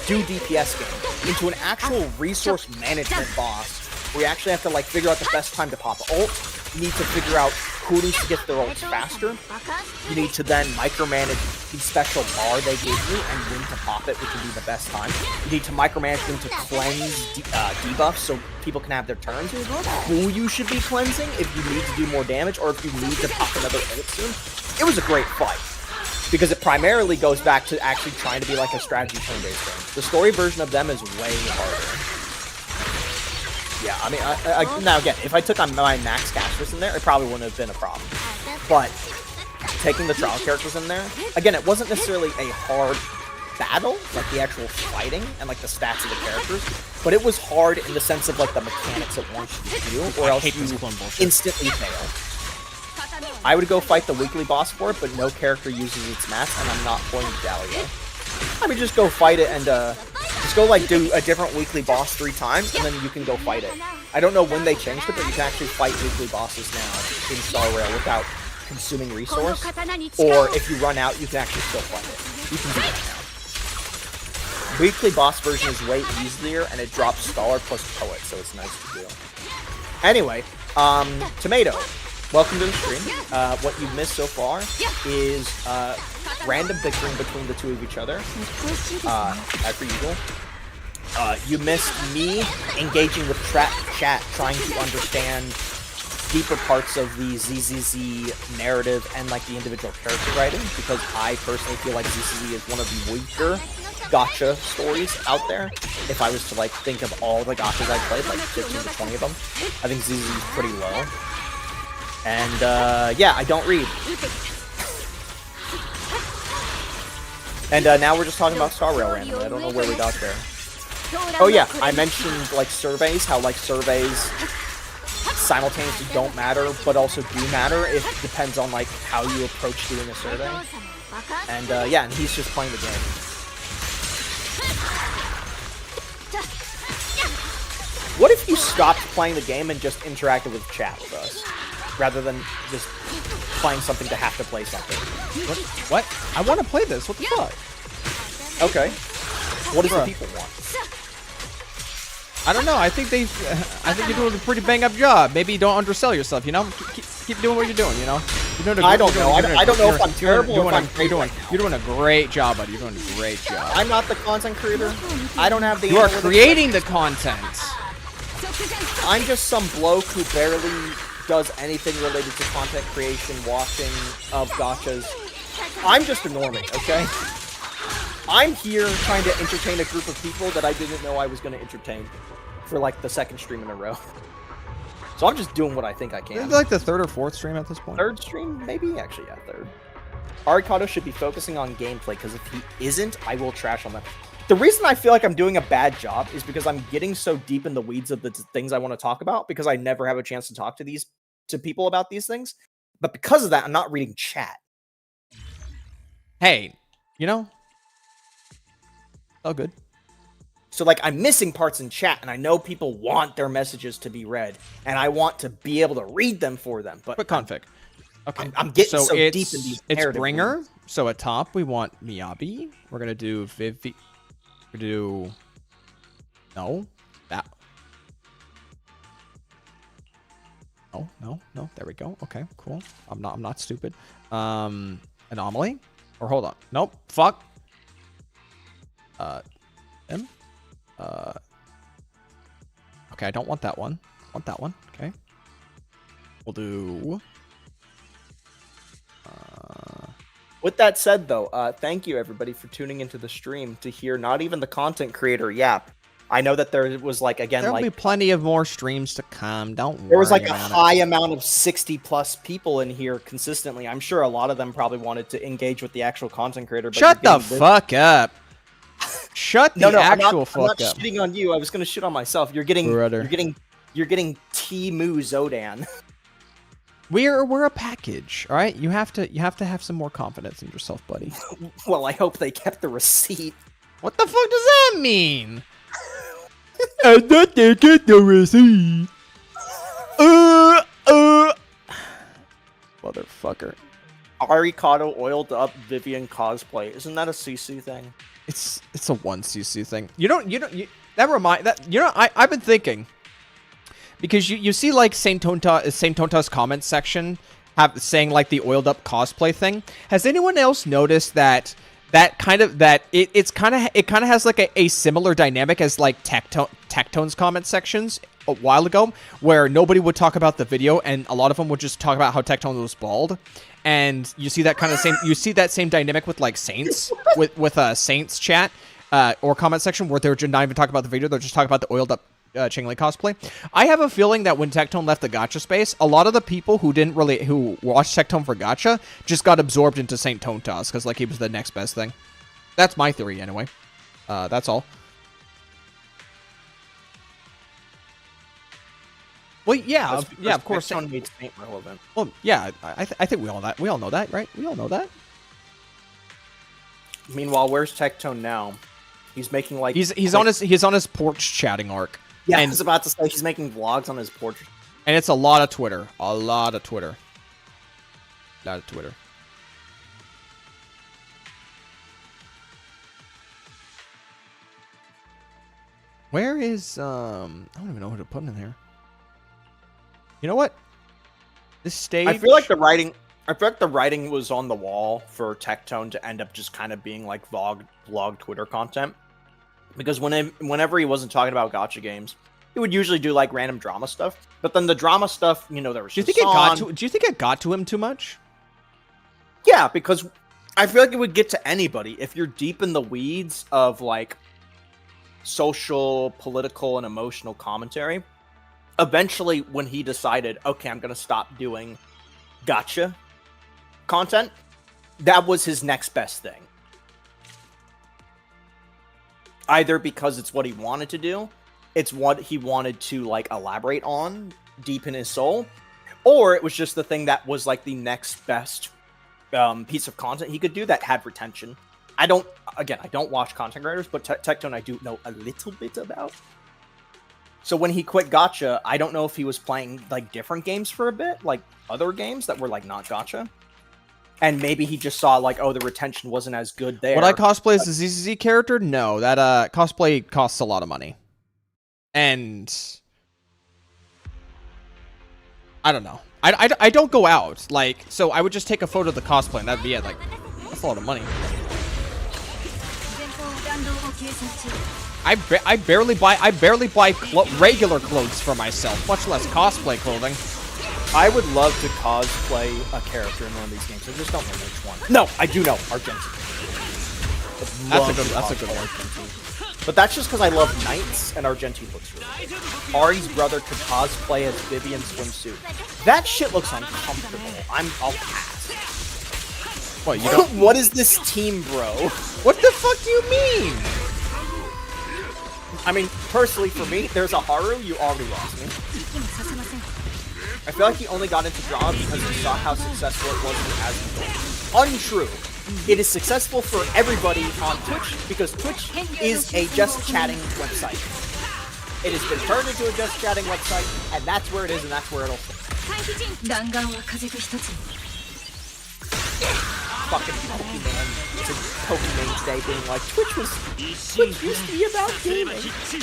do DPS game, into an actual resource management boss, where you actually have to, like, figure out the best time to pop an ult. You need to figure out who needs to get their ults faster. You need to then micromanage the special bar they give you and when to pop it, which would be the best time. You need to micromanage them to cleanse debuffs so people can have their turns. Who you should be cleansing if you need to do more damage or if you need to pop another ult soon. It was a great fight because it primarily goes back to actually trying to be like a strategy turn-based game. The story version of them is way harder. Yeah, I mean, now again, if I took on my max casters in there, it probably wouldn't have been a problem. But taking the trial characters in there, again, it wasn't necessarily a hard battle, like the actual fighting and like the stats of the characters, but it was hard in the sense of like the mechanics it wants you to do, or else you instantly fail. I would go fight the weekly boss for it, but no character uses its mask, and I'm not playing Dahlia. I would just go fight it and Just go like do a different weekly boss 3 times, and then you can go fight it. I don't know when they changed it, but you can actually fight weekly bosses now in Star Rail without consuming resource. Or if you run out, you can actually still fight it. You can do that now. Weekly boss version is way easier, and it drops Scholar plus Poet, so it's nice to do. Anyway, Tomato, welcome to the stream. What you've missed so far is random bickering between the two of each other, as per usual. You missed me engaging with chat, trying to understand deeper parts of the ZZZ narrative and like the individual character writing, because I personally feel like ZZZ is one of the weaker Gacha stories out there. If I was to like think of all the Gachas I played, like 15 to 20 of them, I think ZZZ is pretty low. And yeah, I don't read. And now we're just talking about Star Rail randomly. I don't know where we got there. Oh yeah, I mentioned like surveys, how like surveys simultaneously don't matter, but also do matter. It depends on like how you approach doing a survey. And yeah, and he's just playing the game. What if you stopped playing the game and just interacted with chat with us, rather than just playing something to have to play something? What? I want to play this. What the fuck? Okay. What does the people want? I don't know. I think you're doing a pretty bang up job. Maybe don't undersell yourself. You know, keep doing what you're doing. You know, I don't know. I don't know if I'm terrible or if I'm great. You're doing a great job, buddy. You're doing a great job. I'm not the content creator. I don't have the. You are creating the content. I'm just some bloke who barely does anything related to content creation, watching of gachas. I'm just a normie, okay? I'm here trying to entertain a group of people that I didn't know I was going to entertain for like the second stream in a row. So I'm just doing what I think I can. Is it like the third or fourth stream at this point? Third stream? Maybe? Actually, yeah, third. Arikado should be focusing on gameplay, because if he isn't, I will trash on that. The reason I feel like I'm doing a bad job is because I'm getting so deep in the weeds of the things I want to talk about, because I never have a chance to talk to people about these things. But because of that, I'm not reading chat. Hey, you know, oh good. So like I'm missing parts in chat, and I know people want their messages to be read, and I want to be able to read them for them. But quick config. Okay, I'm getting so deep in these. It's bringer. Weeds. So at top we want Miyabi. We're gonna do Vivi. We're gonna do that. No. There we go. Okay, cool. I'm not stupid. Anomaly. Or hold on. Nope. Fuck. Okay, I don't want that one. I want that one. Okay. We'll do. With that said, though, thank you everybody for tuning into the stream to hear not even the content creator yap. I know that there was like there'll be plenty of more streams to come. Don't worry. There was like a high amount of 60+ people in here consistently. I'm sure a lot of them probably wanted to engage with the actual content creator. But shut the fuck up. Shut the actual fuck up. I'm not shitting on you. I was gonna shit on myself. You're getting T-Moo Zodan. We're a package, all right? You have to have some more confidence in yourself, buddy. Well, I hope they kept the receipt. What the fuck does that mean? I thought they get the receipt. Motherfucker. Arikado oiled up Vivian cosplay. Isn't that a CC thing? It's a 1cc thing. I've been thinking, because you see like Saint Tonta's comment section saying like the oiled up cosplay thing. Has anyone else noticed that it kind of has like a similar dynamic as like Tectone's comment sections a while ago, where nobody would talk about the video and a lot of them would just talk about how Tectone was bald. And you see that same dynamic with like Saints with Saints chat or comment section, where they're just not even talking about the video, they're just talking about the oiled up Ching-Li cosplay. I have a feeling that when Tectone left the Gacha space, a lot of the people who watched Tectone for Gacha just got absorbed into Saint Tontas because like he was the next best thing. That's my theory anyway. That's all. Well, yeah, of course. Tectone made Saint relevant. Well, yeah, I think we all know that, right? We all know that. Meanwhile, where's Tectone now? He's making like He's on his porch chatting arc. Yeah, I and, was about to say he's making vlogs on his porch. and it's a lot of Twitter. A lot of Twitter. Where is I don't even know who to put in here. You know what? This stage. I feel like the writing was on the wall for Tectone to end up just kind of being like vlog Twitter content. Because whenever he wasn't talking about gacha games, he would usually do like random drama stuff. But then the drama stuff, you know, there was. Do you think it got to him too much? Yeah, because I feel like it would get to anybody if you're deep in the weeds of like social, political, and emotional commentary. Eventually, when he decided, okay, I'm going to stop doing gacha content, that was his next best thing. Either because it's what he wanted to do, it's what he wanted to like elaborate on deep in his soul, or it was just the thing that was like the next best piece of content he could do that had retention. I don't watch content creators, but Tectone I do know a little bit about. So when he quit gacha, I don't know if he was playing like different games for a bit, like other games that were like not gacha. And maybe he just saw like, oh, the retention wasn't as good there. Would I cosplay as a ZZZ character? No, that cosplay costs a lot of money. And I don't know. I don't go out. Like, so I would just take a photo of the cosplay and that'd be it. Like, that's a lot of money. I barely buy regular clothes for myself, much less cosplay clothing. I would love to cosplay a character in one of these games. I just don't know which one. No, I do know Argentine. That's a good one. But that's just because I love knights, and Argentine looks really good. Ari's brother could cosplay as Vivian swimsuit. That shit looks uncomfortable. I'll pass. What, you don't? What is this team, bro? What the fuck do you mean? I mean, personally, for me, there's a Haru, you already lost me. I feel like he only got into drama because he saw how successful it was as an untrue. It is successful for everybody on Twitch because Twitch is a just chatting website. It has been turned into a just chatting website, and that's where it is, and that's where it'll stay. Fucking Pokemon Day being like, Twitch used to be about gaming.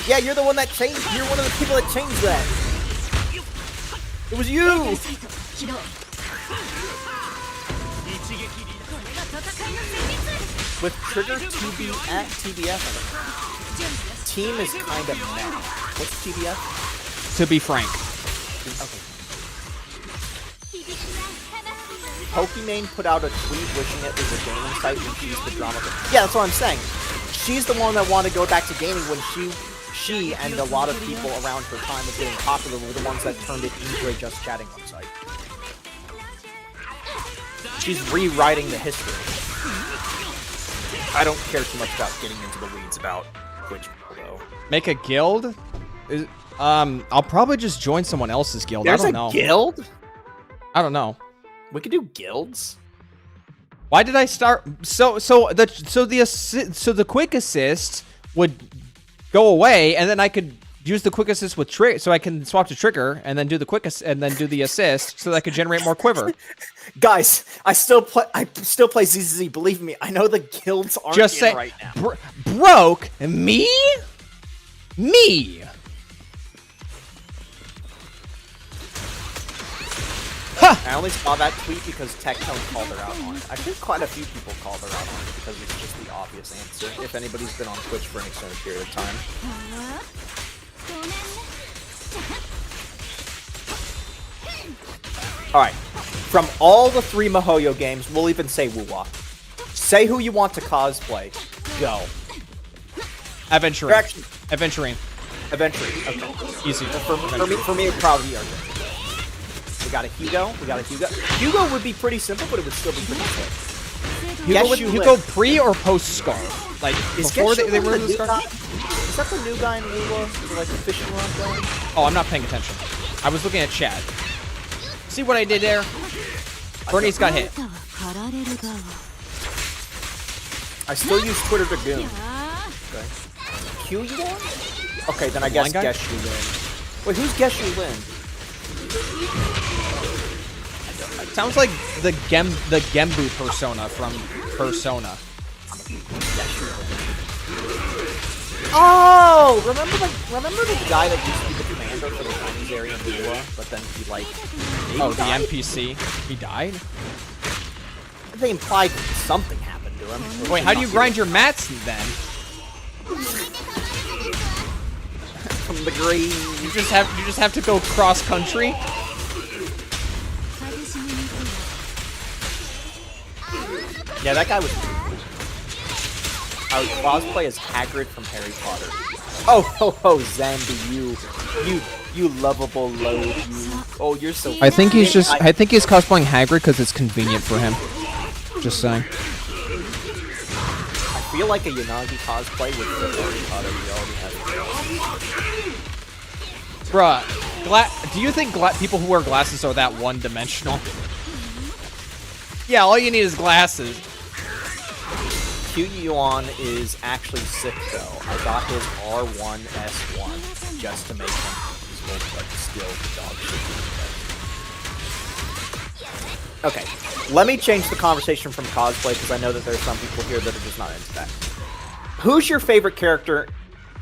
Yeah, you're the one that changed. You're one of the people that changed that. It was you! With Trigger TBF, Team is kind of meh. What's TBF? To be frank. Okay. Pokimane put out a tweet wishing it was a gaming site when she's the drama. Yeah, that's what I'm saying. She's the one that wanted to go back to gaming when she and a lot of people around her time of getting popular were the ones that turned it into a just chatting website. She's rewriting the history. I don't care too much about getting into the weeds about Twitch people, though. Make a guild? I'll probably just join someone else's guild. There's I don't know. a guild? I don't know. We could do guilds. Why did I start? So the quick assist would go away, and then I could use the quick assist with trigger, so I can swap to trigger, and then do the quick and then do the assist, so that I could generate more quiver. Guys, I still play ZZZ. Believe me, I know the guilds aren't Just say, right now. Broke me. I only saw that tweet because Tectone called her out on it. I think quite a few people called her out on it because it's just the obvious answer. If anybody's been on Twitch for an extended period of time. Alright. From all the 3 Mihoyo games, we'll even say Wuwa. Say who you want to cosplay. Go. Adventuring. Eventually. Okay. Easy. For me, it'd probably be Argent. We got a Hugo. Hugo would be pretty simple, but it would still be pretty quick. Hugo pre or post Scar? Like, before they were in the Scar? Is that the new guy in Lula? Is it like the fishing rod going? Oh, I'm not paying attention. I was looking at chat. See what I did there? Bernie's got hit. I still use Twitter to goon. Okay. Q Yuan? Okay, then I guess Blind guy? Geshu Lin. Wait, who's Geshu Lin? It sounds like the Gembu persona from Persona. Oh, remember the guy that used to be the commander for the Chinese area in Lua, but then he like Oh, the died? NPC. He died? They implied something happened to him. Wait, how do you grind your mats then? From the grave? You just have to go cross country? Yeah, that guy was. I would cosplay as Hagrid from Harry Potter. Oh, ho, ho, Zambi, you lovable load, you. Oh, you're so. I think he's cosplaying Hagrid because it's convenient for him. Just saying. I feel like a Yanagi cosplay with the Harry Potter we already have. Bruh, do you think people who wear glasses are that one-dimensional? Yeah, all you need is glasses. Q Yuan is actually sick though. I got his R1S1 just to make him use like skill dog shit. Okay, let me change the conversation from cosplay because I know that there's some people here that are just not into that. Who's your favorite character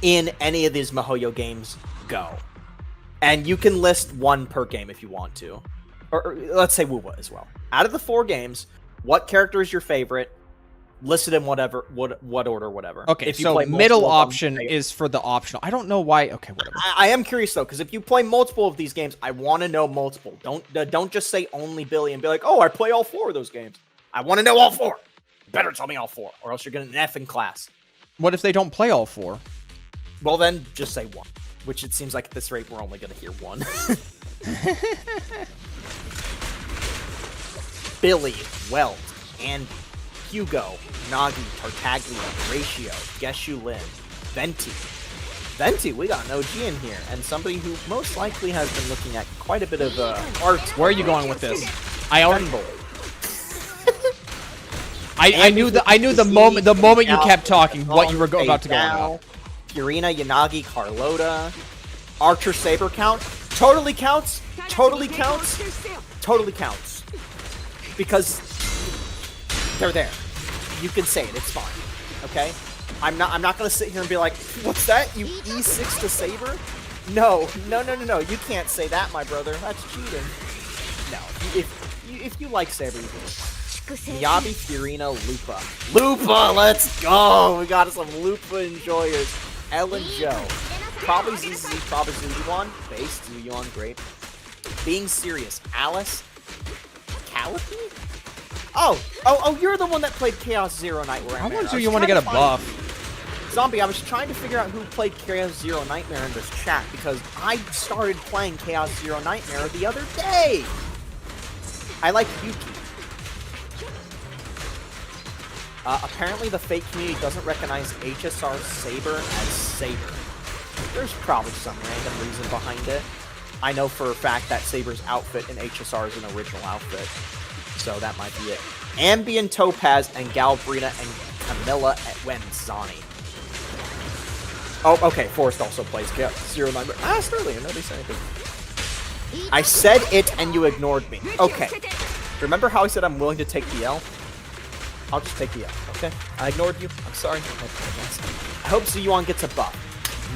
in any of these MiHoYo games? Go. And you can list one per game if you want to. Or let's say Wuwa as well. Out of the 4 games, what character is your favorite? List it in what order, whatever. Okay, if you so play middle multiple of them, option is for the optional. I don't know why. Okay, whatever. I am curious though, because if you play multiple of these games, I want to know multiple. Don't just say only Billy and be like, oh, I play all 4 of those games. I want to know all 4. You better tell me all 4, or else you're getting an F in class. What if they don't play all 4? Well, then just say 1. Which it seems like at this rate we're only going to hear 1. Billy, Welt, and Hugo, Nagi, Tartaglia, Ratio, Geshu Lin, Venti. Venti, we got an OG in here, and somebody who most likely has been looking at quite a bit of art. Where are you going with this? I already. Endfield. I knew the moment you kept talking what you were about to go on about. Purina, Yanagi, Carlota, Archer Saber count. Totally counts. Totally counts. Totally counts. Because they're there. You can say it. It's fine. Okay. I'm not gonna sit here and be like, what's that? You E6 to Saber? No. You can't say that, my brother. That's cheating. No. If you like Saber, you can. Miyabi, Furina, Lupa. Lupa, let's go! We got some Lupa enjoyers. Ellen Joe. Probably ZZ, probably Zuyuan. Base, Zuyuan, great. Being serious. Alice. Callipy? Oh, you're the one that played Chaos Zero Nightmare. How much do you want to get a buff? Zombie, I was trying to figure out who played Chaos Zero Nightmare in this chat because I started playing Chaos Zero Nightmare the other day. I like Yuki. Apparently the fake community doesn't recognize HSR Saber as Saber. There's probably some random reason behind it. I know for a fact that Saber's outfit in HSR is an original outfit. So that might be it. Ambient Topaz and Galbrina and Camilla at Wenzani. Oh, okay. Forrest also plays Zero Nightmare. I asked earlier. Nobody said anything. I said it and you ignored me. Okay. Remember how I said I'm willing to take the L? I'll just take the L, okay? I ignored you. I'm sorry. I hope Zuyuan gets a buff.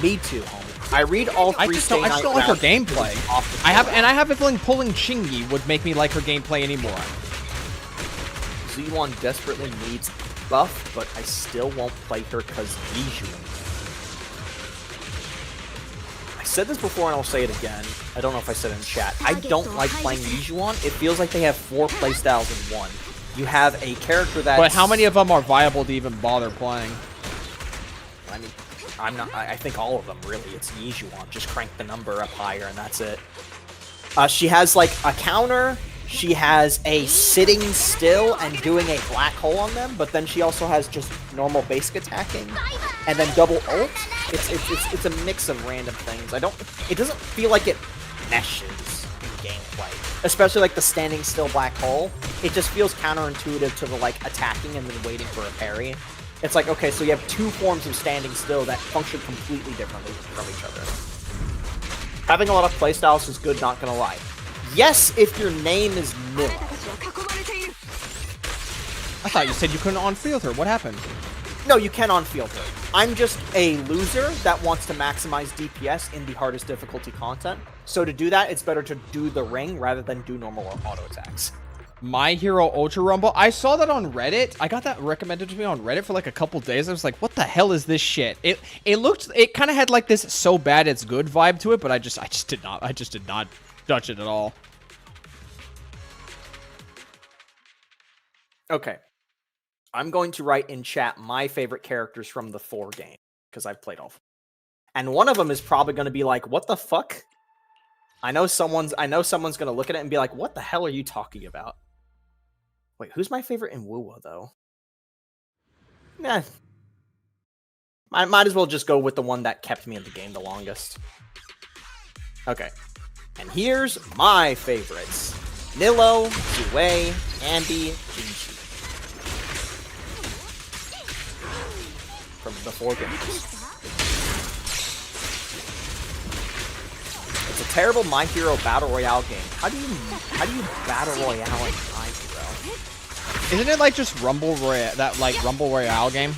Me too, homie. I read all 3 I just don't like her gameplay. I have a feeling pulling Chingy would make me like her gameplay anymore. Zuyuan desperately needs buff, but I still won't play her because Yijuan. I said this before and I'll say it again. I don't know if I said it in chat. I don't like playing Yijuan. It feels like they have 4 playstyles in one. You have a character that. But how many of them are viable to even bother playing? I mean, I think all of them really. It's Yijuan. Just crank the number up higher and that's it. She has like a counter. She has a sitting still and doing a black hole on them. But then she also has just normal basic attacking and then double ult. It's a mix of random things. It doesn't feel like it meshes in gameplay. Especially like the standing still black hole. It just feels counterintuitive to the like attacking and then waiting for a parry. It's like, okay, so you have two forms of standing still that function completely differently from each other. Having a lot of playstyles is good, not gonna lie. Yes, if your name is Mila. I thought you said you couldn't on-field her. What happened? No, you can on-field her. I'm just a loser that wants to maximize DPS in the hardest difficulty content. So to do that, it's better to do the ring rather than do normal auto attacks. My Hero Ultra Rumble. I saw that on Reddit. I got that recommended to me on Reddit for like a couple days. I was like, what the hell is this shit? It kind of had like this so bad it's good vibe to it, but I just did not touch it at all. Okay. I'm going to write in chat my favorite characters from the 4 game, because I've played all 4. And one of them is probably going to be like, what the fuck? I know someone's going to look at it and be like, what the hell are you talking about? Wait, who's my favorite in Wuwa, though? Nah. I might as well just go with the one that kept me in the game the longest. Okay. And here's my favorites. Nilo, Zue, Andy, Jinchi. From the 4 games. It's a terrible My Hero Battle Royale game. How do you Battle Royale in My Hero? Isn't it like just Rumble Royale, that like Rumble Royale game?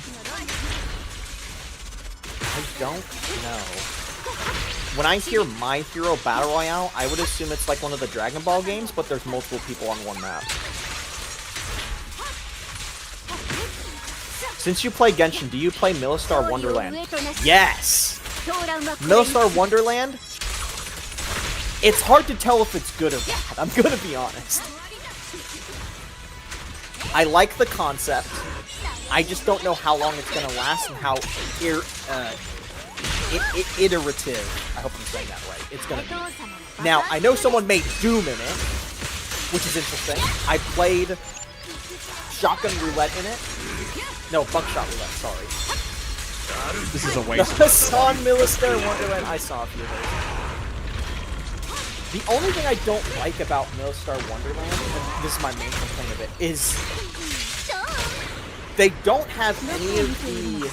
I don't know. When I hear My Hero Battle Royale, I would assume it's like one of the Dragon Ball games, but there's multiple people on one map. Since you play Genshin, do you play Millistar Wonderland? Yes! Millistar Wonderland? It's hard to tell if it's good or bad, I'm gonna be honest. I like the concept. I just don't know how long it's gonna last and how iterative, I hope I'm saying that right, it's gonna be. Now, I know someone made Doom in it, which is interesting. I played Shotgun Roulette in it. No, Buckshot Roulette, sorry. This is a waste. I saw Millistar Wonderland. I saw a few of those. The only thing I don't like about Millistar Wonderland, and this is my main complaint of it, is they don't have any of the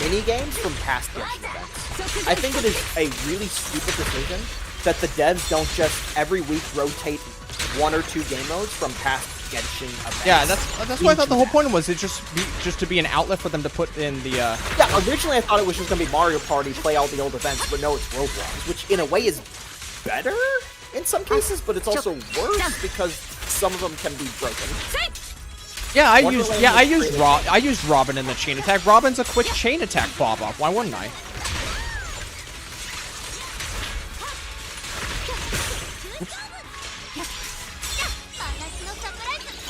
mini-games from past Genshin events. I think it is a really stupid decision that the devs don't just every week rotate 1 or 2 game modes from past Genshin events. Yeah, that's why I thought the whole point was it just to be an outlet for them to put in the. Yeah, originally I thought it was just gonna be Mario Party, play all the old events, but no, it's Roblox, which in a way is better in some cases, but it's also worse because some of them can be broken. Yeah, I used Robin in the chain attack. Robin's a quick chain attack pop-up. Why wouldn't I?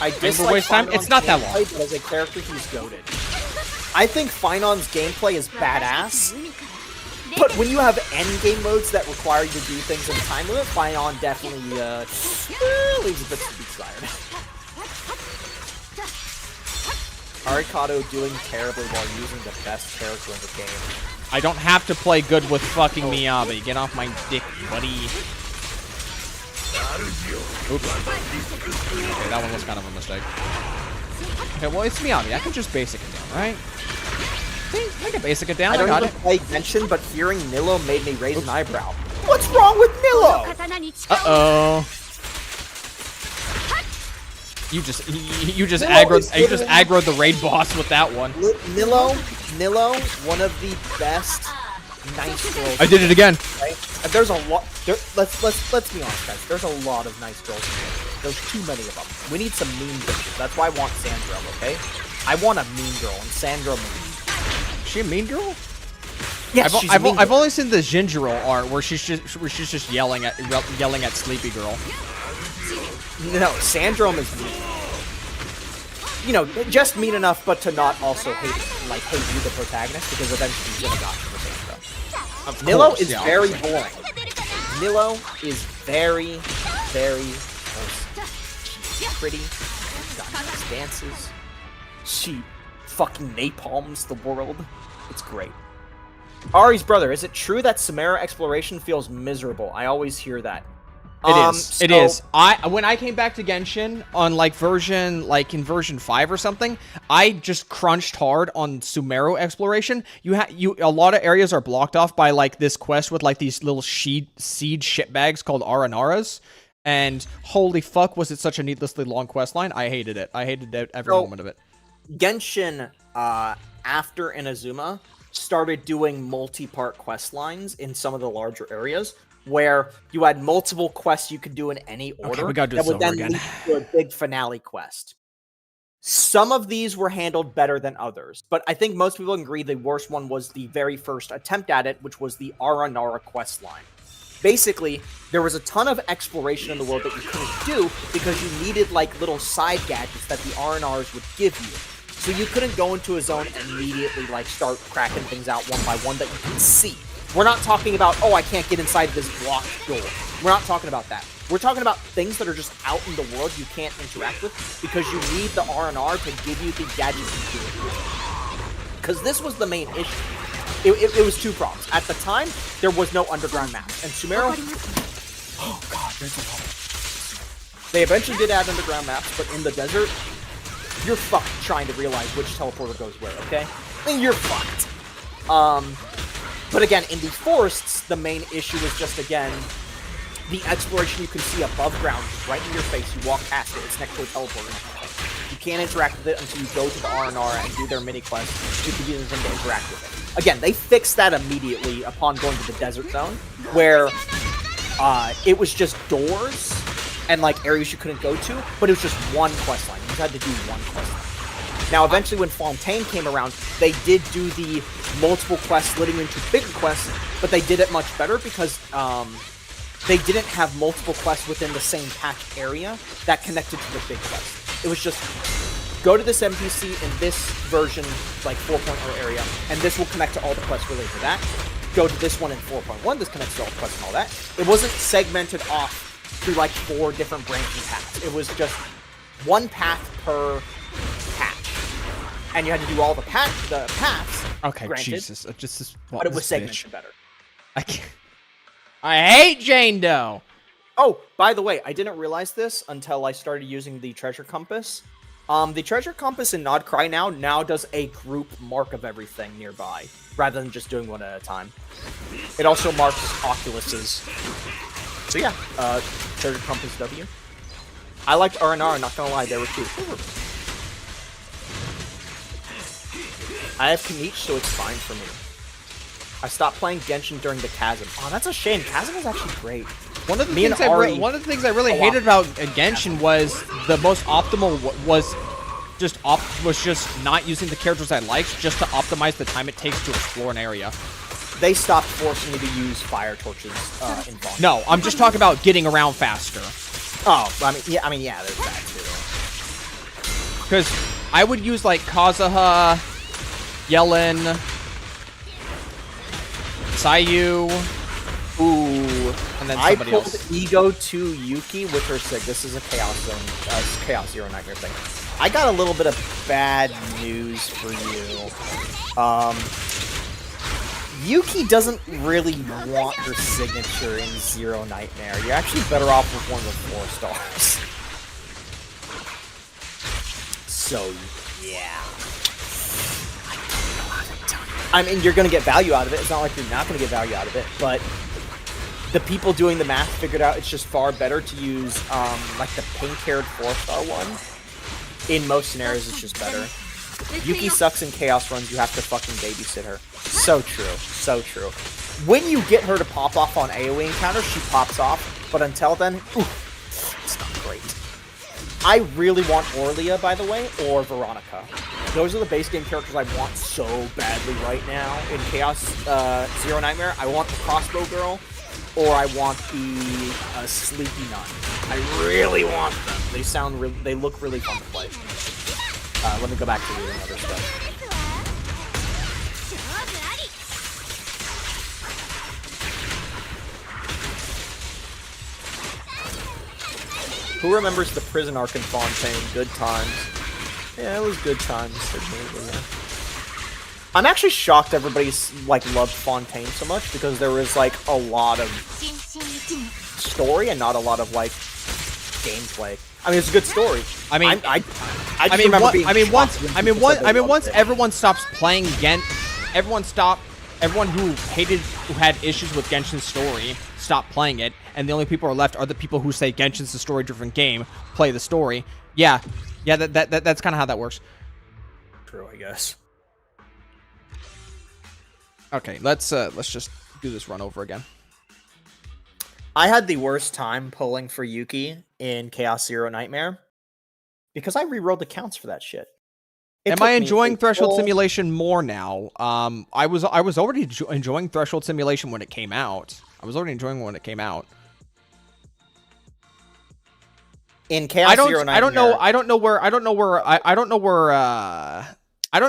I dislike time. It's not that long. But as a character, he's goated. I think Finon's gameplay is badass, but when you have endgame modes that require you to do things in a time limit, Finon definitely leaves a bit to be desired. Arikado doing terribly while using the best character in the game. I don't have to play good with fucking Miyabi. Get off my dick, buddy. Oops. Okay, that one was kind of a mistake. Okay, well, it's Miyabi. I can just basic it down, right? See? I can basic it down. I don't got even it. play Genshin, but hearing Nilo made me raise an eyebrow. What's wrong with Nilo? Uh-oh. You just aggroed the raid boss with that one. Nilo, one of the best nice girls. I did it again. Right? And there's a lot. Let's be honest, guys. There's a lot of nice girls in here. There's too many of them. We need some mean bitches. That's why I want Sandra. Okay? I want a mean girl, and Sandra mean. Is she a mean girl? Yes, I've only seen the Gingerol art where she's just yelling at Sleepy Girl. No, Sandrome is mean. You know, just mean enough, but to not also hate you, the protagonist, because eventually you're gonna got for Sandra. Nilo is very boring. Nilo is very, very She's pretty. She's got nice dances. She fucking napalms the world. It's great. Ari's brother, is it true that Samara exploration feels miserable? I always hear that. It is. When I came back to Genshin on in version 5 or something, I just crunched hard on Sumeru exploration. A lot of areas are blocked off by like this quest with like these little seed shitbags called Aranaras. And holy fuck, was it such a needlessly long quest line? I hated it. I hated every moment of it. Genshin, after Inazuma, started doing multi-part quest lines in some of the larger areas, where you had multiple quests you could do in any order. Okay, we gotta do that this would over then again. lead to a big finale quest. Some of these were handled better than others, but I think most people agree the worst one was the very first attempt at it, which was the Aranara quest line. Basically, there was a ton of exploration in the world that you couldn't do because you needed like little side gadgets that the Aranars would give you. So you couldn't go into a zone and immediately like start cracking things out one by one that you can see. We're not talking about, oh, I can't get inside this blocked door. We're not talking about that. We're talking about things that are just out in the world you can't interact with because you need the R&R to give you the gadgets to do it. Because this was the main issue. It was two problems. At the time, there was no underground map. And Sumeru... Oh, God, there's a lot. They eventually did add underground maps, but in the desert, you're fucked trying to realize which teleporter goes where, okay? I mean, you're fucked. But again, in the forests, the main issue is just, again, the exploration you can see above ground, right in your face. You walk past it, it's next to a teleporter. You can't interact with it until you go to the R&R and do their mini-quest. You can use them to interact with it. Again, they fixed that immediately upon going to the desert zone, where it was just doors and like areas you couldn't go to, but it was just one quest line. You had to do one quest line. Now, eventually, when Fontaine came around, they did do the multiple quests leading into bigger quests, but they did it much better because they didn't have multiple quests within the same patch area that connected to the big quest. It was just go to this NPC in this version, like 4.0 area, and this will connect to all the quests related to that. Go to this one in 4.1, this connects to all the quests and all that. It wasn't segmented off through like 4 different branching paths. It was just one path per patch. And you had to do all the paths. Okay, granted, Jesus. but it was segmented better. I hate Jane Doe! Oh, by the way, I didn't realize this until I started using the treasure compass. The treasure compass in Nod Cry now does a group mark of everything nearby, rather than just doing one at a time. It also marks Oculuses. So yeah, treasure compass W. I liked R&R, not gonna lie, they were cute. I have Kanich, so it's fine for me. I stopped playing Genshin during the Chasm. Oh, that's a shame. Chasm was actually great. One of the things I really hated about Genshin was the most optimal was just not using the characters I liked, just to optimize the time it takes to explore an area. They stopped forcing me to use fire torches in Vaughn. No, I'm just talking about getting around faster. Oh, I mean, yeah, there's that too. Because I would use like Kazuha, Yellen, Sayu, and then somebody else. I pulled Ego to Yuki with her Sig. This is a Chaos Zone, Chaos Zero Nightmare thing. I got a little bit of bad news for you. Yuki doesn't really want her signature in Zero Nightmare. You're actually better off with one of the 4 stars. So, yeah. I mean, you're going to get value out of it. It's not like you're not going to get value out of it, but the people doing the math figured out it's just far better to use, like, the pink-haired 4-star one. In most scenarios, it's just better. Yuki sucks in Chaos runs. You have to fucking babysit her. So true. So true. When you get her to pop off on AoE encounters, she pops off. But until then, it's not great. I really want Orlia, by the way, or Veronica. Those are the base game characters I want so badly right now in Chaos Zero Nightmare. I want the Crossbow Girl, or I want the Sleepy Nun. I really want them. They look really fun to play. Let me go back to reading other stuff. Who remembers the prison arc in Fontaine? Good times. Yeah, it was good times. I'm actually shocked everybody's like loved Fontaine so much because there was like a lot of story and not a lot of like gameplay. I mean, it's a good story. I mean, I just remember being shocked when people said they loved once it. everyone stops playing everyone who had issues with Genshin's story stopped playing it, and the only people who are left are the people who say Genshin's a story-driven game, play the story. Yeah, that's kind of how that works. True, I guess. Okay, let's just do this run over again. I had the worst time pulling for Yuki in Chaos Zero Nightmare because I rerolled accounts for that shit. Am I enjoying Threshold Simulation more now? I was already enjoying Threshold Simulation when it came out. I was already enjoying it when it came out. In Chaos Zero Nightmare, I don't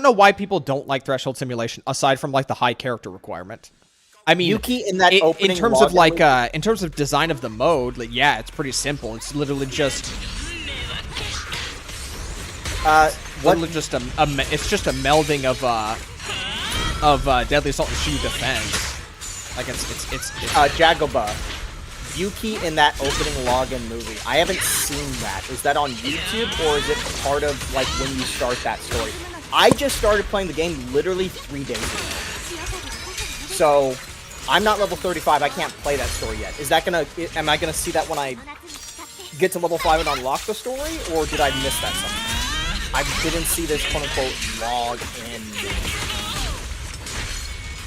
know why people don't like Threshold Simulation aside from like the high character requirement. I mean, Yuki in that opening in terms of login like movie- in terms of design of the mode, like yeah, it's pretty simple. It's literally just it's just a melding of Deadly Assault and Shu Defense. Like it's Jagoba. Yuki in that opening login movie. I haven't seen that. Is that on YouTube or is it part of like when you start that story? I just started playing the game literally 3 days ago. So I'm not level 35. I can't play that story yet. Is that gonna? Am I gonna see that when I get to level 5 and unlock the story, or did I miss that somehow? I didn't see this quote-unquote log in movie.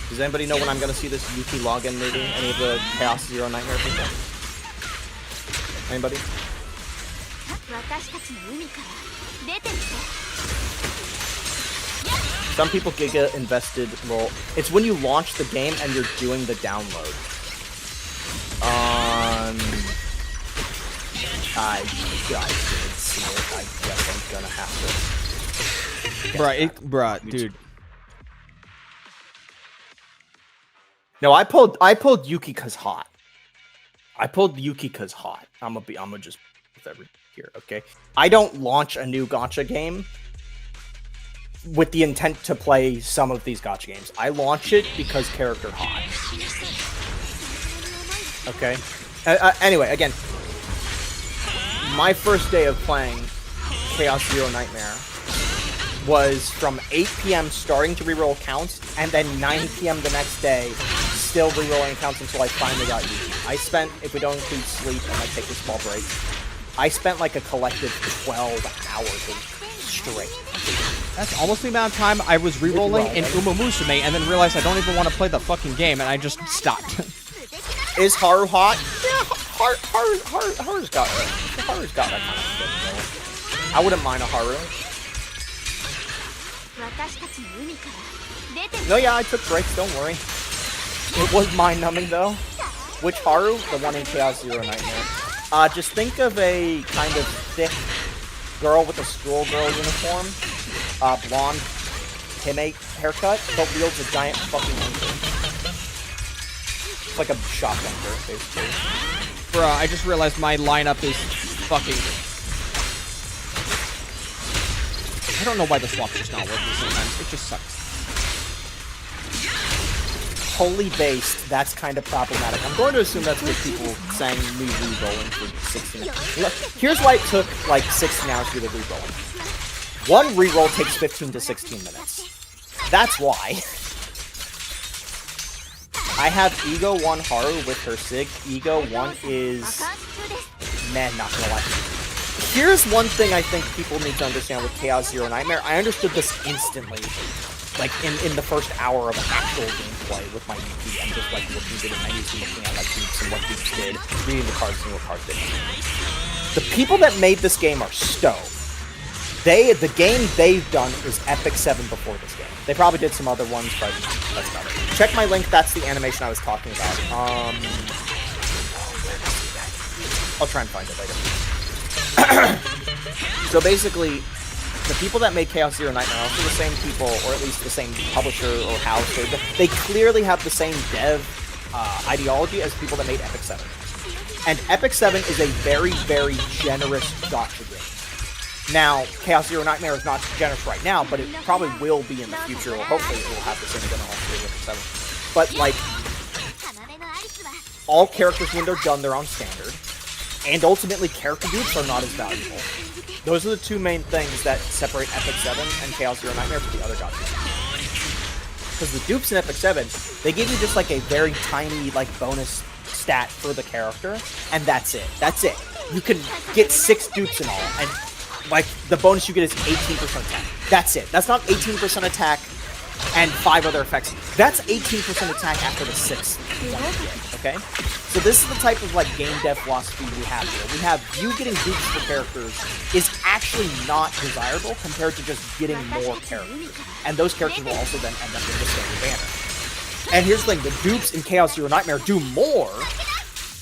Does anybody know when I'm gonna see this Yuki login movie? Any of the Chaos Zero Nightmare people? Anybody? Some people Giga invested. Well, it's when you launch the game and you're doing the download. I didn't see it. I guess I'm gonna have to. bruh, dude. No, I pulled Yuki cause hot. I pulled Yuki cause hot. I'm gonna just with every here, okay? I don't launch a new Gacha game with the intent to play some of these Gacha games. I launch it because character hot. Okay. Anyway, again, my first day of playing Chaos Zero Nightmare was from 8 p.m. starting to reroll accounts, and then 9 p.m. the next day, still rerolling accounts until I finally got Yuki. I spent, if we don't include sleep and I take a small break, I spent like a collective 12 hours straight. That's almost the amount of time I was rerolling in Uma Musume and then realized I don't even want to play the fucking game, and I just stopped. Is Haru hot? Yeah, Haru's got that kind of stuff. I wouldn't mind a Haru. No, yeah, I took breaks, don't worry. It was mind-numbing, though. Which Haru? The one in Chaos Zero Nightmare. Just think of a kind of thick girl with a schoolgirl uniform, blonde, Hime haircut, but wields a giant fucking anchor. It's like a shotgun girl, basically. Bruh, I just realized my lineup is fucking... I don't know why the swap's just not working sometimes. It just sucks. Wholly based, that's kind of problematic. I'm going to assume that's what people saying me re-rolling for 16 minutes. Look, here's why it took like 16 hours to do the re-rolling. One re-roll takes 15 to 16 minutes. That's why. I have Ego 1 Haru with her Sig. Ego 1 is... Man, not gonna lie. Here's one thing I think people need to understand with Chaos Zero Nightmare. I understood this instantly. Like, in the first hour of actual gameplay with my EP, I'm just, like, looking at the menus and looking at, like, Dukes and what Dukes did, reading the cards, seeing what cards did. The people that made this game are stoked. The game they've done is Epic 7 before this game. They probably did some other ones, but that's about it. Check my link, that's the animation I was talking about. I'll try and find it later. So basically, the people that made Chaos Zero Nightmare are also the same people, or at least the same publisher or house. They clearly have the same dev ideology as people that made Epic 7. And Epic 7 is a very, very generous gacha game. Now, Chaos Zero Nightmare is not generous right now, but it probably will be in the future, or hopefully it will have the same generosity as Epic 7. But, like, all characters, when they're done, they're on standard. And ultimately, character dupes are not as valuable. Those are the two main things that separate Epic 7 and Chaos Zero Nightmare from the other Gacha. Because the dupes in Epic 7, they give you just like a very tiny like bonus stat for the character, and that's it. That's it. You can get 6 dupes in all, and like the bonus you get is 18% attack. That's it. That's not 18% attack and 5 other effects. That's 18% attack after the 6th one you get, okay? So this is the type of like game dev philosophy we have here. We have you getting dupes for characters is actually not desirable compared to just getting more characters. And those characters will also then end up in the standard banner. And here's the thing, the dupes in Chaos Zero Nightmare do more.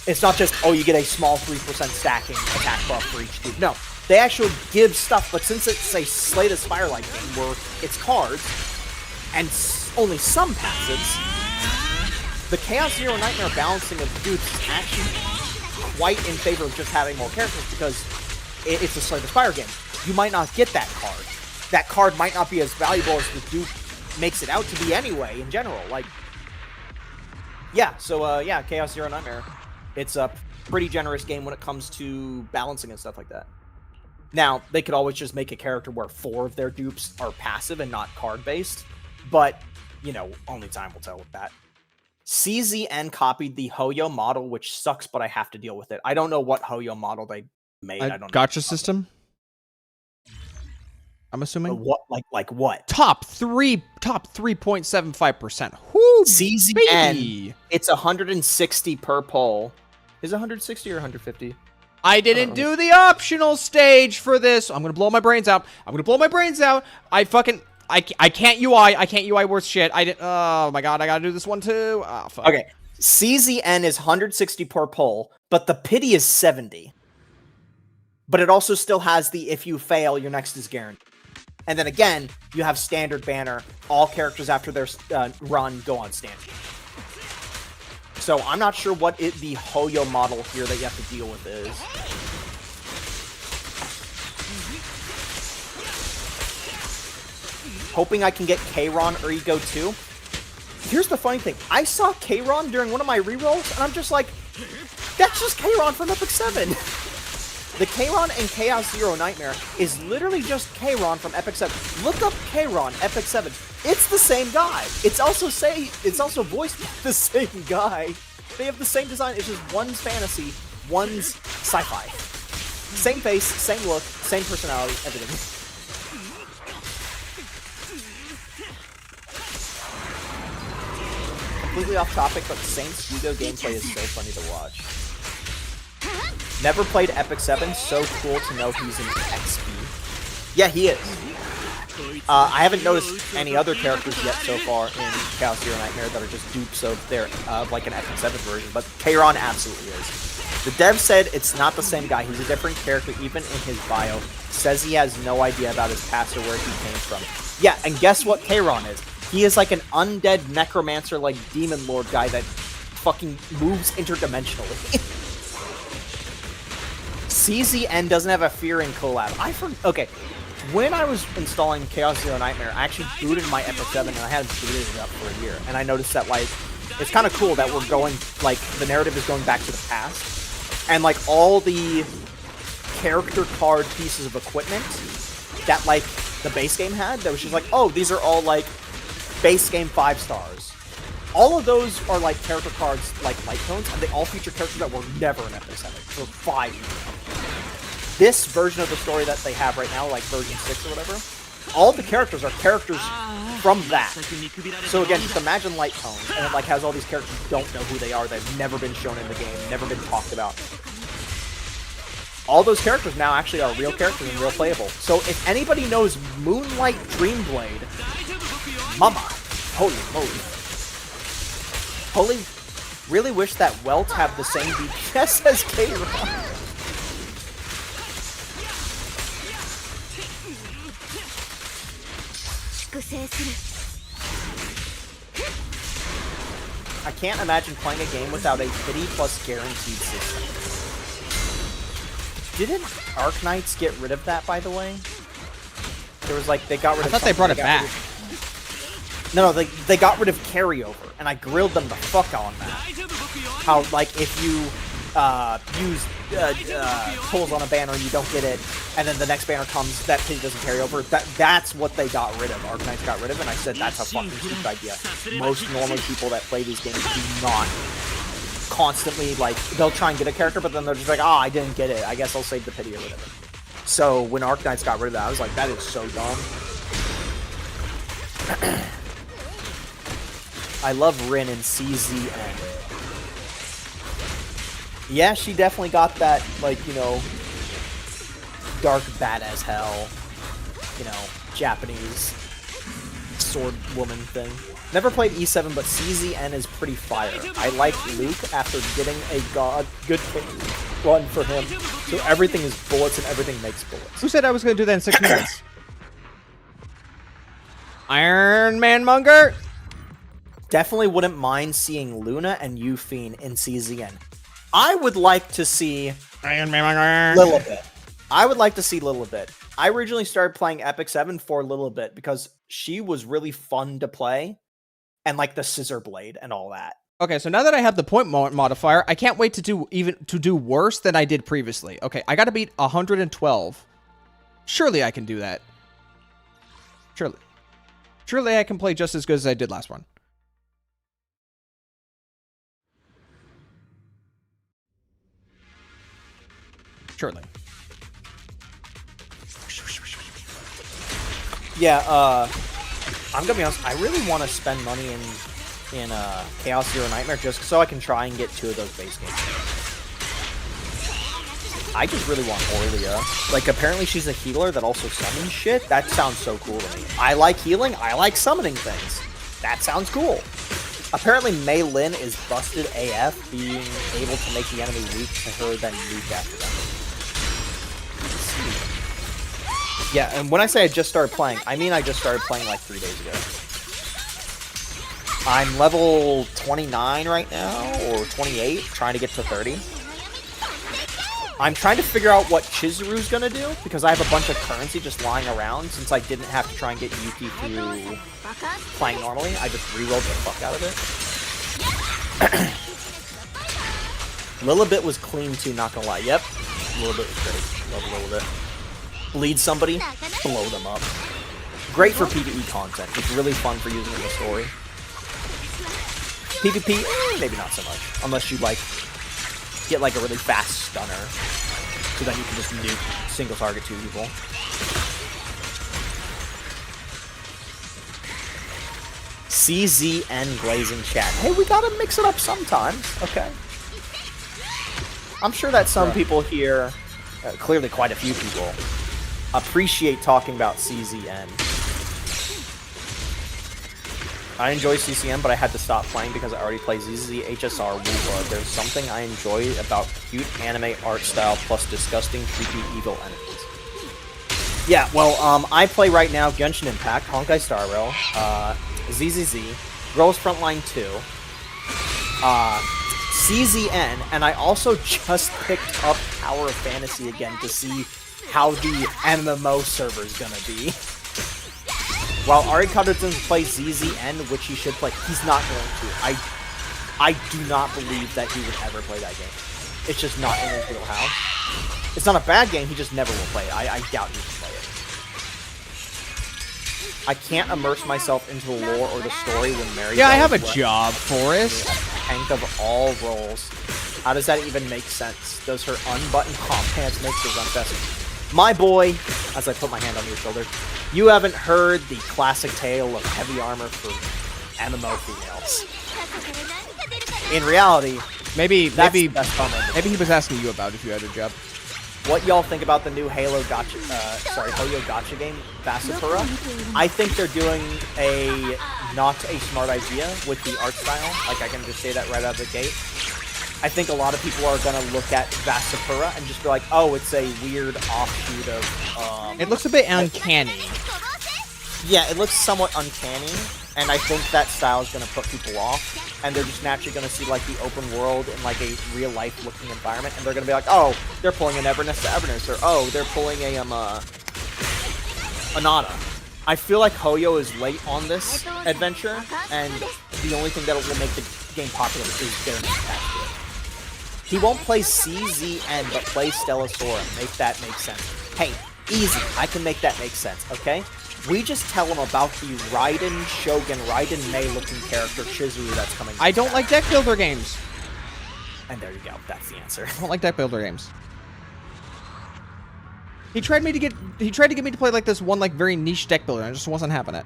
It's not just, oh, you get a small 3% stacking attack buff for each dupe. No, they actually give stuff, but since it's a Slay the Spire-like game where it's cards, and only some passives, the Chaos Zero Nightmare balancing of dupes is actually quite in favor of just having more characters because it's a Slay the Spire game. You might not get that card. That card might not be as valuable as the dupe makes it out to be anyway, in general. Like, yeah, so, yeah, Chaos Zero Nightmare. It's a pretty generous game when it comes to balancing and stuff like that. Now, they could always just make a character where 4 of their dupes are passive and not card-based. But, you know, only time will tell with that. CZN copied the Hoyo model, which sucks, but I have to deal with it. I don't know what Hoyo model they made. I don't know. Gacha system? I'm assuming. What? Like what? Top 3.75%. Whoo, CZN. baby. It's 160 per poll. Is it 160 or 150? I didn't do the optional stage for this. I'm gonna blow my brains out. I can't UI. I can't UI worth shit. Oh my god, I gotta do this one too. Oh, fuck. Okay. CZN is 160 per poll, but the pity is 70. But it also still has the if you fail, your next is guaranteed. And then again, you have standard banner. All characters after their run go on standard. So I'm not sure what the Hoyo model here that you have to deal with is. Hoping I can get Kron or Ego too. Here's the funny thing. I saw Kron during one of my rerolls, and I'm just like, that's just Kron from Epic 7. The Kron in Chaos Zero Nightmare is literally just Kron from Epic 7. Look up Kron, Epic 7. It's the same guy. It's also voiced by the same guy. They have the same design. It's just one's fantasy, one's sci-fi. Same face, same look, same personality, everything. Completely off topic, but Saints Hugo gameplay is so funny to watch. Never played Epic 7, so cool to know he's in XP. Yeah, he is. I haven't noticed any other characters yet so far in Chaos Zero Nightmare that are just dupes of their like an Epic 7 version, but Kron absolutely is. The dev said it's not the same guy, he's a different character even in his bio. Says he has no idea about his past or where he came from. Yeah, and guess what Kron is? He is like an undead necromancer, like demon lord guy that fucking moves interdimensionally. CZN doesn't have a fearing collab. Okay, when I was installing Chaos Zero Nightmare, I actually booted my Epic 7 and I hadn't booted it up for a year. And I noticed that, like, it's kind of cool that we're going, like, the narrative is going back to the past. And, like, all the character card pieces of equipment that, like, the base game had, that was just like, oh, these are all, like, base game 5 stars. All of those are, like, character cards, like, light tones, and they all feature characters that were never in Epic 7 for 5 years. This version of the story that they have right now, like version 6 or whatever, all the characters are characters from that. So again, just imagine light tones, and it like has all these characters you don't know who they are, they've never been shown in the game, never been talked about. All those characters now actually are real characters and real playable. So if anybody knows Moonlight Dreamblade, mama, holy moly. Really wish that Welt have the same DPS as Kron. I can't imagine playing a game without a pity plus guaranteed system. Didn't Arknights get rid of that, by the way? There was like, they got rid of... I thought they brought it back. No, they got rid of carryover, and I grilled them the fuck on that. How, like, if you pulls on a banner and you don't get it, and then the next banner comes, that pity doesn't carry over. That's what they got rid of. Arknights got rid of, and I said that's a fucking stupid idea. Most normal people that play these games do not constantly, like, they'll try and get a character, but then they're just like, oh, I didn't get it. I guess I'll save the pity or whatever. So when Arknights got rid of that, I was like, that is so dumb. I love Rin and CZN. Yeah, she definitely got that, like, you know, dark bad as hell, you know, Japanese sword woman thing. Never played E7, but CZN is pretty fire. I like Luke after getting a good run for him. So everything is bullets and everything makes bullets. Who said I was going to do that in 6 minutes? Iron Man Monger? Definitely wouldn't mind seeing Luna and Yufine in CZN. I would like to see Iron Man Monger. Lilibit. I would like to see Lilibit. I originally started playing Epic 7 for Lilibit because she was really fun to play. And like the scissor blade and all that. Okay, so now that I have the point modifier, I can't wait to do worse than I did previously. Okay, I got to beat 112. Surely I can do that. Surely I can play just as good as I did last one. Surely. Yeah, I'm gonna be honest, I really want to spend money in Chaos Zero Nightmare just so I can try and get 2 of those base games. I just really want Aurelia. Like, apparently she's a healer that also summons shit. That sounds so cool to me. I like healing, I like summoning things. That sounds cool. Apparently Mei Lin is busted AF, being able to make the enemy weak to her, then nuke after them. Yeah, and when I say I just started playing, I mean I just started playing like 3 days ago. I'm level 29 right now, or 28, trying to get to 30. I'm trying to figure out what Chizuru's gonna do, because I have a bunch of currency just lying around, since I didn't have to try and get Yuki through playing normally. I just rerolled the fuck out of it. Lilibit was clean too, not gonna lie. Yep, Lilibit was great. Love Lilibit. Bleed somebody, blow them up. Great for PvE content. It's really fun for using in the story. PvP, maybe not so much. Unless you, like, get, like, a really fast stunner. So then you can just nuke single target 2 people. CZN Glazing Chat. Hey, we gotta mix it up sometimes. Okay. I'm sure that some people here, clearly quite a few people, appreciate talking about CZN. I enjoy CCM, but I had to stop playing because I already play ZZ HSR Wuba. There's something I enjoy about cute anime art style plus disgusting, creepy, evil enemies. Yeah, well, I play right now Genshin Impact, Honkai Star Rail, ZZZ, Girls Frontline 2, CZN, and I also just picked up Tower of Fantasy again to see how the MMO server is gonna be. While Arikado doesn't play ZZN, which he should play, he's not going to. I do not believe that he would ever play that game. It's just not in his wheelhouse. It's not a bad game, he just never will play it. I doubt he will play it. I can't immerse myself into the lore or the story when Mary. Yeah, I have a job, Forrest. Tank of all roles. How does that even make sense? Does her unbuttoned hot pants make her run faster? My boy, as I put my hand on your shoulder, you haven't heard the classic tale of heavy armor for MMO females. In reality, Maybe the best comment. maybe he was asking you about if you had a job. What y'all think about the new Halo Gacha, Hoyo Gacha game, Vasapura? I think they're doing not a smart idea with the art style. Like, I can just say that right out of the gate. I think a lot of people are gonna look at Vasapura and just be like, oh, it's a weird offshoot of, It looks a bit uncanny. Yeah, it looks somewhat uncanny, and I think that style is gonna put people off, and they're just naturally gonna see, like, the open world in, like, a real-life looking environment, and they're gonna be like, oh, they're pulling an Everness to Everness, or, oh, they're pulling a, Anata. I feel like Hoyo is late on this adventure, and the only thing that will make the game popular is getting attached to it. He won't play CZN, but play Stellasaura. Make that make sense. Hey, easy. I can make that make sense, okay? We just tell him about the Raiden Shogun, Raiden Mei looking character, Chizuru, that's coming. I don't like deck builder games. And there you go. That's the answer. I don't like deck builder games. He tried to get me to play like this one like very niche deck builder, and it just wasn't having it.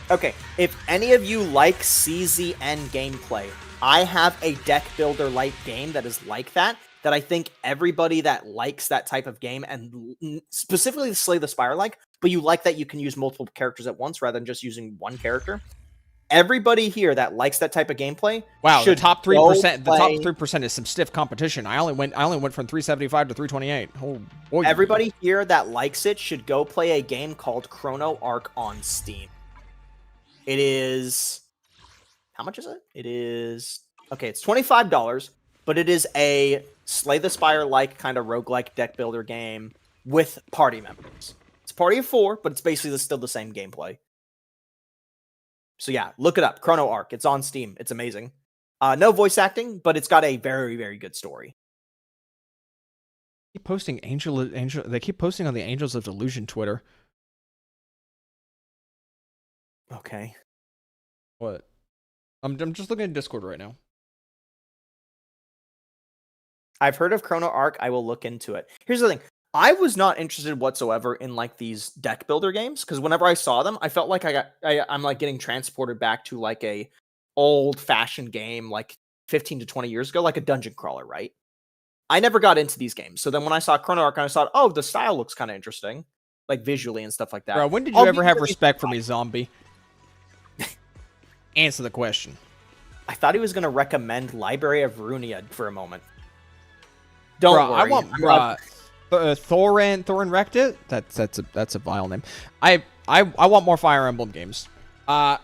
Okay, if any of you like CZN gameplay, I have a deck builder like game that is like that I think everybody that likes that type of game, and specifically Slay the Spire like, but you like that you can use multiple characters at once rather than just using one character. Everybody here that likes that type of gameplay, wow, the top 3%, the top play... 3% is some stiff competition. I only went from 375 to 328. Oh boy. Everybody here that likes it should go play a game called Chrono Arc on Steam. It is, how much is it? It is, okay, it's $25, but it is a Slay the Spire-like kind of roguelike deck builder game with party members. It's a party of 4, but it's basically still the same gameplay. So yeah, look it up. Chrono Arc. It's on Steam. It's amazing. No voice acting, but it's got a very, very good story. Keep posting they keep posting on the Angels of Delusion Twitter. Okay. What? I'm just looking at Discord right now. I've heard of Chrono Arc. I will look into it. Here's the thing. I was not interested whatsoever in like these deck builder games because whenever I saw them, I felt like I'm like getting transported back to like a old fashioned game like 15 to 20 years ago, like a dungeon crawler, right? I never got into these games. So then when I saw Chrono Arc, I thought, oh, the style looks kind of interesting, like visually and stuff like that. Bro, when did you ever have respect for me, zombie? Answer the question. I thought he was going to recommend Library of Runia for a moment. Don't worry. I want Thorin Rector. That's a vile name. I want more Fire Emblem games. I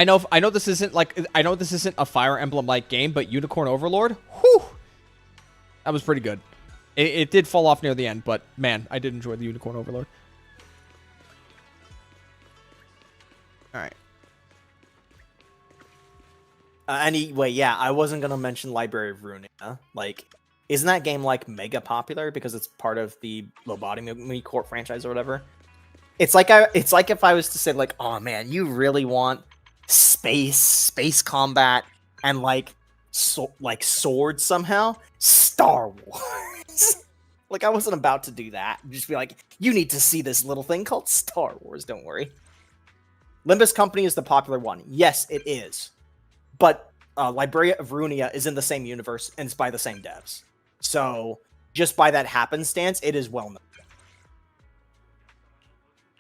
know this isn't a Fire Emblem like game, but Unicorn Overlord, whew, that was pretty good. It did fall off near the end, but man, I did enjoy the Unicorn Overlord. All right. Anyway, yeah, I wasn't gonna mention Library of Runia. Like, isn't that game like mega popular because it's part of the Lobotomy Corp franchise or whatever? It's like if I was to say like, oh man, you really want space combat and like swords somehow? Star Wars. Like I wasn't about to do that. Just be like, you need to see this little thing called Star Wars. Don't worry. Limbus Company is the popular one. Yes, it is. But Library of Runia is in the same universe and it's by the same devs. So just by that happenstance, it is well known.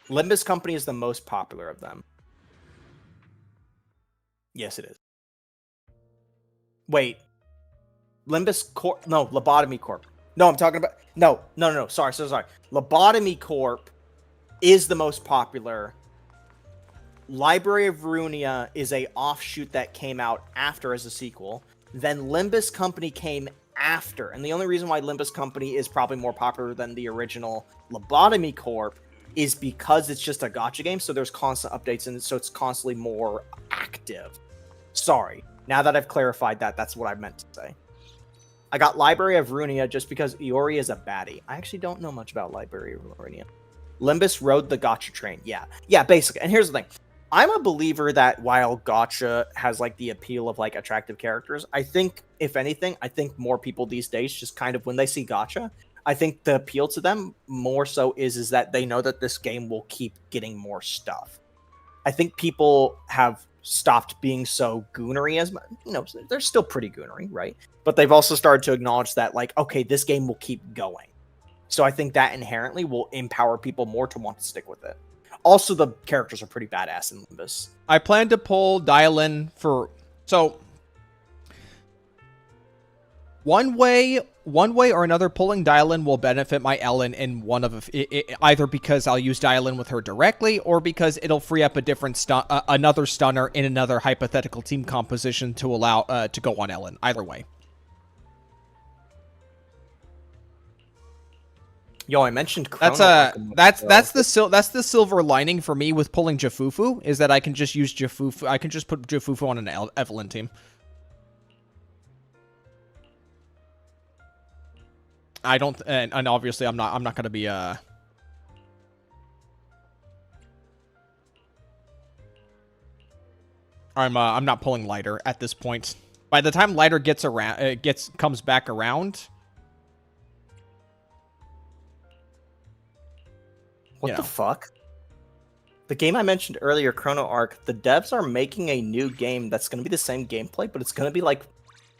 Limbus Company is the most popular of them. Yes, it is. Wait. Limbus Corp? No, Lobotomy Corp. No, I'm talking about... No. Sorry. Lobotomy Corp is the most popular. Library of Runia is a offshoot that came out after as a sequel. Then Limbus Company came after. And the only reason why Limbus Company is probably more popular than the original Lobotomy Corp is because it's just a gacha game, so there's constant updates and so it's constantly more active. Sorry. Now that I've clarified that, that's what I meant to say. I got Library of Runia just because Iori is a baddie. I actually don't know much about Library of Runia. Limbus rode the gacha train. Yeah, basically. And here's the thing. I'm a believer that while gacha has like the appeal of like attractive characters, I think if anything, I think more people these days just kind of when they see gacha, I think the appeal to them more so is that they know that this game will keep getting more stuff. I think people have stopped being so goonery as much, they're still pretty goonery, right? But they've also started to acknowledge that like, okay, this game will keep going. So I think that inherently will empower people more to want to stick with it. Also, the characters are pretty badass in Limbus. I plan to pull Dial-In for... So, one way or another, pulling Dial-In will benefit my Ellen in one of... either because I'll use Dial-In with her directly, or because it'll free up a different another stunner in another hypothetical team composition to allow to go on Ellen. Either way. Yo, I mentioned Chrono. That's the silver lining for me with pulling Jafufu is that I can just use Jafufu. I can just put Jafufu on an Evelyn team. I don't, and obviously I'm not gonna be I'm not pulling lighter at this point. By the time lighter gets around, comes back around. What the fuck? The game I mentioned earlier, Chrono Arc, the devs are making a new game that's going to be the same gameplay, but it's going to be like,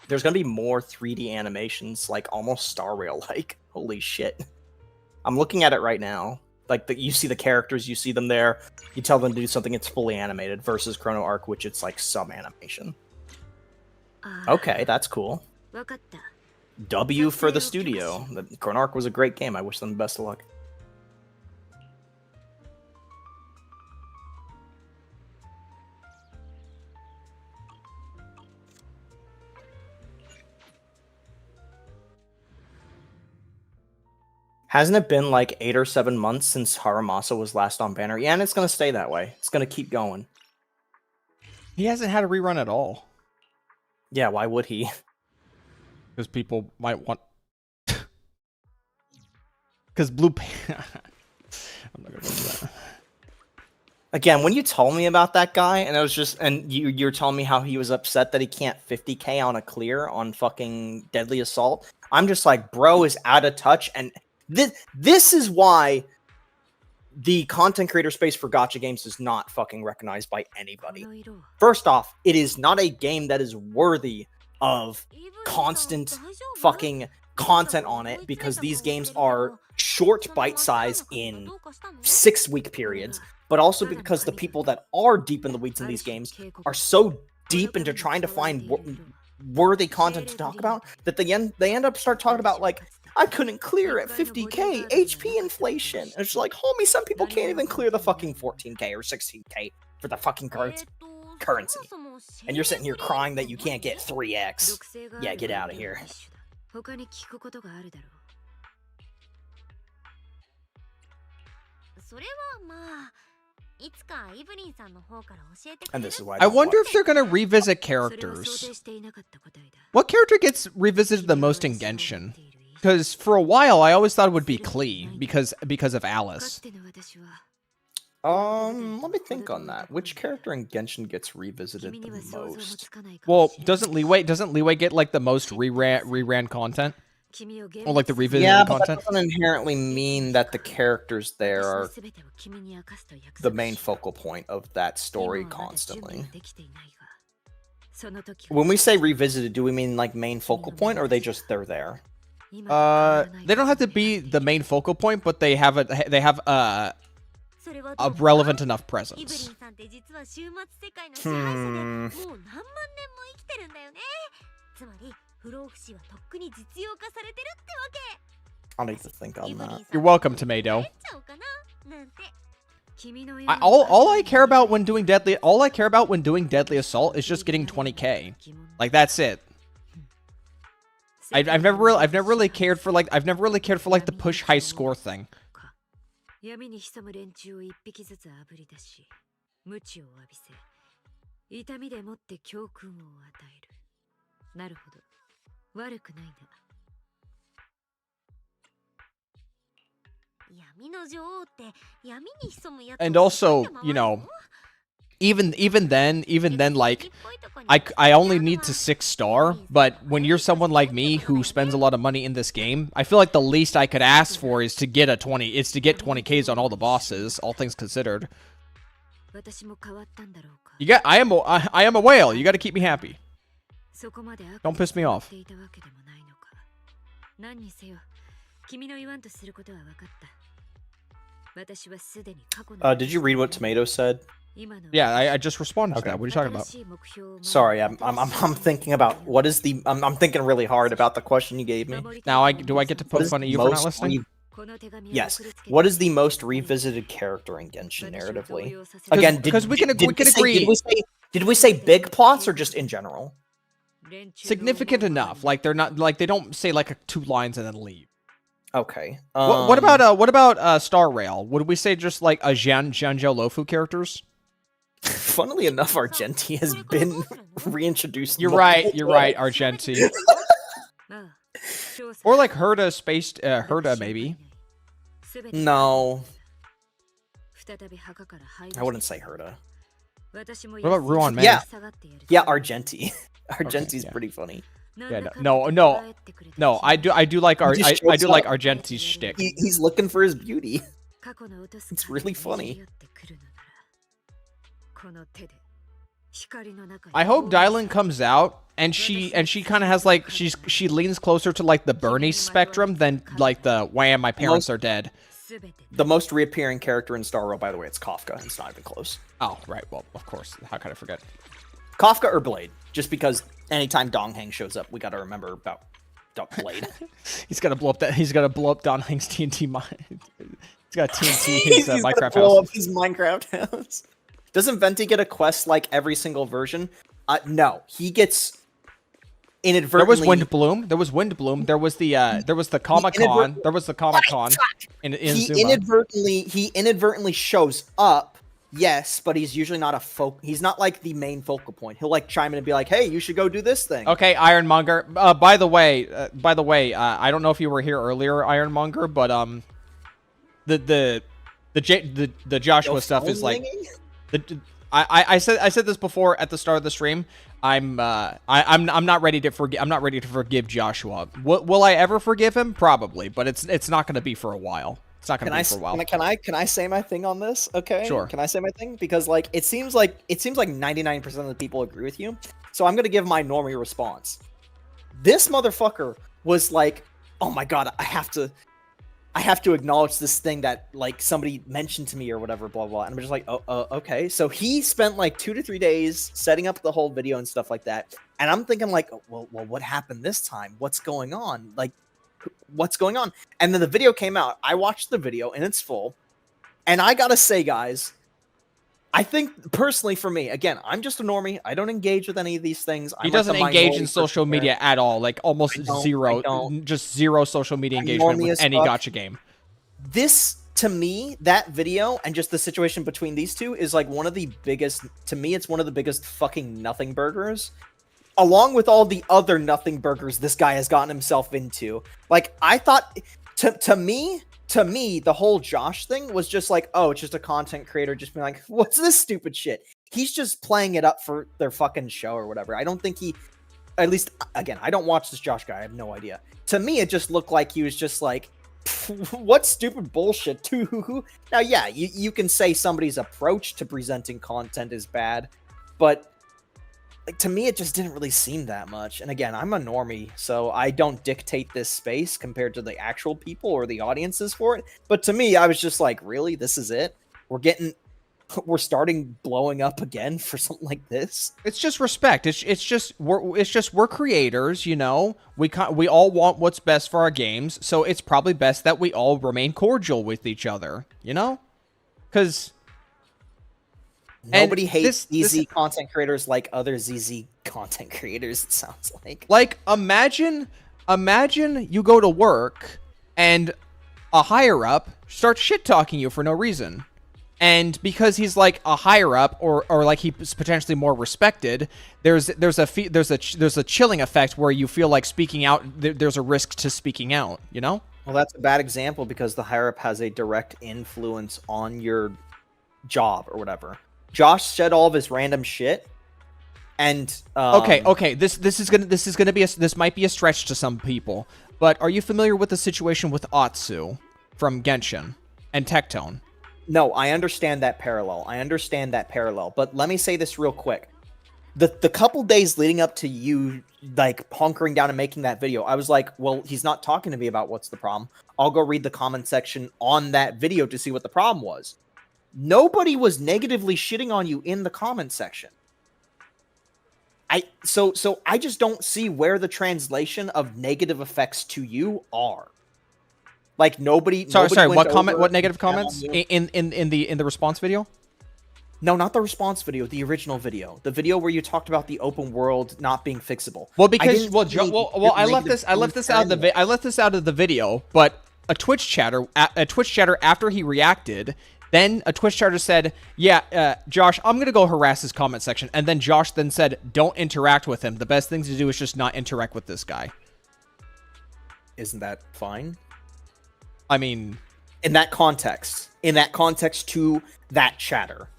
there's going to be more 3D animations, like almost Star Rail-like. Holy shit. I'm looking at it right now. Like, you see the characters, you see them there, you tell them to do something, it's fully animated, versus Chrono Arc, which it's like sub-animation. Okay, that's cool. W for the studio. The Chrono Arc was a great game. I wish them the best of luck. Hasn't it been like 8 or 7 months since Haramasa was last on banner? Yeah, and it's going to stay that way. It's going to keep going. He hasn't had a rerun at all. Yeah, why would he? Because people might want... Because Blue... I'm not going to do that. Again, when you told me about that guy, and it was just... And you're telling me how he was upset that he can't 50k on a clear on fucking Deadly Assault, I'm just like, bro is out of touch, and... This is why the content creator space for gacha games is not fucking recognized by anybody. First off, it is not a game that is worthy of constant fucking content on it, because these games are short bite size in 6-week periods, but also because the people that are deep in the weeds in these games are so deep into trying to find worthy content to talk about that they end up start talking about like, I couldn't clear at 50k, HP inflation. And it's like, homie, some people can't even clear the fucking 14k or 16k for the fucking currency. And you're sitting here crying that you can't get 3x. Yeah, get out of here. And this is why I wonder if they're gonna revisit characters. What character gets revisited the most in Genshin? Because for a while, I always thought it would be Klee because of Alice. Let me think on that. Which character in Genshin gets revisited the most? Well, doesn't Leeway get like the most reran content? Or like the revisited content? That doesn't inherently mean that the characters there are the main focal point of that story constantly. When we say revisited, do we mean like main focal point, or they're there? They don't have to be the main focal point, but they have a relevant enough presence. I'll need to think on that. You're welcome, Tomato. All I care about when doing Deadly Assault is just getting 20k. Like, that's it. I've never really cared for like the push high score thing. And also, you know, even then, like, I only need to 6-star, but when you're someone like me who spends a lot of money in this game, I feel like the least I could ask for is to get 20Ks on all the bosses, all things considered. I am a whale. You got to keep me happy. Don't piss me off. Did you read what Tomato said? Yeah, I just responded to that. What are you talking about? Sorry, I'm thinking about what is the I'm thinking really hard about the question you gave me. Now do I get to poke fun at you for not listening? Yes. What is the most revisited character in Genshin narratively? Again, because we can agree. Did we say big plots or just in general? Significant enough. Like they don't say like 2 lines and then leave. Okay. What about Star Rail? Would we say just like a Zhanzhou Lofu characters? Funnily enough, Argenti has been reintroduced. You're right, Argenti. Or like Herda maybe. No, I wouldn't say Herda. What about Ruan May? Yeah, Argenti. Argenti's yeah. pretty funny. Yeah, no. I do like He just I do shows like up. Argenti's shtick. He's looking for his beauty. It's really funny. I hope Dylan comes out and she kind of has like she leans closer to like the Bernie spectrum than like the wham my parents are dead. The most reappearing character in Star Rail, by the way, it's Kafka. It's not even close. Oh right, well of course. How could I forget? Kafka or Blade, just because anytime Dongheng shows up, we got to remember about Blade. He's gonna blow up Don Hang's TNT mine. He's got TNT his He's Minecraft gonna blow house. up his Minecraft house. Doesn't Venti get a quest like every single version? No, he gets inadvertently. There was Wind Bloom. There was the Comic Con. There was the Comic Con in Zuma. He inadvertently shows up. Yes, but he's usually not he's not like the main focal point. He'll like chime in and be like, "Hey, you should go do this thing." Okay, Ironmonger. By the way, I don't know if you were here earlier, Ironmonger, but the Joshua stuff is like I said this before at the start of the stream. I'm not ready to forgive Joshua. Will I ever forgive him? Probably, but it's not going to be for a while. It's not going to be for a while. Can I say my thing on this? Okay. Sure. Can I say my thing? Because like it seems like 99% of the people agree with you. So I'm gonna give my normie response. This motherfucker was like, oh my god, I have to acknowledge this thing that like somebody mentioned to me or whatever, blah blah. And I'm just like, okay. So he spent like 2 to 3 days setting up the whole video and stuff like that. And I'm thinking like, well, what happened this time? What's going on? Like, what's going on? And then the video came out. I watched the video in its full, and I gotta say, guys, I think personally for me, again, I'm just a normie. I don't engage with any of these things. He doesn't engage in social media at all, like almost zero, just zero social media engagement with any gacha game. This, to me, that video and just the situation between these two is like one of the biggest, to me, it's one of the biggest fucking nothing burgers. Along with all the other nothing burgers this guy has gotten himself into. Like, I thought, to me, the whole Josh thing was just like, oh, it's just a content creator just being like, what's this stupid shit? He's just playing it up for their fucking show or whatever. I don't think at least, again, I don't watch this Josh guy. I have no idea. To me, it just looked like he was just like, what stupid bullshit. Now, yeah, you can say somebody's approach to presenting content is bad, but like, to me, it just didn't really seem that much. And again, I'm a normie, so I don't dictate this space compared to the actual people or the audiences for it. But to me, I was just like, really? This is it? We're starting blowing up again for something like this? It's just respect. It's just we're creators, you know. We all want what's best for our games, so it's probably best that we all remain cordial with each other, you know? Because nobody hates ZZ content creators like other ZZ content creators, it sounds like. Like, imagine you go to work and a higher up starts shit-talking you for no reason. And because he's like a higher up or like he's potentially more respected, there's a chilling effect where you feel like speaking out, there's a risk to speaking out, you know? Well, that's a bad example because the higher up has a direct influence on your job or whatever. Josh said all of his random shit, and okay. This might be a stretch to some people, but are you familiar with the situation with Atsu from Genshin and Tectone? No, I understand that parallel. But let me say this real quick. The couple days leading up to you like hunkering down and making that video, I was like, well, he's not talking to me about what's the problem. I'll go read the comment section on that video to see what the problem was. Nobody was negatively shitting on you in the comment section. So I just don't see where the translation of negative effects to you are. Like nobody. Sorry. What negative comments in the response video? No, not the response video. The original video. The video where you talked about the open world not being fixable. Well, because I left this out of the video, but a Twitch chatter after he reacted. Then a Twitch chatter said, yeah, Josh, I'm going to go harass his comment section. And then Josh then said, don't interact with him. The best thing to do is just not interact with this guy. isn't that fine? I mean, In that context to that chatter.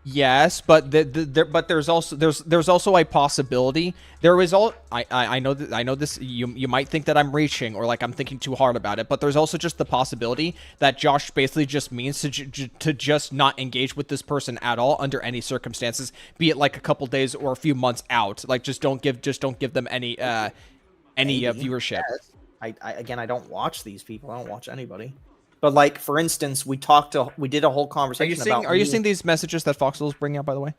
yes, but but there's also a possibility. There is all I know that I know this. You might think that I'm reaching or like I'm thinking too hard about it, but there's also just the possibility that Josh basically just means to just not engage with this person at all under any circumstances, be it like a couple days or a few months out. Like just don't give them any viewership. Yes. I don't watch these people. I don't watch anybody. But like, for instance, we did a whole conversation about. Are you seeing these messages that Foxhill's bringing up, by the way?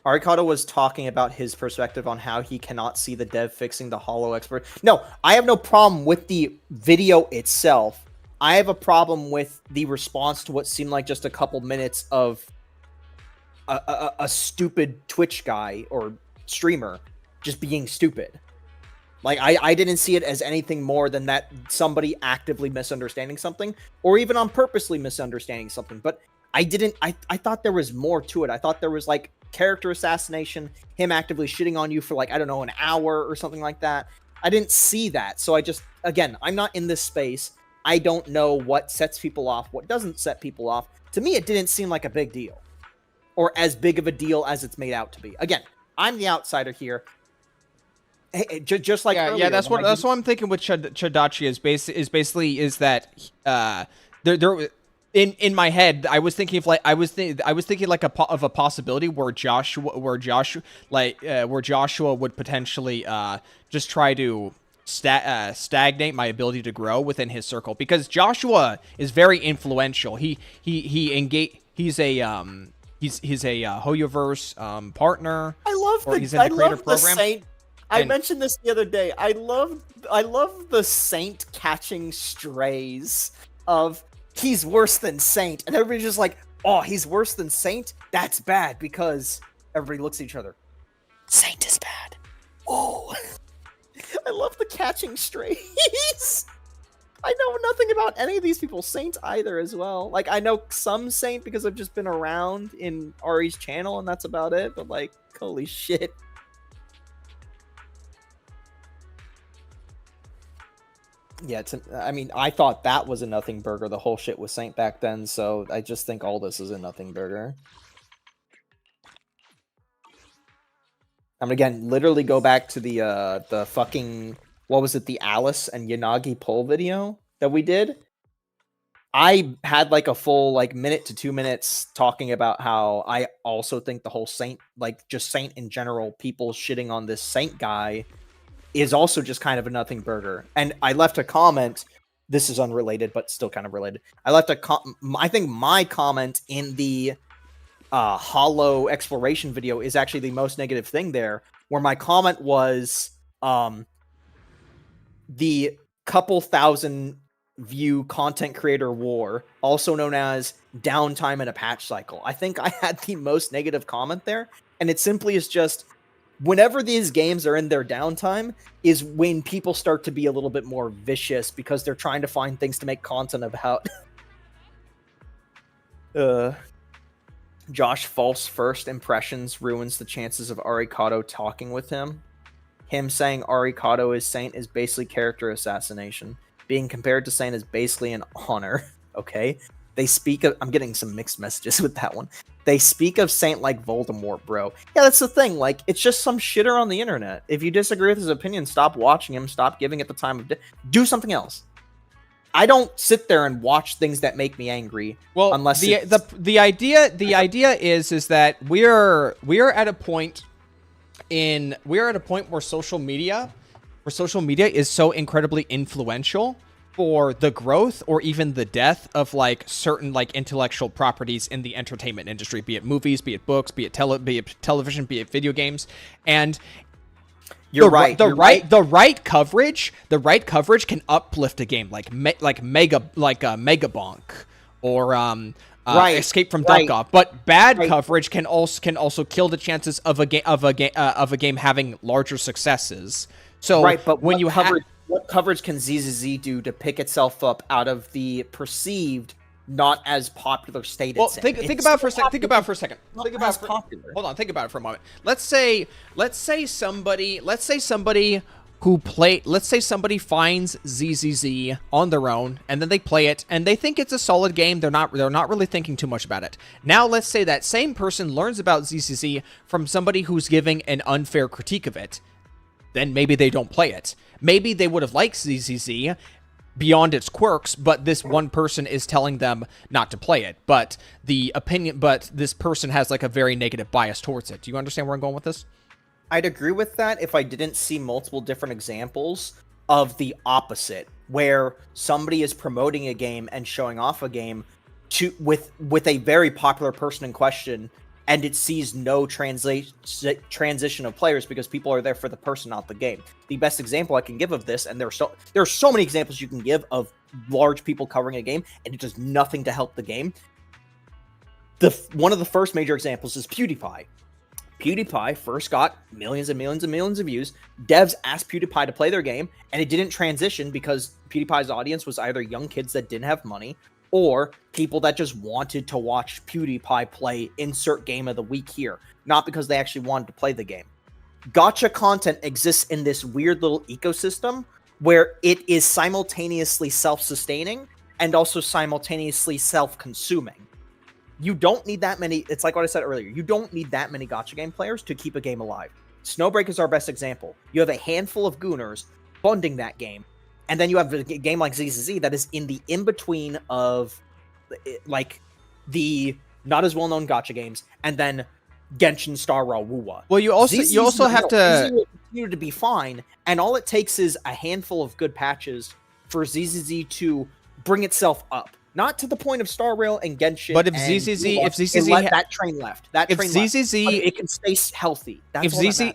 Arikado was talking about his perspective on how he cannot see the dev fixing the hollow expert. No, I have no problem with the video itself. I have a problem with the response to what seemed like just a couple minutes of a stupid Twitch guy or streamer just being stupid. Like, I didn't see it as anything more than that somebody actively misunderstanding something, or even on purposely misunderstanding something. But I thought there was more to it. I thought there was, like, character assassination, him actively shitting on you for, like, I don't know, an hour or something like that. I didn't see that. So again, I'm not in this space. I don't know what sets people off, what doesn't set people off. To me, it didn't seem like a big deal, or as big of a deal as it's made out to be. Again, I'm the outsider here. Hey, just like earlier, that's what I'm thinking with Chadachi is that there in my head I was thinking of like I was thinking like of a possibility where Joshua would potentially just try to stagnate my ability to grow within his circle, because Joshua is very influential. He's a Hoyoverse partner. He's in the creator program. I mentioned this the other day. I love the Saint catching strays of he's worse than Saint, and everybody's just like, oh, he's worse than Saint? That's bad, because everybody looks at each other. Saint is bad. Oh, I love the catching strays. I know nothing about any of these people. Saint either as well. Like, I know some Saint because I've just been around in Ari's channel, and that's about it. But like, holy shit. Yeah, I mean, I thought that was a nothing burger, the whole shit with Saint back then, so I just think all this is a nothing burger. I'm again, literally go back to the fucking, what was it, the Alice and Yanagi poll video that we did? I had like a full like minute to 2 minutes talking about how I also think the whole Saint, like just Saint in general, people shitting on this Saint guy is also just kind of a nothing burger. And I left a comment. This is unrelated, but still kind of related. I left I think my comment in the hollow exploration video is actually the most negative thing there, where my comment was the couple thousand view content creator war, also known as downtime in a patch cycle. I think I had the most negative comment there, and it simply is just, whenever these games are in their downtime is when people start to be a little bit more vicious because they're trying to find things to make content about. Josh false first impressions ruins the chances of Arikado talking with him. Him saying Arikado is Saint is basically character assassination. Being compared to Saint is basically an honor. Okay? They speak of... I'm getting some mixed messages with that one. They speak of Saint like Voldemort, bro. Yeah, that's the thing. Like, it's just some shitter on the internet. If you disagree with his opinion, stop watching him. Stop giving it the time of day. Do something else. I don't sit there and watch things that make me angry. Well, unless the idea is that we're at a point where social media is so incredibly influential for the growth or even the death of like certain like intellectual properties in the entertainment industry, be it movies, be it books, be it television, be it video games. And the right coverage can uplift a game like Megabonk or Escape from Duck-Off, but bad coverage can also kill the chances of a game having larger successes. So but when you what coverage can ZZZ do to pick itself up out of the perceived not as popular state? Well, think about it for a second. Think about it for a moment. Let's say somebody who play, let's say somebody finds ZZZ on their own and then they play it and they think it's a solid game. They're not really thinking too much about it. Now let's say that same person learns about ZZZ from somebody who's giving an unfair critique of it. Then maybe they don't play it. Maybe they would have liked ZZZ beyond its quirks, but this one person is telling them not to play it. But this person has like a very negative bias towards it. Do you understand where I'm going with this? I'd agree with that if I didn't see multiple different examples of the opposite, where somebody is promoting a game and showing off a game with a very popular person in question, and it sees no transition of players because people are there for the person, not the game. The best example I can give of this, and there are so many examples you can give of large people covering a game, and it does nothing to help the game. One of the first major examples is PewDiePie. PewDiePie first got millions and millions and millions of views. Devs asked PewDiePie to play their game, and it didn't transition because PewDiePie's audience was either young kids that didn't have money or people that just wanted to watch PewDiePie play insert game of the week here, not because they actually wanted to play the game. Gacha content exists in this weird little ecosystem where it is simultaneously self-sustaining and also simultaneously self-consuming. You don't need that many. It's like what I said earlier. You don't need that many gacha game players to keep a game alive. Snowbreak is our best example. You have a handful of gooners funding that game, and then you have a game like ZZZ that is in the in-between of like the not as well-known gacha games, and then Genshin Star Rail Wuwa. Well, you also have to ZZZ will continue to be fine, and all it takes is a handful of good patches for ZZZ to bring itself up. Not to the point of Star Rail and Genshin. But if and ZZZ, Wuwa, if ZZZ, that train left. That if train ZZZ, left. It can stay healthy. That's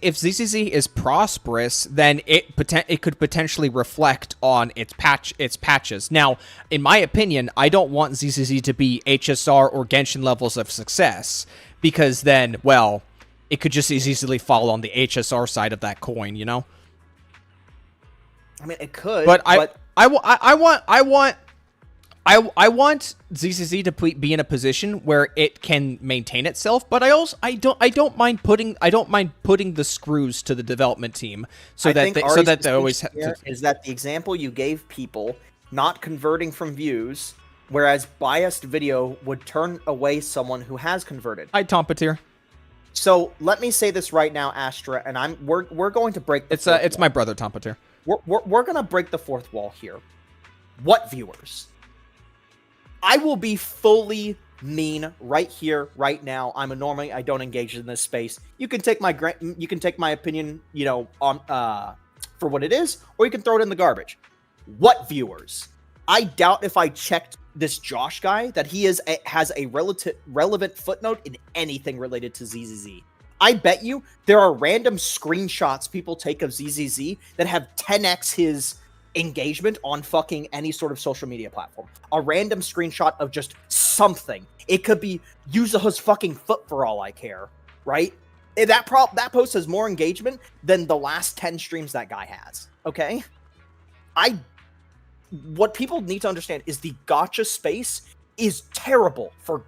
if ZZZ is prosperous, then it could potentially reflect on its patches. Now, in my opinion, I don't want ZZZ to be HSR or Genshin levels of success, because then, well, it could just as easily fall on the HSR side of that coin, you know? I mean, it could. But I want ZZZ to be in a position where it can maintain itself, but I don't mind putting the screws to the development team so that they always is that the example you gave people not converting from views, whereas biased video would turn away someone who has converted. I Tompeteer. So let me say this right now, Astra, and we're going to break. It's my brother Tompeteer. We're gonna break the fourth wall here. What viewers? I will be fully mean right here, right now. Normally I don't engage in this space. You can take my opinion, on for what it is, or you can throw it in the garbage. What viewers? I doubt if I checked this Josh guy that he has a relevant footnote in anything related to ZZZ. I bet you there are random screenshots people take of ZZZ that have 10x his engagement on fucking any sort of social media platform. A random screenshot of just something. It could be Yuzuha's fucking foot for all I care, right? That post has more engagement than the last 10 streams that guy has, okay? What people need to understand is the gacha space is terrible for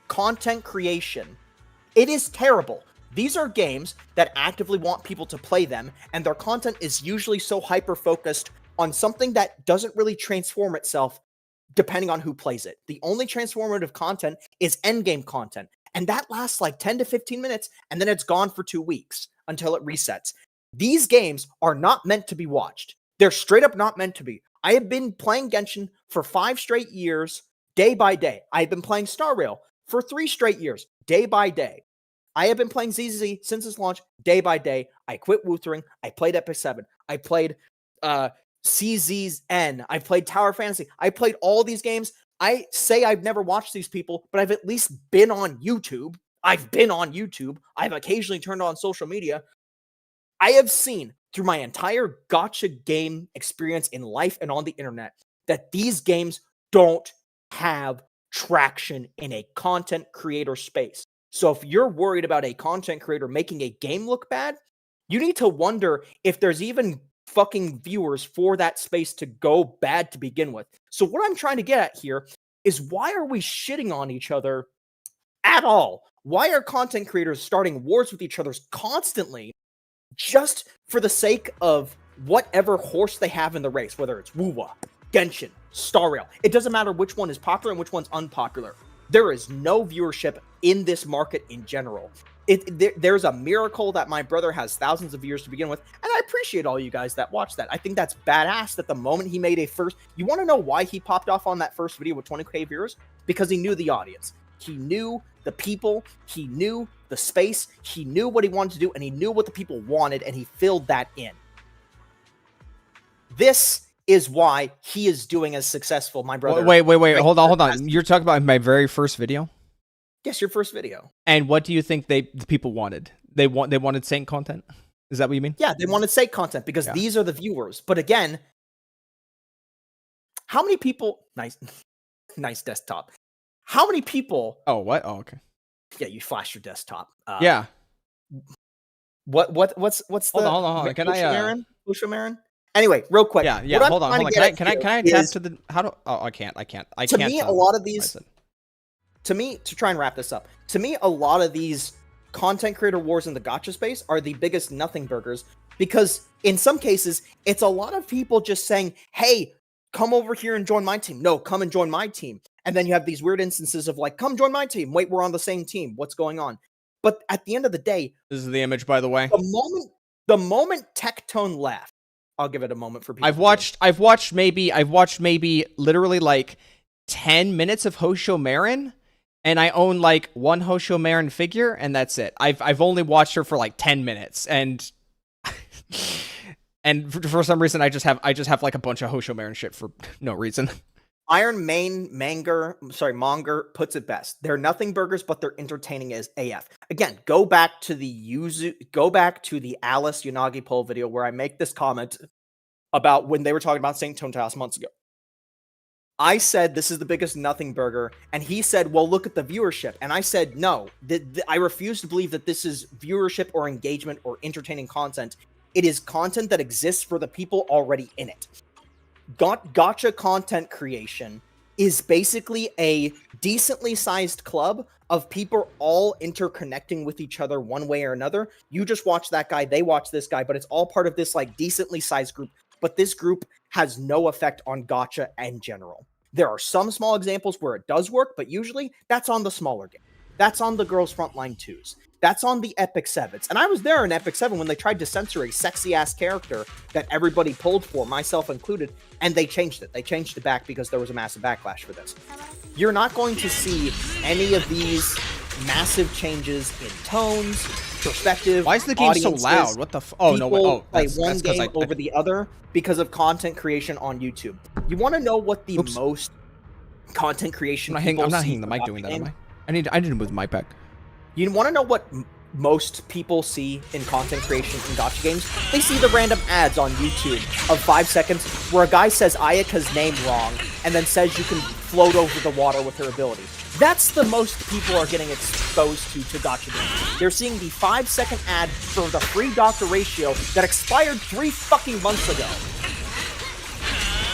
content creation. It is terrible. These are games that actively want people to play them, and their content is usually so hyper-focused on something that doesn't really transform itself depending on who plays it. The only transformative content is endgame content, and that lasts like 10 to 15 minutes, and then it's gone for 2 weeks until it resets. These games are not meant to be watched. They're straight up not meant to be. I have been playing Genshin for 5 straight years, day by day. I've been playing Star Rail for 3 straight years, day by day. I have been playing ZZZ since its launch, day by day. I quit Wuthering. I played Epic 7. I played CZN. I played Tower Fantasy. I played all these games. I say I've never watched these people, but I've at least been on YouTube. I've occasionally turned on social media. I have seen through my entire gacha game experience in life and on the internet that these games don't have traction in a content creator space. So if you're worried about a content creator making a game look bad, you need to wonder if there's even fucking viewers for that space to go bad to begin with. So what I'm trying to get at here is, why are we shitting on each other at all? Why are content creators starting wars with each other constantly just for the sake of whatever horse they have in the race, whether it's Wuwa, Genshin, Star Rail, it doesn't matter which one is popular and which one's unpopular. There is no viewership in this market in general. There's a miracle that my brother has thousands of viewers to begin with, and I appreciate all you guys that watch that. I think that's badass that the moment he made a first... You want to know why he popped off on that first video with 20k viewers? Because he knew the audience. He knew the people. He knew the space. He knew what he wanted to do, and he knew what the people wanted, and he filled that in. This is why he is doing as successful, my brother. Wait. Hold on. You're talking about my very first video? Yes, your first video. And what do you think the people wanted? They wanted Saint content? Is that what you mean? Yeah, they wanted Saint content because these are the viewers. But again, how many people... Nice desktop. How many people... Oh, what? Oh, okay. Yeah, you flashed your desktop. Yeah. What's the... Hold on. Can I... Marin? Anyway, real quick. Yeah. Hold on. Can I tap to the... How do... Oh, I can't. To me, a lot of these... To me, to try and wrap this up, to me, a lot of these content creator wars in the gacha space are the biggest nothing burgers, because in some cases, it's a lot of people just saying, hey, come over here and join my team. No, come and join my team. And then you have these weird instances of like, come join my team. Wait, we're on the same team. What's going on? But at the end of the day... This is the image, by the way. The moment Tectone left, I'll give it a moment for people. I've watched maybe literally like 10 minutes of Hosho Marin. And I own like one Hosho Marin figure, and that's it. I've only watched her for like 10 minutes, and for some reason I just have like a bunch of Hosho Marin shit for no reason. Iron Monger puts it best. They're nothing burgers, but they're entertaining as AF. Again, go back to the Alice Yanagi poll video where I make this comment about when they were talking about Saint Tontas months ago. I said, this is the biggest nothing burger. And he said, well, look at the viewership. And I said, no, I refuse to believe that this is viewership or engagement or entertaining content. It is content that exists for the people already in it. Gacha content creation is basically a decently sized club of people all interconnecting with each other one way or another. You just watch that guy, they watch this guy, but it's all part of this like decently sized group. But this group has no effect on gacha in general. There are some small examples where it does work, but usually that's on the smaller game. That's on the Girls Frontline 2s. That's on the Epic 7s. And I was there in Epic 7 when they tried to censor a sexy-ass character that everybody pulled for, myself included, and they changed it. They changed it back because there was a massive backlash for this. You're not going to see any of these massive changes in tones, perspective. Why is the game so loud? What the oh no! Oh, play one game over the other because of content creation on YouTube. You want to know what the most content creation? I'm not hanging the mic doing that. Am I? I need to move the mic back. You want to know what most people see in content creation in gacha games? They see the random ads on YouTube of 5 seconds where a guy says Ayaka's name wrong and then says you can float over the water with her ability. That's the most people are getting exposed to gacha games. They're seeing the 5-second ad for the free Doctor Ratio that expired 3 fucking months ago.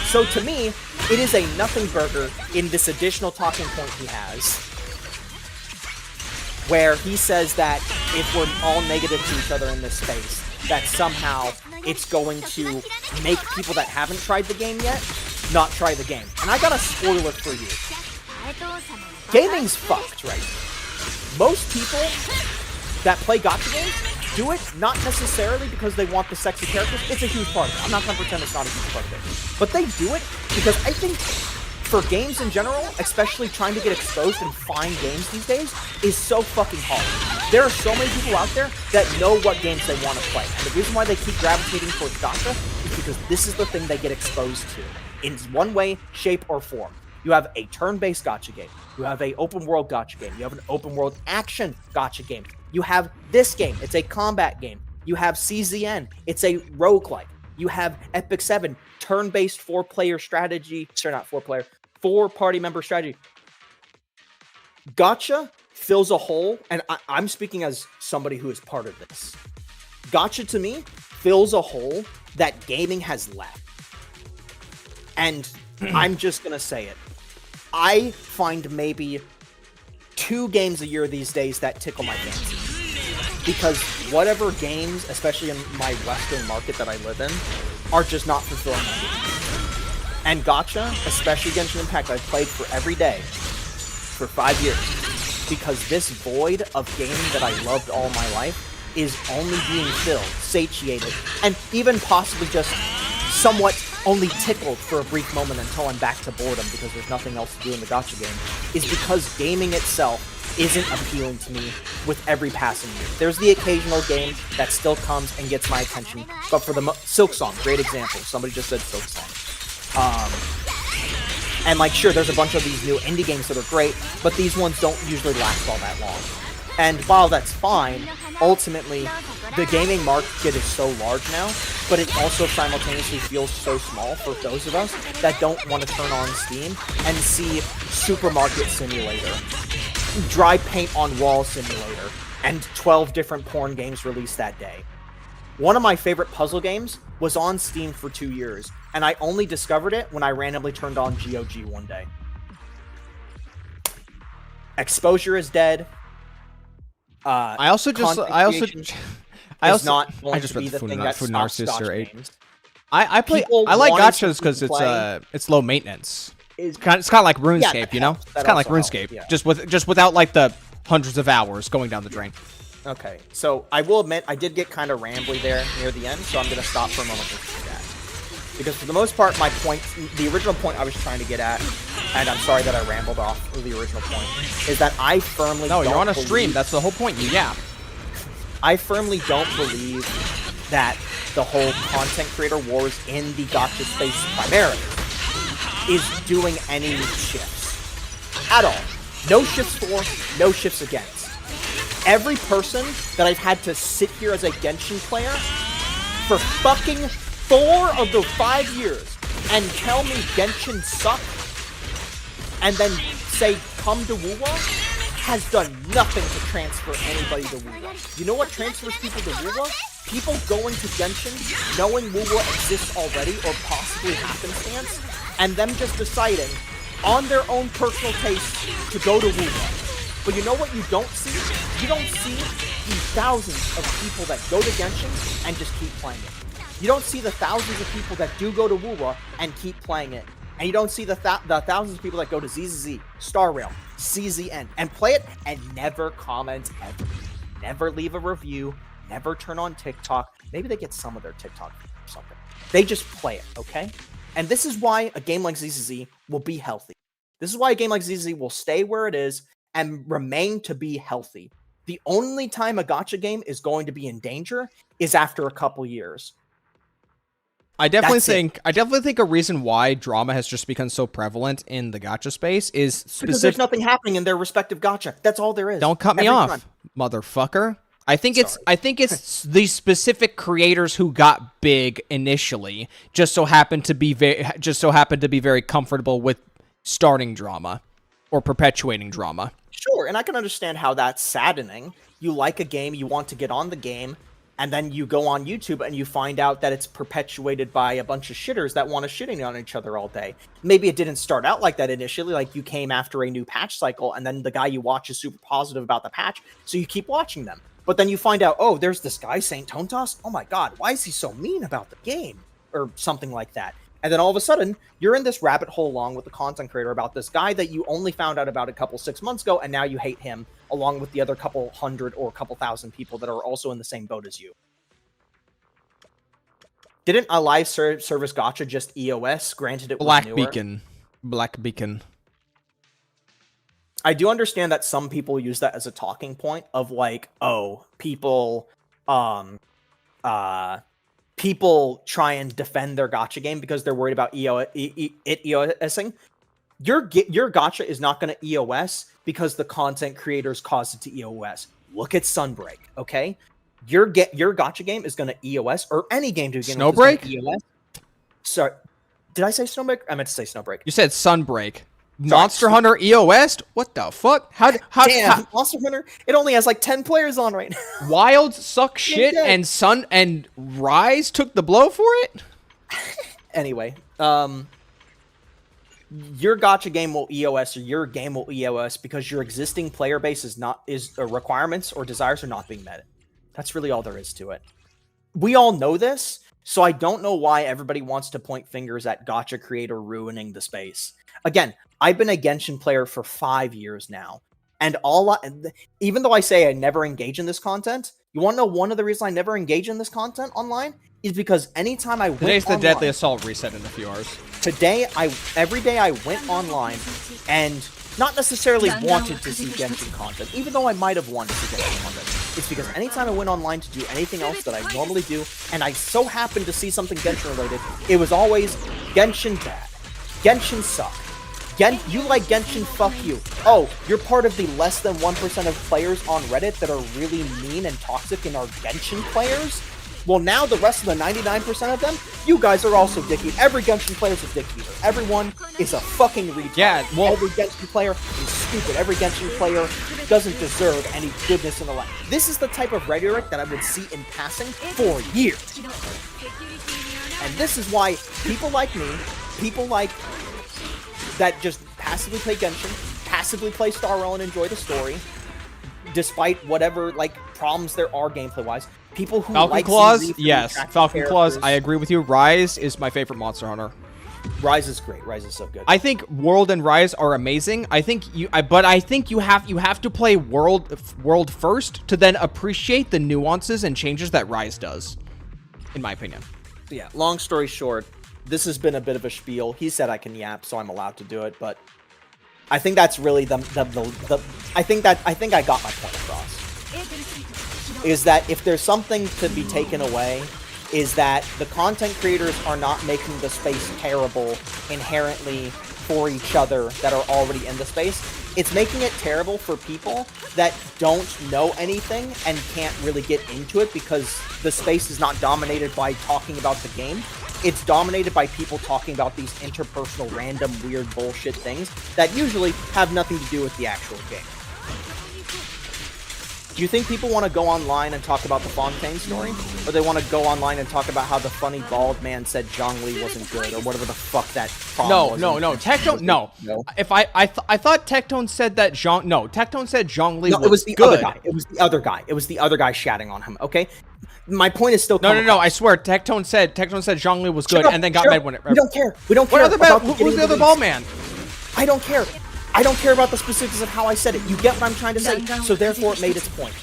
So to me, it is a nothing burger in this additional talking point he has, where he says that if we're all negative to each other in this space, that somehow it's going to make people that haven't tried the game yet not try the game. And I got a spoiler for you. Gaming's fucked, right? Most people that play gacha games do it not necessarily because they want the sexy characters. It's a huge part of it. I'm not going to pretend it's not a huge part of it. But they do it because I think for games in general, especially trying to get exposed and find games these days, is so fucking hard. There are so many people out there that know what games they want to play. And the reason why they keep gravitating towards gacha is because this is the thing they get exposed to in one way, shape, or form. You have a turn-based gacha game. You have an open-world gacha game. You have an open-world action gacha game. You have this game. It's a combat game. You have CZN. It's a roguelike. You have Epic 7, turn-based 4-player strategy. Sorry, not 4-player. 4-party member strategy. Gacha fills a hole, and I'm speaking as somebody who is part of this. Gacha, to me, fills a hole that gaming has left. And I'm just going to say it. I find maybe 2 games a year these days that tickle my fancy. because whatever games, especially in my Western market that I live in, are just not fulfilling my needs. And Gacha, especially Genshin Impact, I've played for every day for 5 years, because this void of gaming that I loved all my life is only being filled, satiated, and even possibly just somewhat only tickled for a brief moment until I'm back to boredom because there's nothing else to do in the Gacha game, is because gaming itself isn't appealing to me with every passing year. There's the occasional game that still comes and gets my attention, but for the Silk Song, great example. Somebody just said Silk Song. And like, sure, there's a bunch of these new indie games that are great, but these ones don't usually last all that long. And while that's fine, ultimately, the gaming market is so large now, but it also simultaneously feels so small for those of us that don't want to turn on Steam and see Supermarket Simulator, Dry Paint on Wall Simulator, and 12 different porn games released that day. One of my favorite puzzle games was on Steam for 2 years, and I only discovered it when I randomly turned on GOG one day. Exposure is dead. I just not going just to be read the Food thing Nar- that Food stops Narcissist Scotch or eight. games. I play. People I like wanting to gachas because play it's low maintenance. It's It's kind of like RuneScape, that you know. helps. It's That kind of like also RuneScape, helps, yeah. just without like the hundreds of hours going down the drain. Okay, so I will admit I did get kind of rambly there near the end, so I'm gonna stop for a moment to do that. Because for the most part, my point, the original point I was trying to get at, and I'm sorry that I rambled off of the original point, is that I firmly No, you're don't on a stream. believe- That's the whole point. You yap. I firmly don't believe that the whole content creator wars in the gacha space primarily is doing any shifts at all. No shifts for, no shifts against. Every person that I've had to sit here as a Genshin player for fucking 4 of the 5 years and tell me Genshin suck and then say come to Wuwa has done nothing to transfer anybody to Wuwa. You know what transfers people to Wuwa? People going to Genshin, knowing Wuwa exists already or possibly happenstance, and them just deciding on their own personal taste to go to Wuwa. But you know what you don't see? You don't see the thousands of people that go to Genshin and just keep playing it. You don't see the thousands of people that do go to Wuwa and keep playing it. And you don't see the thousands of people that go to ZZZ, Star Rail, CZN, and play it and never comment ever. Never leave a review, never turn on TikTok. Maybe they get some of their TikTok or something. They just play it, okay? And this is why a game like ZZZ will be healthy. This is why a game like ZZZ will stay where it is and remain to be healthy. The only time a gacha game is going to be in danger is after a couple years. I definitely think a reason why drama has just become so prevalent in the gacha space is Because there's nothing happening in their respective gacha. That's all there is. Don't cut me Every off, time. motherfucker. I think it's the specific creators who got big initially just so happened to be very comfortable with starting drama or perpetuating drama. Sure, and I can understand how that's saddening. You like a game, you want to get on the game, and then you go on YouTube and you find out that it's perpetuated by a bunch of shitters that want to shitting on each other all day. Maybe it didn't start out like that initially, like you came after a new patch cycle, and then the guy you watch is super positive about the patch, so you keep watching them. But then you find out, oh, there's this guy, Saint Tontas? Oh my god, why is he so mean about the game? Or something like that. And then all of a sudden, you're in this rabbit hole along with the content creator about this guy that you only found out about a couple 6 months ago, and now you hate him, along with the other couple hundred or couple thousand people that are also in the same boat as you. Didn't a live service gacha just EOS? Granted, it was newer. Black Beacon. I do understand that some people use that as a talking point of like, oh, people people try and defend their gacha game because they're worried about EOSing. Your gacha is not going to EOS because the content creators caused it to EOS. Look at Sunbreak, okay? Your gacha game is going to EOS, or any game to begin with. Snowbreak? EOS. Sorry, did I say Snowbreak? I meant to say Snowbreak. You said Sunbreak. Monster Hunter EOS? What the fuck? How Monster Hunter? It only has like 10 players on right now. Wild suck shit and Sun and Rise took the blow for it? Anyway, your gacha game will EOS, or your game will EOS because your existing player base is requirements or desires are not being met. That's really all there is to it. We all know this, so I don't know why everybody wants to point fingers at Gacha creator ruining the space. Again, I've been a Genshin player for 5 years now, and even though I say I never engage in this content, you want to know one of the reasons I never engage in this content online is because anytime I went Today's the online, Deadly Assault reset in a few hours. Every day I went online and not necessarily wanted to see Genshin content, even though I might have wanted to see Genshin content. It's because anytime I went online to do anything else that I normally do, and I so happened to see something Genshin related, it was always Genshin bad. Genshin suck. You like Genshin, fuck you. Oh, you're part of the less than 1% of players on Reddit that are really mean and toxic and are Genshin players? Well, now the rest of the 99% of them, you guys are also dicky. Every Genshin player is a dick eater. Everyone is a fucking retard. Yeah, well, every Genshin player is stupid. Every Genshin player doesn't deserve any goodness in the life. This is the type of rhetoric that I would see in passing for years. And this is why people like me, people like that just passively play Genshin, passively play Star Rail and enjoy the story, despite whatever like problems there are gameplay-wise. People who Falcon like Claws, yes. Falcon characters. Claws, I agree with you. Rise is my favorite Monster Hunter. Rise is great. Rise is so good. I think World and Rise are amazing. I think you have to play World first to then appreciate the nuances and changes that Rise does, in my opinion. Yeah. Long story short, this has been a bit of a spiel. He said I can yap, so I'm allowed to do it. But I think that's really I think I got my point across. Is that if there's something to be taken away, is that the content creators are not making the space terrible inherently for each other that are already in the space. It's making it terrible for people that don't know anything and can't really get into it because the space is not dominated by talking about the game. It's dominated by people talking about these interpersonal, random, weird bullshit things that usually have nothing to do with the actual game. Do you think people want to go online and talk about the Fontaine story? Or they want to go online and talk about how the funny bald man said Zhongli wasn't good, or whatever the fuck that problem was? No. Tectone, no. If I thought Tectone said that Tectone said Zhongli was it was the good. other guy. It was the other guy. It was the other guy shatting on him, okay? My point is still No, I swear, Tectone said Zhongli was good, and then got mad when it... We don't care. We don't care. Who's the other bald man? I don't care. I don't care about the specifics of how I said it. You get what I'm trying to say, so therefore it made its point.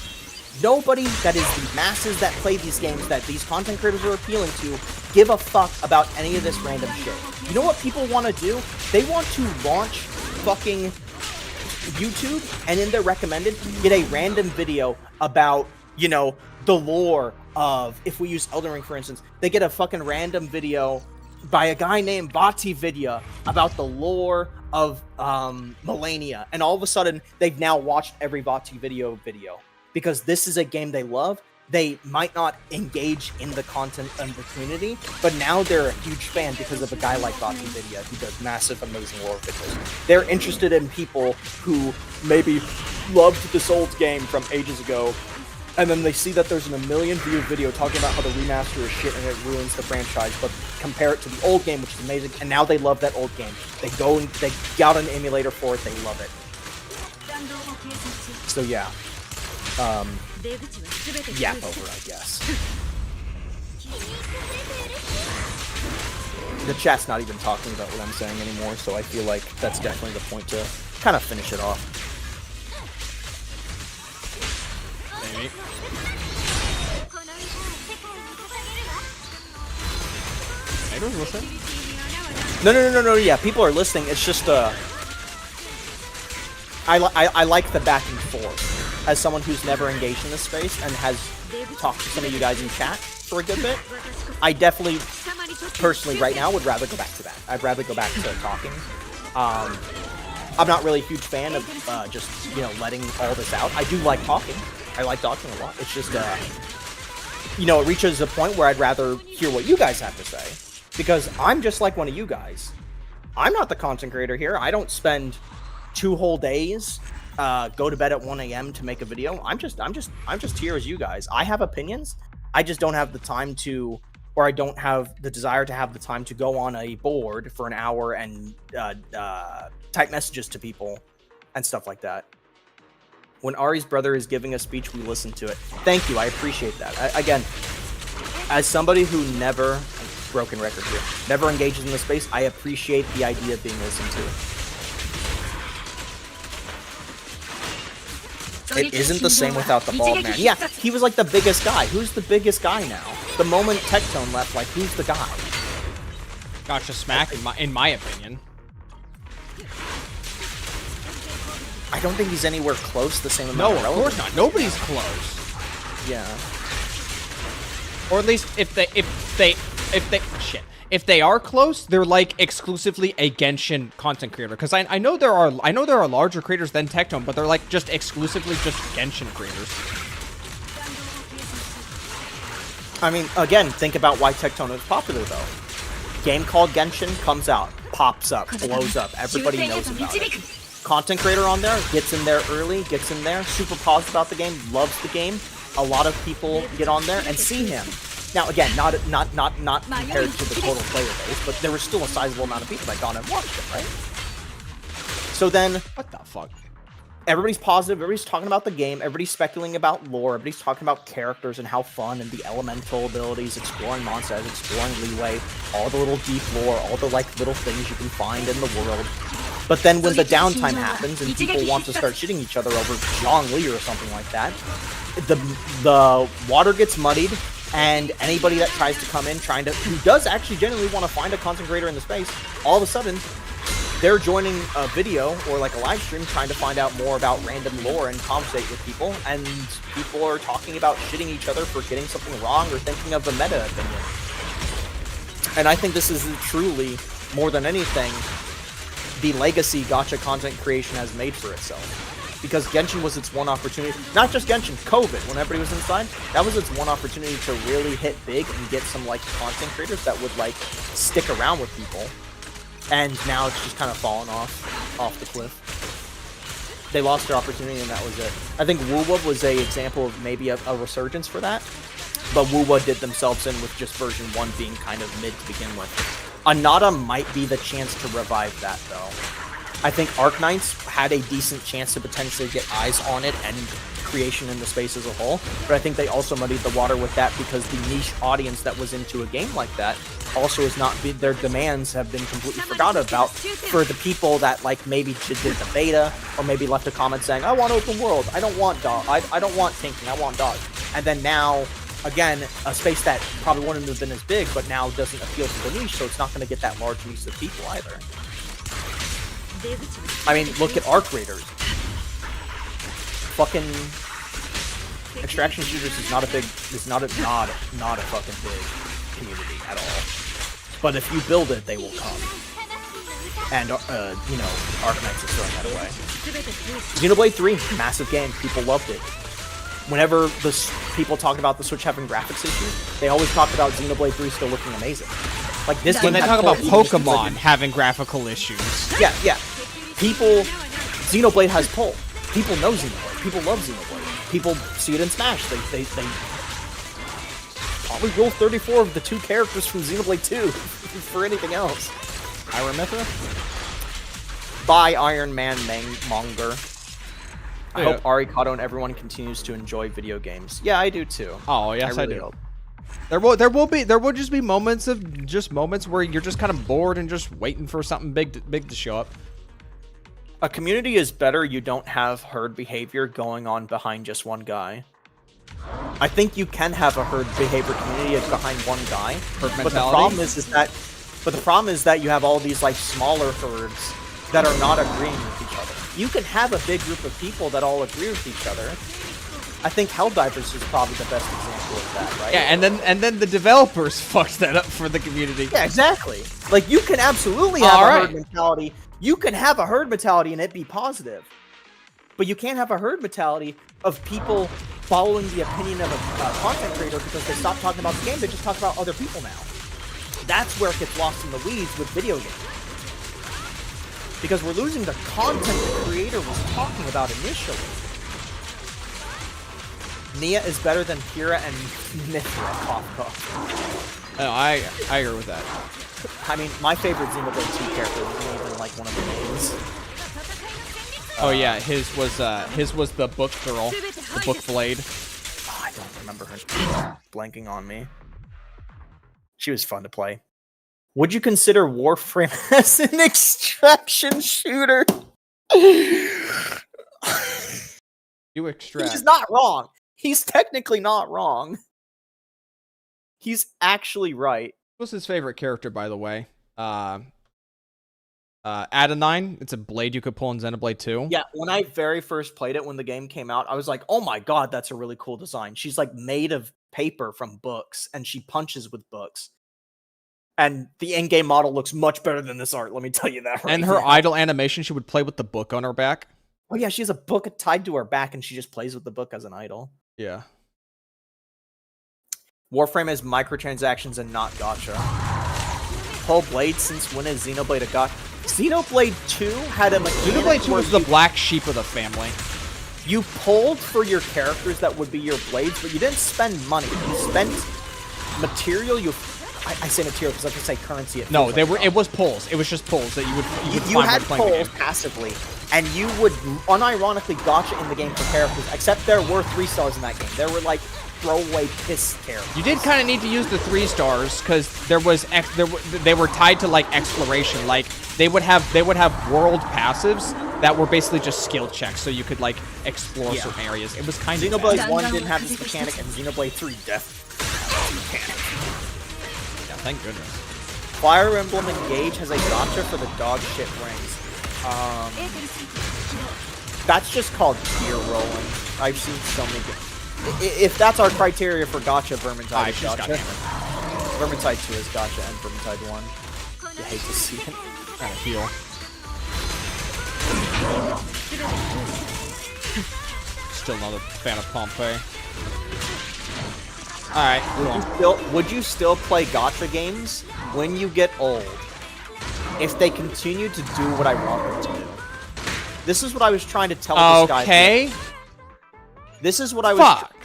Nobody that is the masses that play these games that these content creators are appealing to give a fuck about any of this random shit. You know what people want to do? They want to launch fucking YouTube and in their recommended get a random video about, you know, the lore of, if we use Elden Ring for instance, they get a fucking random video by a guy named Bati Vidya about the lore of Melania, and all of a sudden they've now watched every Bati video because this is a game they love. They might not engage in the content and the community, but now they're a huge fan because of a guy like Bati Vidya who does massive, amazing lore videos. They're interested in people who maybe loved this old game from ages ago, and then they see that there's an 1 million view video talking about how the remaster is shit and it ruins the franchise, but compare it to the old game, which is amazing, and now they love that old game. They go and they got an emulator for it, they love it. So yeah. Yap over, I guess. The chat's not even talking about what I'm saying anymore, so I feel like that's definitely the point to kind of finish it off. Maybe. Everyone's listening? No, yeah, people are listening. It's just, I like the back and forth. As someone who's never engaged in this space and has talked to some of you guys in chat for a good bit, I definitely, personally, right now, would rather go back to that. I'd rather go back to talking. I'm not really a huge fan of just, you know, letting all this out. I do like talking. I like talking a lot. It's just, you know, it reaches a point where I'd rather hear what you guys have to say. Because I'm just like one of you guys. I'm not the content creator here. I don't spend 2 whole days go to bed at 1 a.m. to make a video. I'm just here as you guys. I have opinions. I just don't have the time to, or I don't have the desire to have the time to go on a board for an hour and type messages to people and stuff like that. When Ari's brother is giving a speech, we listen to it. Thank you, I appreciate that. Again, as somebody who never, broken record here, never engages in the space, I appreciate the idea of being listened to. It isn't the same without the bald man. Yeah, he was like the biggest guy. Who's the biggest guy now? The moment Tectone left, like, who's the guy? Gacha smack, in my opinion. I don't think he's anywhere close the same amount. No, of course not. Nobody's close. Yeah. Or at least if they are close, they're like exclusively a Genshin content creator. Because I know there are larger creators than Tectone, but they're like just exclusively just Genshin creators. I mean, again, think about why Tectone is popular though. Game called Genshin comes out, pops up, blows up. Everybody knows about it. Content creator on there, gets in there early, gets in there, super positive about the game, loves the game. A lot of people get on there and see him. Now, again, not compared to the total player base, but there was still a sizable amount of people that got and watched it, right? So then, What the fuck? everybody's positive, everybody's talking about the game, everybody's speculating about lore, everybody's talking about characters and how fun and the elemental abilities, exploring monsters, exploring leeway, all the little deep lore, all the like little things you can find in the world. But then when the downtime happens and people want to start shitting each other over Zhongli or something like that, the water gets muddied, and anybody that tries to come in who does actually genuinely want to find a content creator in the space, all of a sudden, they're joining a video or like a live stream trying to find out more about random lore and conversate with people, and people are talking about shitting each other for getting something wrong or thinking of a meta opinion. And I think this is truly, more than anything, the legacy Gacha content creation has made for itself. Because Genshin was its one opportunity, not just Genshin, COVID, when everybody was inside, that was its one opportunity to really hit big and get some like content creators that would like stick around with people. And now it's just kind of fallen off the cliff. They lost their opportunity and that was it. I think Wuwa was a example of maybe a resurgence for that, but Wuwa did themselves in with just version 1 being kind of mid to begin with. Anada might be the chance to revive that though. I think Arknights had a decent chance to potentially get eyes on it and creation in the space as a whole, but I think they also muddied the water with that because the niche audience that was into a game like that also is not, their demands have been completely forgotten about for the people that like maybe did the beta or maybe left a comment saying, I want open world, I don't want dog, I don't want tanking, I want dogs. And then now, again, a space that probably wouldn't have been as big, but now doesn't appeal to the niche, so it's not going to get that large niche of people either. I mean, look at Arc Raiders. Fucking extraction shooters is not a fucking big community at all. But if you build it, they will come. And you know, Arknights is throwing that away. Xenoblade 3, massive game, people loved it. Whenever the people talk about the Switch having graphics issues, they always talk about Xenoblade 3 still looking amazing. Like this When game they talk about Pokemon having graphical issues. Yeah. People, Xenoblade has pull. People know Xenoblade. People love Xenoblade. People see it in Smash. They probably roll 34 of the 2 characters from Xenoblade 2 for anything else. Iron Mithra? By Iron Man Monger. I hope Arikado and everyone continues to enjoy video games. Yeah, I do too. Oh yes, I really do. hope. There will just be moments where you're just kind of bored and just waiting for something big to show up. A community is better you don't have herd behavior going on behind just one guy. I think you can have a herd behavior community behind one guy, but the problem is that you have all these like smaller herds that are not agreeing with each other. You can have a big group of people that all agree with each other. I think Helldivers is probably the best example of that, right? Yeah, and then the developers fucked that up for the community. Yeah, exactly. Like you can absolutely have a herd mentality. You can have a herd mentality and it be positive. But you can't have a herd mentality of people following the opinion of a content creator because they stop talking about the game, they just talk about other people now. That's where it gets lost in the weeds with video games. Because we're losing the content the creator was talking about initially. Nia is better than Kira and Mithra, cough. No, I agree with that. I mean, my favorite Xenoblade 2 character isn't even like one of the names. Oh yeah, his was the book girl, the book blade. Oh, I don't remember her. Blanking on me. She was fun to play. Would you consider Warframe as an extraction shooter? You extract. He's not wrong. He's technically not wrong. He's actually right. What's his favorite character, by the way? Adenine. It's a blade you could pull in Xenoblade 2. Yeah, when I very first played it, when the game came out, I was like, oh my god, that's a really cool design. She's like made of paper from books, and she punches with books. And the in-game model looks much better than this art, let me tell you that right And her now. idle animation, she would play with the book on her back. Oh yeah, she has a book tied to her back, and she just plays with the book as an idol. Yeah. Warframe has microtransactions and not gacha. Pull Blade, since when is Xenoblade a gacha? Xenoblade 2 had a mechanic Xenoblade 2 where was the black sheep of the family. you pulled for your characters that would be your blades, but you didn't spend money. You spent material. I say material because I can say currency. No, they were. It was pulls. It was just pulls that you would. You find had when playing the pulls game. passively, and you would unironically gacha in the game for characters. Except there were 3 stars in that game. There were like throwaway piss characters. You did kind of need to use the 3 stars because there was they were tied to like exploration. Like they would have world passives that were basically just skill checks, so you could like explore certain areas. It was kind of Xenoblade 1 didn't have this mechanic, and Xenoblade 3 definitely had this mechanic. Yeah, thank goodness. Fire Emblem Engage has a gacha for the dog shit rings. That's just called gear rolling. I've seen so many. If that's our criteria for gacha, Vermintide is gacha. Vermintide 2 is gacha, and Vermintide 1. You hate to see it. Trying to heal. Still not a fan of Pompeii. Alright, Would you still play gacha games when you get old if they continue to do what I want them to do? This is what I was trying to tell this guy. Okay. This is what I was. Fuck.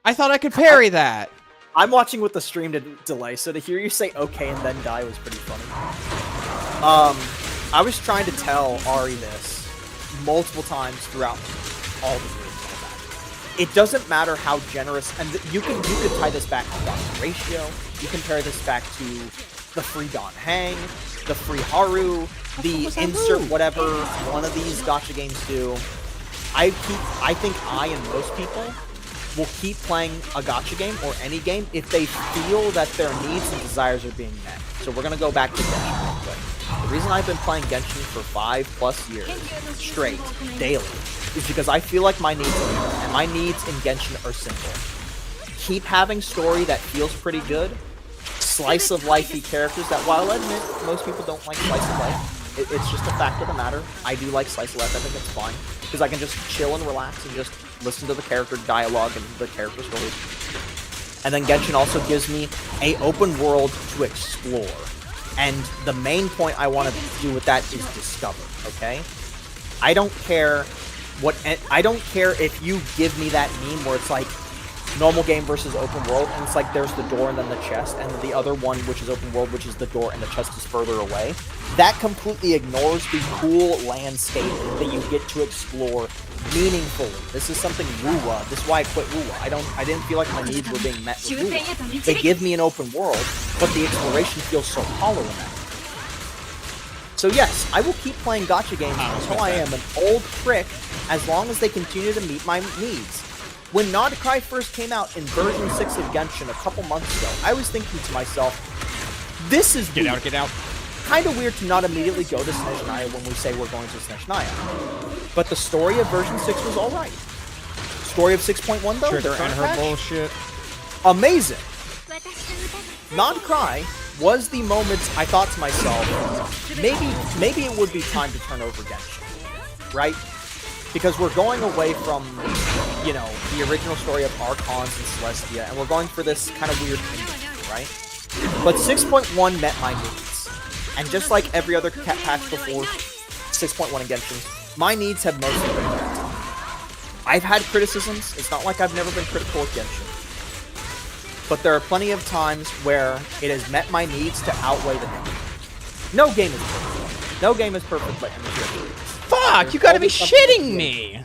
I thought I could parry that. I'm watching with the stream delay, so to hear you say okay and then die was pretty funny. I was trying to tell Ari this multiple times throughout all the videos. It doesn't matter how generous, and you could tie this back to Dr. Ratio. You can pair this back to the free Don Hang, the free Haru, the insert whatever one of these gacha games do. I think I and most people will keep playing a gacha game or any game if they feel that their needs and desires are being met. So we're gonna go back to Genshin real quick. The reason I've been playing Genshin for 5+ years straight, daily, is because I feel like my needs are met, and my needs in Genshin are simple. Keep having story that feels pretty good, slice of lifey characters that, while I'll admit, most people don't like slice of life. It's just a fact of the matter. I do like slice of life. I think it's fun because I can just chill and relax and just listen to the character dialogue and the character stories. And then Genshin also gives me an open world to explore. And the main point I want to do with that is discover, okay? I don't care if you give me that meme where it's like normal game versus open world, and it's like there's the door and then the chest, and the other one, which is open world, which is the door and the chest is further away. That completely ignores the cool landscape that you get to explore meaningfully. This is something woo-wah. This is why I quit woo-wah. I didn't feel like my needs were being met with woo-wah. They give me an open world, but the exploration feels so hollow in that. So yes, I will keep playing gacha games until I am an old prick, as long as they continue to meet my needs. When Nodcry first came out in version 6 of Genshin a couple months ago, I was thinking to myself, this is weird. Get out. Kind of weird to not immediately go to Snezhnaya when we say we're going to Snezhnaya. But the story of version 6 was alright. Story of 6.1 though, Trigger and her bullshit. Amazing. Nodcry was the moment I thought to myself, maybe it would be time to turn over Genshin, right? Because we're going away from, you know, the original story of Archons and Celestia, and we're going for this kind of weird ending, right? But 6.1 met my needs. And just like every other patch before 6.1 in Genshin, my needs have mostly been met. I've had criticisms. It's not like I've never been critical of Genshin. But there are plenty of times where it has met my needs to outweigh the negative. No game is perfect. No game is perfect by any stretch of the Fuck, you gotta be shitting me!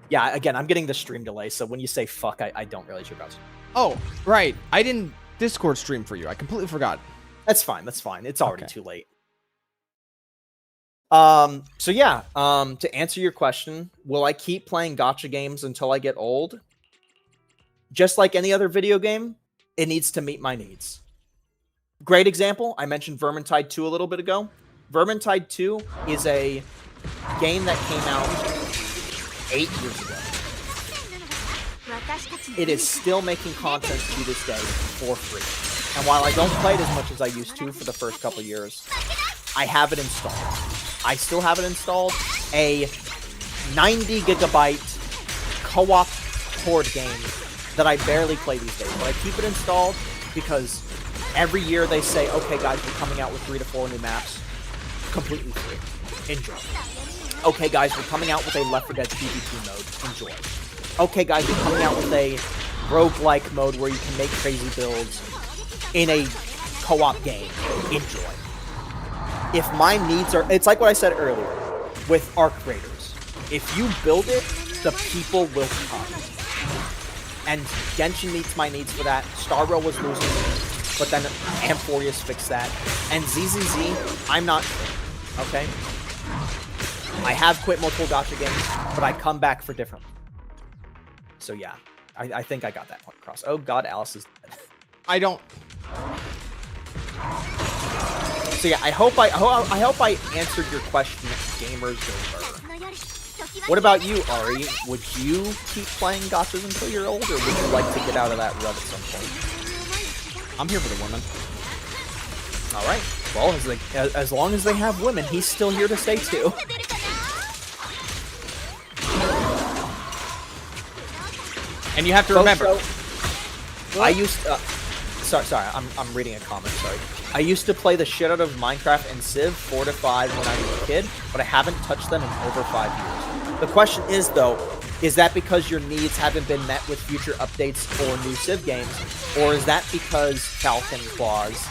Yeah, again, I'm getting the stream delay, so when you say fuck, I don't realize you're about to. Oh, right. I didn't Discord stream for you. I completely forgot. That's fine. It's already Okay. too late. So yeah, to answer your question, will I keep playing gacha games until I get old? Just like any other video game, it needs to meet my needs. Great example, I mentioned Vermintide 2 a little bit ago. Vermintide 2 is a game that came out 8 years ago. It is still making content to this day for free. And while I don't play it as much as I used to for the first couple years, I have it installed. I still have it installed. A 90 gigabyte co-op horde game that I barely play these days. But I keep it installed because every year they say, okay guys, we're coming out with 3 to 4 new maps. Completely free. Enjoy. Okay guys, we're coming out with a Left 4 Dead PvP mode. Enjoy. Okay guys, we're coming out with a roguelike mode where you can make crazy builds in a co-op game. Enjoy. If my needs are... It's like what I said earlier with Arc Raiders. If you build it, the people will come. And Genshin meets my needs for that. Star Rail was losing me, but then Amphorius fixed that. And ZZZ, I'm not... Okay? I have quit multiple gacha games, but I come back for different. So yeah, I think I got that point across. Oh god, Alice is dead. I don't... So yeah, I hope I answered your question, gamers over. What about you, Ari? Would you keep playing gachas until you're older, or would you like to get out of that rut at some point? I'm here for the woman. All right. Well, as long as they have women, he's still here to stay too. And you have to remember... I used to... Sorry, I'm reading a comment, sorry. I used to play the shit out of Minecraft and Civ 4 to 5 when I was a kid, but I haven't touched them in over 5 years. The question is, though, is that because your needs haven't been met with future updates or new Civ games, or is that because Falcon Claws,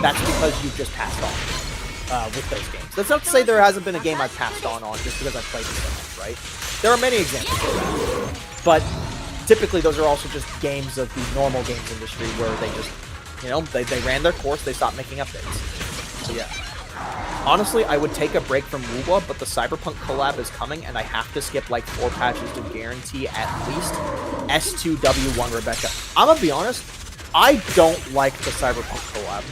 that's because you've just passed on with those games? That's not to say there hasn't been a game I've passed on just because I've played it so much, right? There are many examples of that. But typically those are also just games of the normal games industry where they just, you know, they ran their course, they stopped making updates. So yeah. Honestly, I would take a break from WoWa, but the Cyberpunk collab is coming, and I have to skip like 4 patches to guarantee at least S2W1 Rebecca. I'm gonna be honest, I don't like the Cyberpunk collab.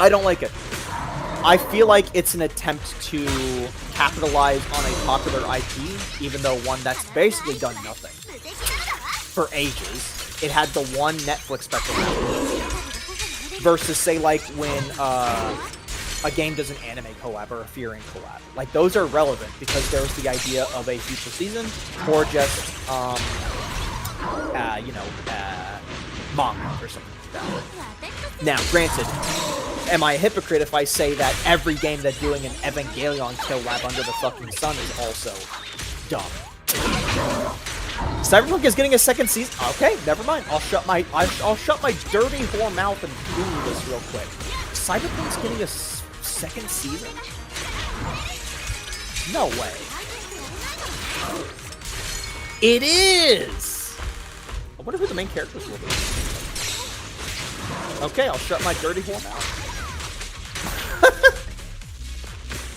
I don't like it. I feel like it's an attempt to capitalize on a popular IP, even though one that's basically done nothing for ages. It had the one Netflix special versus, say, like when a game does an anime collab or a Fearing collab. Like, those are relevant because there's the idea of a future season or just, manga or something like that. Now, granted, am I a hypocrite if I say that every game that's doing an Evangelion collab under the fucking sun is also dumb? Cyberpunk is getting a second season. Okay, never mind. I'll shut my dirty whore mouth and do this real quick. Cyberpunk's getting a second season? No way. It is. I wonder who the main characters will be. Okay, I'll shut my dirty whore mouth.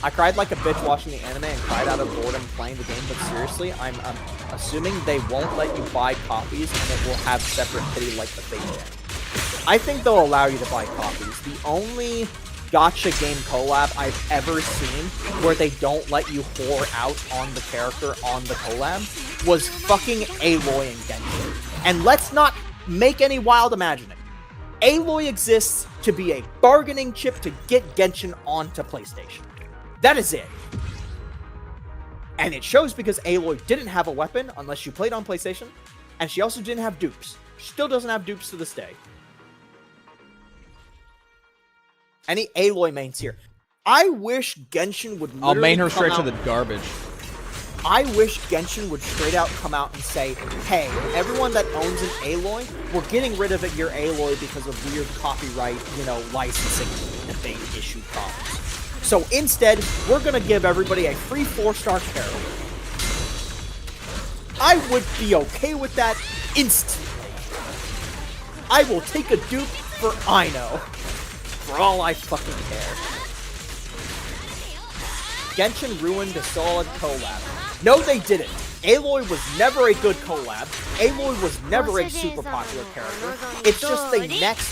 I cried like a bitch watching the anime and cried out of boredom playing the game, but seriously, I'm assuming they won't let you buy copies and it will have separate pity like the Fate Gen. I think they'll allow you to buy copies. The only gacha game collab I've ever seen where they don't let you whore out on the character on the collab was fucking Aloy and Genshin. And let's not make any wild imagining. Aloy exists to be a bargaining chip to get Genshin onto PlayStation. That is it. And it shows because Aloy didn't have a weapon unless you played on PlayStation, and she also didn't have dupes. She still doesn't have dupes to this day. Any Aloy mains here? I wish Genshin would literally I'll main her straight come to the garbage. I wish Genshin would straight out come out and say, hey, everyone that owns an Aloy, we're getting rid of your Aloy because of weird copyright, licensing debate issue problems. So instead, we're gonna give everybody a free 4-star character. I would be okay with that instantly. I will take a dupe for Ino. For all I fucking care. Genshin ruined a solid collab. No, they didn't. Aloy was never a good collab. Aloy was never a super popular character. It's just the next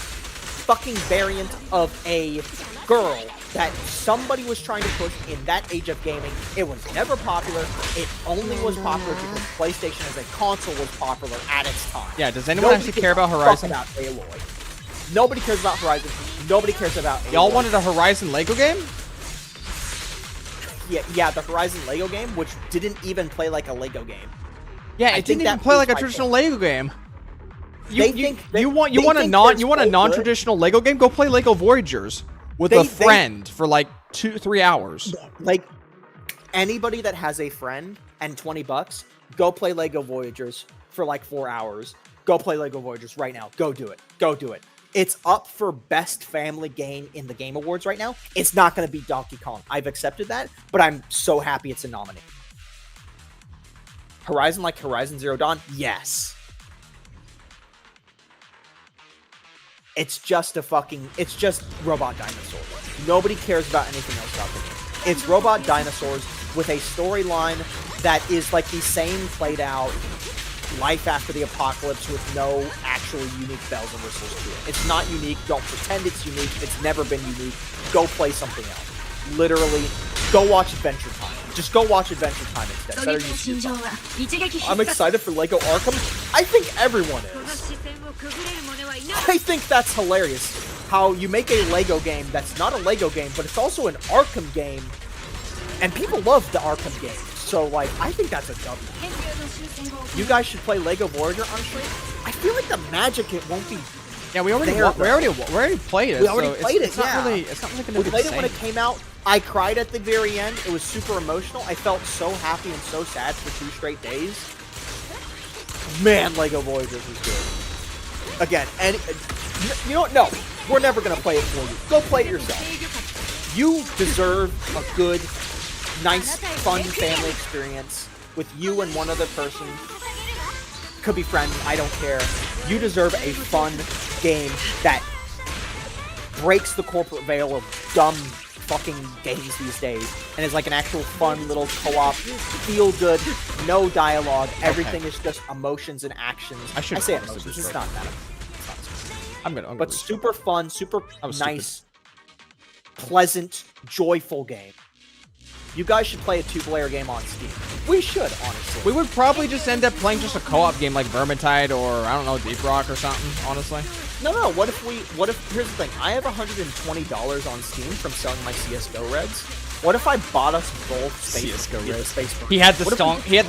fucking variant of a girl that somebody was trying to push in that age of gaming. It was never popular. It only was popular because PlayStation as a console was popular at its time. Yeah, does anyone actually care about Horizon? About Aloy. Nobody cares about Horizon. Nobody cares about Aloy. Y'all wanted a Horizon Lego game? Yeah, the Horizon Lego game, which didn't even play like a Lego game. Yeah, it didn't even play like a traditional Lego game. You want a non-traditional Lego game? Go play Lego Voyagers with a friend for like 2-3 hours. Like anybody that has a friend and $20, go play Lego Voyagers for like 4 hours. Go play Lego Voyagers right now. Go do it. Go do it. It's up for best family game in the Game Awards right now. It's not going to be Donkey Kong. I've accepted that, but I'm so happy it's a nominee. Horizon like Horizon Zero Dawn? Yes. It's just robot dinosaurs. Nobody cares about anything else about the game. It's robot dinosaurs with a storyline that is like the same played out life after the apocalypse with no actual unique bells and whistles to it. It's not unique. Don't pretend it's unique. It's never been unique. Go play something else. Literally, go watch Adventure Time. Just go watch Adventure Time instead. Better use your time. I'm excited for Lego Arkham. I think everyone is. I think that's hilarious. How you make a Lego game that's not a Lego game, but it's also an Arkham game. And people love the Arkham games. So, like, I think that's a W. You guys should play Lego Voyager, honestly. I feel like the magic, it won't be. Yeah, we already played it. We already played it, it's not really going to be We played it when it came out. I cried at the very end. It was super emotional. I felt so happy and so sad for 2 straight days. Man, Lego Voyagers was good. Again, and you know what? No, we're never going to play it for you. Go play it yourself. You deserve a good, nice, fun family experience with you and one other person. Could be friends, I don't care. You deserve a fun game that breaks the corporate veil of dumb fucking games these days and is like an actual fun little co-op, feel good, no dialogue, everything is just emotions and actions. I say emotions, it's not that. But super fun, super nice, pleasant, joyful game. You guys should play a 2-player game on Steam. We should, honestly. We would probably just end up playing just a co-op game like Vermintide or, I don't know, Deep Rock or something, honestly. No, what if, here's the thing. I have $120 on Steam from selling my CSGO Reds. What if I bought us both CSGO Reds? Space Marine? He had the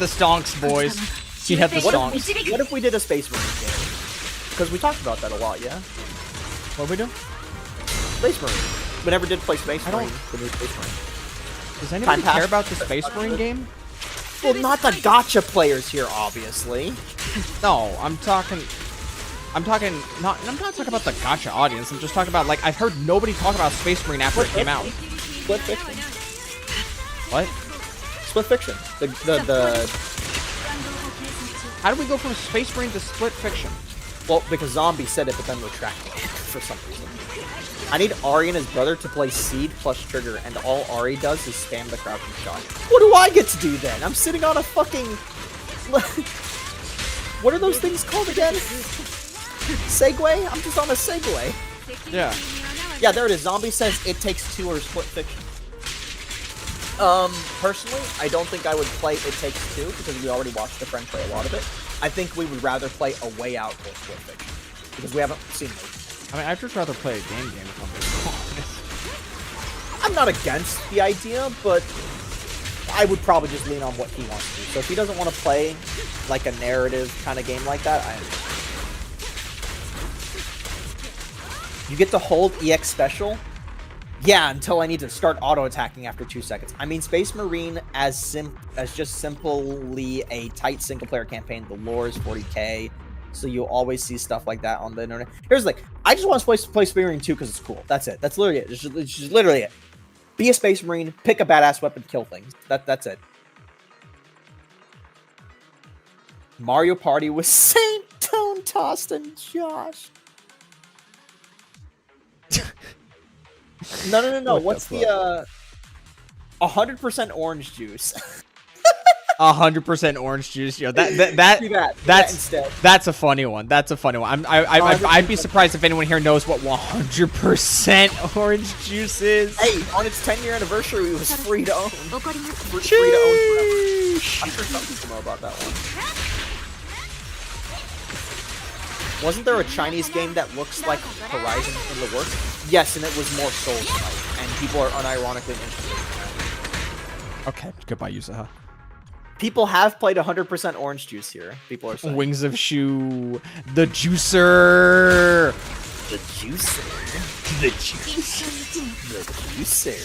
stonks, boys. He had the stonks. What if we did a Space Marine game? Because we talked about that a lot, yeah? What did we do? Space Marine. We never did play Space Marine. Space Marine. Does anybody care about the Space Marine game? Well, not the Gacha players here, obviously. No, I'm not talking about the Gacha audience. I'm just talking about, like, I've heard nobody talk about Space Marine after it came out. Split Fiction. What? Split Fiction. The How do we go from Space Marine to Split Fiction? Well, because Zombie said it, but then retracted it for some reason. I need Ari and his brother to play Seed plus Trigger, and all Ari does is spam the crouching shot. What do I get to do then? I'm sitting on a fucking... What are those things called again? Segway? I'm just on a Segway. Yeah. Yeah, there it is. Zombie says It Takes Two or Split Fiction. Personally, I don't think I would play It Takes Two, because we already watched a friend play a lot of it. I think we would rather play A Way Out or Split Fiction, because we haven't seen it. I mean, I'd just rather play a game if I'm honest. I'm not against the idea, but I would probably just lean on what he wants to do. So if he doesn't want to play like a narrative kind of game like that, You get to hold EX Special? Yeah, until I need to start auto-attacking after 2 seconds. I mean, Space Marine as just simply a tight single-player campaign. The lore is 40k. So you'll always see stuff like that on the internet. Here's the thing. I just want to play Space Marine 2 because it's cool. That's it. That's literally it. It's just literally it. Be a Space Marine, pick a badass weapon, kill things. That's it. Mario Party with Saint, Tone, Tossed, and Josh. No. What What's the 100% orange juice? 100% orange juice. Yo, Do that instead. that's a funny one. That's a funny one. I'd be surprised if anyone here knows what 100% orange juice is. Hey, on its 10-year anniversary, it was free to own. Free to own forever. I'm sure some people know about that one. Wasn't there a Chinese game that looks like Horizon in the works? Yes, and it was more Souls-like, and people are unironically interested in that. Okay, goodbye, Yusaha. People have played 100% orange juice here. People are saying. Wings of Shu, the juicer. The juicer. The juicer. The juicer.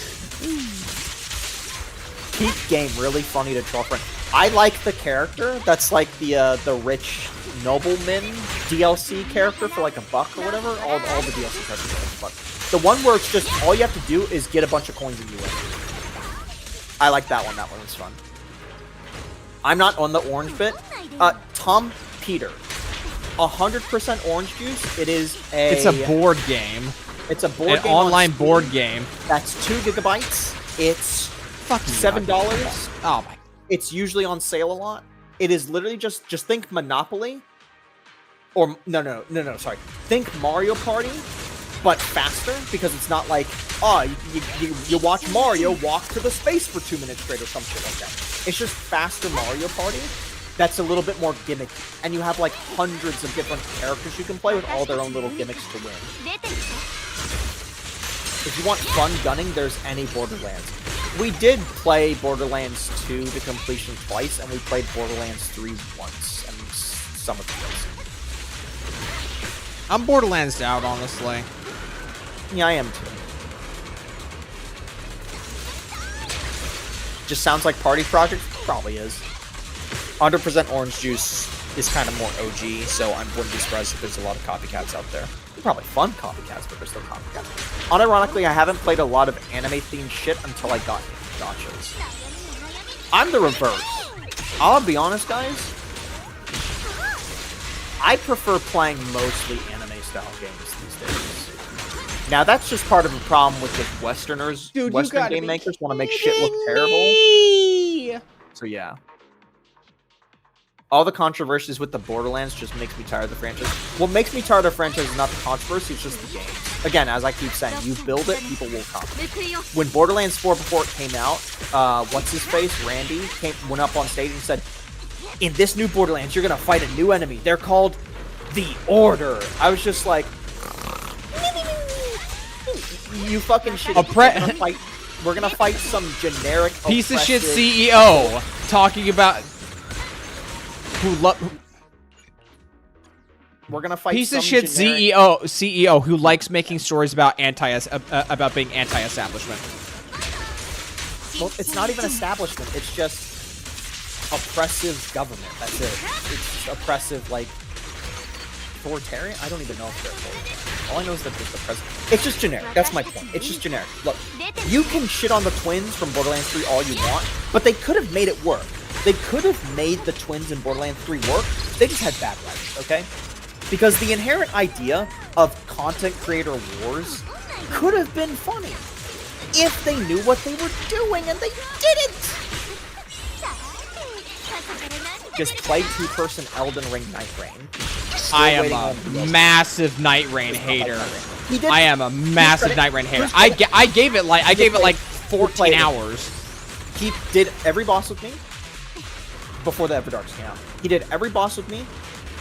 Peak game, really funny to troll friend. I like the character. That's like the rich nobleman DLC character for like $1 or whatever. All the DLC characters are like $1. The one where it's just all you have to do is get a bunch of coins and you win. I like that one. That one was fun. I'm not on the orange bit. Tom Peter. 100% orange juice. It's a board game. It's a board game. An online board game. That's 2 gigabytes. It's $7. Oh my. It's usually on sale a lot. It is literally just think Monopoly. Or no, sorry. Think Mario Party, but faster, because it's not like, you watch Mario walk to the space for 2 minutes straight or some shit like that. It's just faster Mario Party that's a little bit more gimmicky. And you have like hundreds of different characters you can play with all their own little gimmicks to win. If you want fun gunning, there's any Borderlands. We did play Borderlands 2 to completion twice, and we played Borderlands 3 once, and some of the others. I'm Borderlands out, honestly. Yeah, I am too. Just sounds like party project? Probably is. 100% orange juice is kind of more OG, so I wouldn't be surprised if there's a lot of copycats out there. They're probably fun copycats, but they're still copycats. Unironically, I haven't played a lot of anime-themed shit until I got into gachas. I'm the reverse. I'll be honest, guys. I prefer playing mostly anime-style games these days. Now, that's just part of the problem with the Westerners. Dude, Western game makers want to make shit look terrible. So, yeah. All the controversies with the Borderlands just makes me tired of the franchise. What makes me tired of the franchise is not the controversy, it's just the game. Again, as I keep saying, you build it, people will come. When Borderlands 4 before it came out, what's-his-face, Randy, went up on stage and said, in this new Borderlands, you're going to fight a new enemy. They're called the Order. I was just like, you fucking shit. We're gonna fight some generic piece of shit CEO talking about we're gonna fight piece some of shit generic... CEO who likes making stories about about being anti-establishment. Well, it's not even establishment. It's just oppressive government. That's it. It's just oppressive, like authoritarian. I don't even know if they're authoritarian. All I know is that there's the president. It's just generic. That's my point. It's just generic. Look, you can shit on the twins from Borderlands 3 all you want, but they could have made it work. They could have made the twins in Borderlands 3 work. They just had bad writers, okay? Because the inherent idea of content creator wars could have been funny if they knew what they were doing, and they didn't. Just play 2-person Elden Ring Night Rain. I am a massive Night Rain hater. I am a massive Night Rain hater. I gave it like 14 hours. He did every boss with me before the Everdarks came out. He did every boss with me,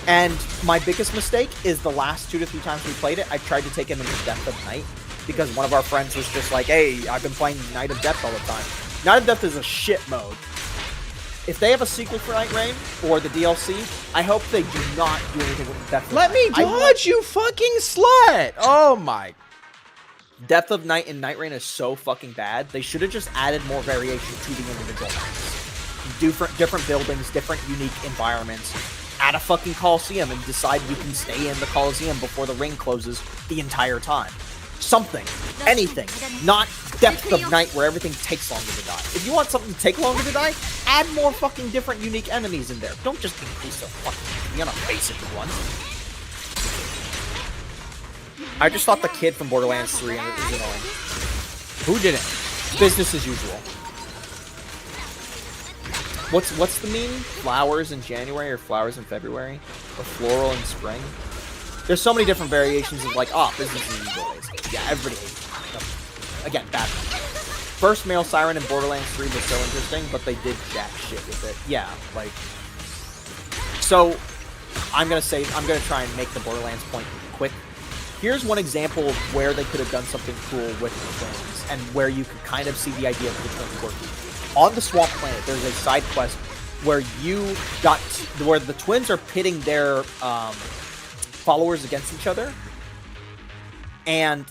and my biggest mistake is the last 2 to 3 times we played it, I tried to take him into Depth of Night because one of our friends was just like, "Hey, I've been playing Night of Depth all the time." Night of Depth is a shit mode. If they have a sequel for Night Rain, or the DLC, I hope they do not do anything with Depth of Night. Let me dodge, you fucking slut! Oh my. Depth of Night and Night Rain is so fucking bad, they should have just added more variation to the individual maps. Different buildings, different unique environments. Add a fucking Coliseum and decide you can stay in the Coliseum before the ring closes the entire time. Something. Anything. Not Depth of Night where everything takes longer to die. If you want something to take longer to die, add more fucking different unique enemies in there. Don't just increase the fucking, you know, basic ones. I just thought the kid from Borderlands 3 was annoying. Who did it? Business as usual. What's the meme? Flowers in January or flowers in February? Or floral in spring? There's so many different variations of like, business as usual. Basically. Yeah, everybody hates it. Again, bad. First male siren in Borderlands 3 was so interesting, but they did jack shit with it. Yeah, like... So, I'm gonna try and make the Borderlands point quick. Here's one example of where they could have done something cool with the twins, and where you could kind of see the idea of the twins working. On the Swamp Planet, there's a side quest where where the twins are pitting their followers against each other, and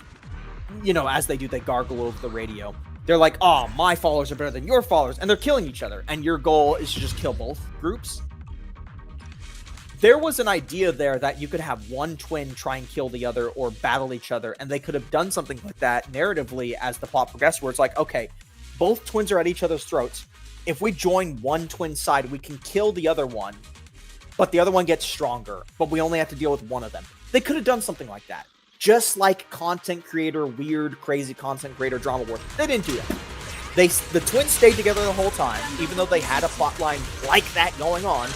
you know, as they do, they gargle over the radio. They're like, "Oh, my followers are better than your followers," and they're killing each other. And your goal is to just kill both groups. There was an idea there that you could have one twin try and kill the other or battle each other, and they could have done something like that narratively as the plot progressed, where it's like, okay, both twins are at each other's throats. If we join one twin side, we can kill the other one, but the other one gets stronger, but we only have to deal with one of them. They could have done something like that. Just like content creator, weird, crazy content creator drama war. They didn't do that. The twins stayed together the whole time, even though they had a plot line like that going on,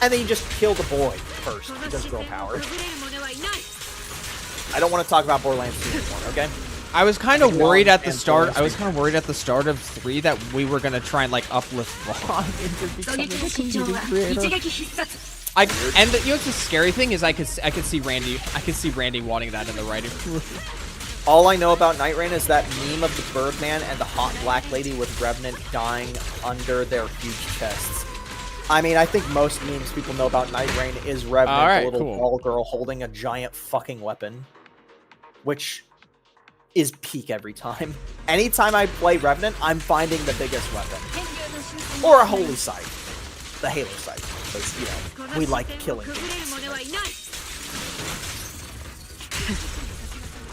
and then you just kill the boy first because girl power. I don't want to talk about Borderlands 2 anymore, okay? I was kind of worried at the start. I was kind of worried at the start of 3 that we were gonna try and like uplift Vaughn into becoming a computing creator. And you know, the scary thing is, I could see Randy wanting that in the writing room. All I know about Night Rain is that meme of the Birdman and the hot black lady with Revenant dying under their huge chests. I mean, I think most memes people know about Night Rain is Revenant, the little doll girl holding a giant fucking weapon, which is peak every time. Anytime I play Revenant, I'm finding the biggest weapon. Or a holy sight. The Halo sight. Because, you know, we like killing things.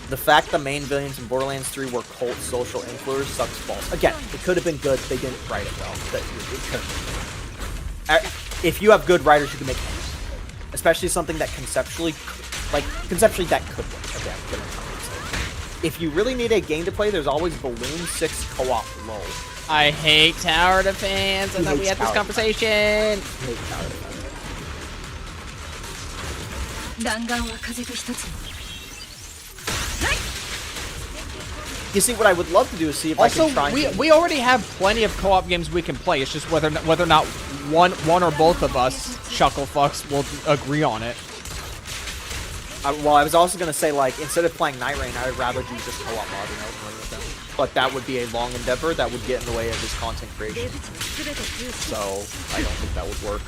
The fact the main villains in Borderlands 3 were cult social influencers sucks balls. Again, it could have been good. They didn't write it well. It could have been. If you have good writers, you can make anything. Especially something that conceptually that could work. Okay, I'm gonna say. If you really need a game to play, there's always Balloon 6 co-op. Lol. I hate tower defense, and then we had this conversation. I hate tower defense. You see, what I would love to do is see if I can try. We already have plenty of co-op games we can play. It's just whether or not one or both of us chuckle fucks will agree on it. Well, I was also gonna say, like, instead of playing Night Rain, I would rather do just co-op modding with them. But that would be a long endeavor that would get in the way of his content creation. So I don't think that would work.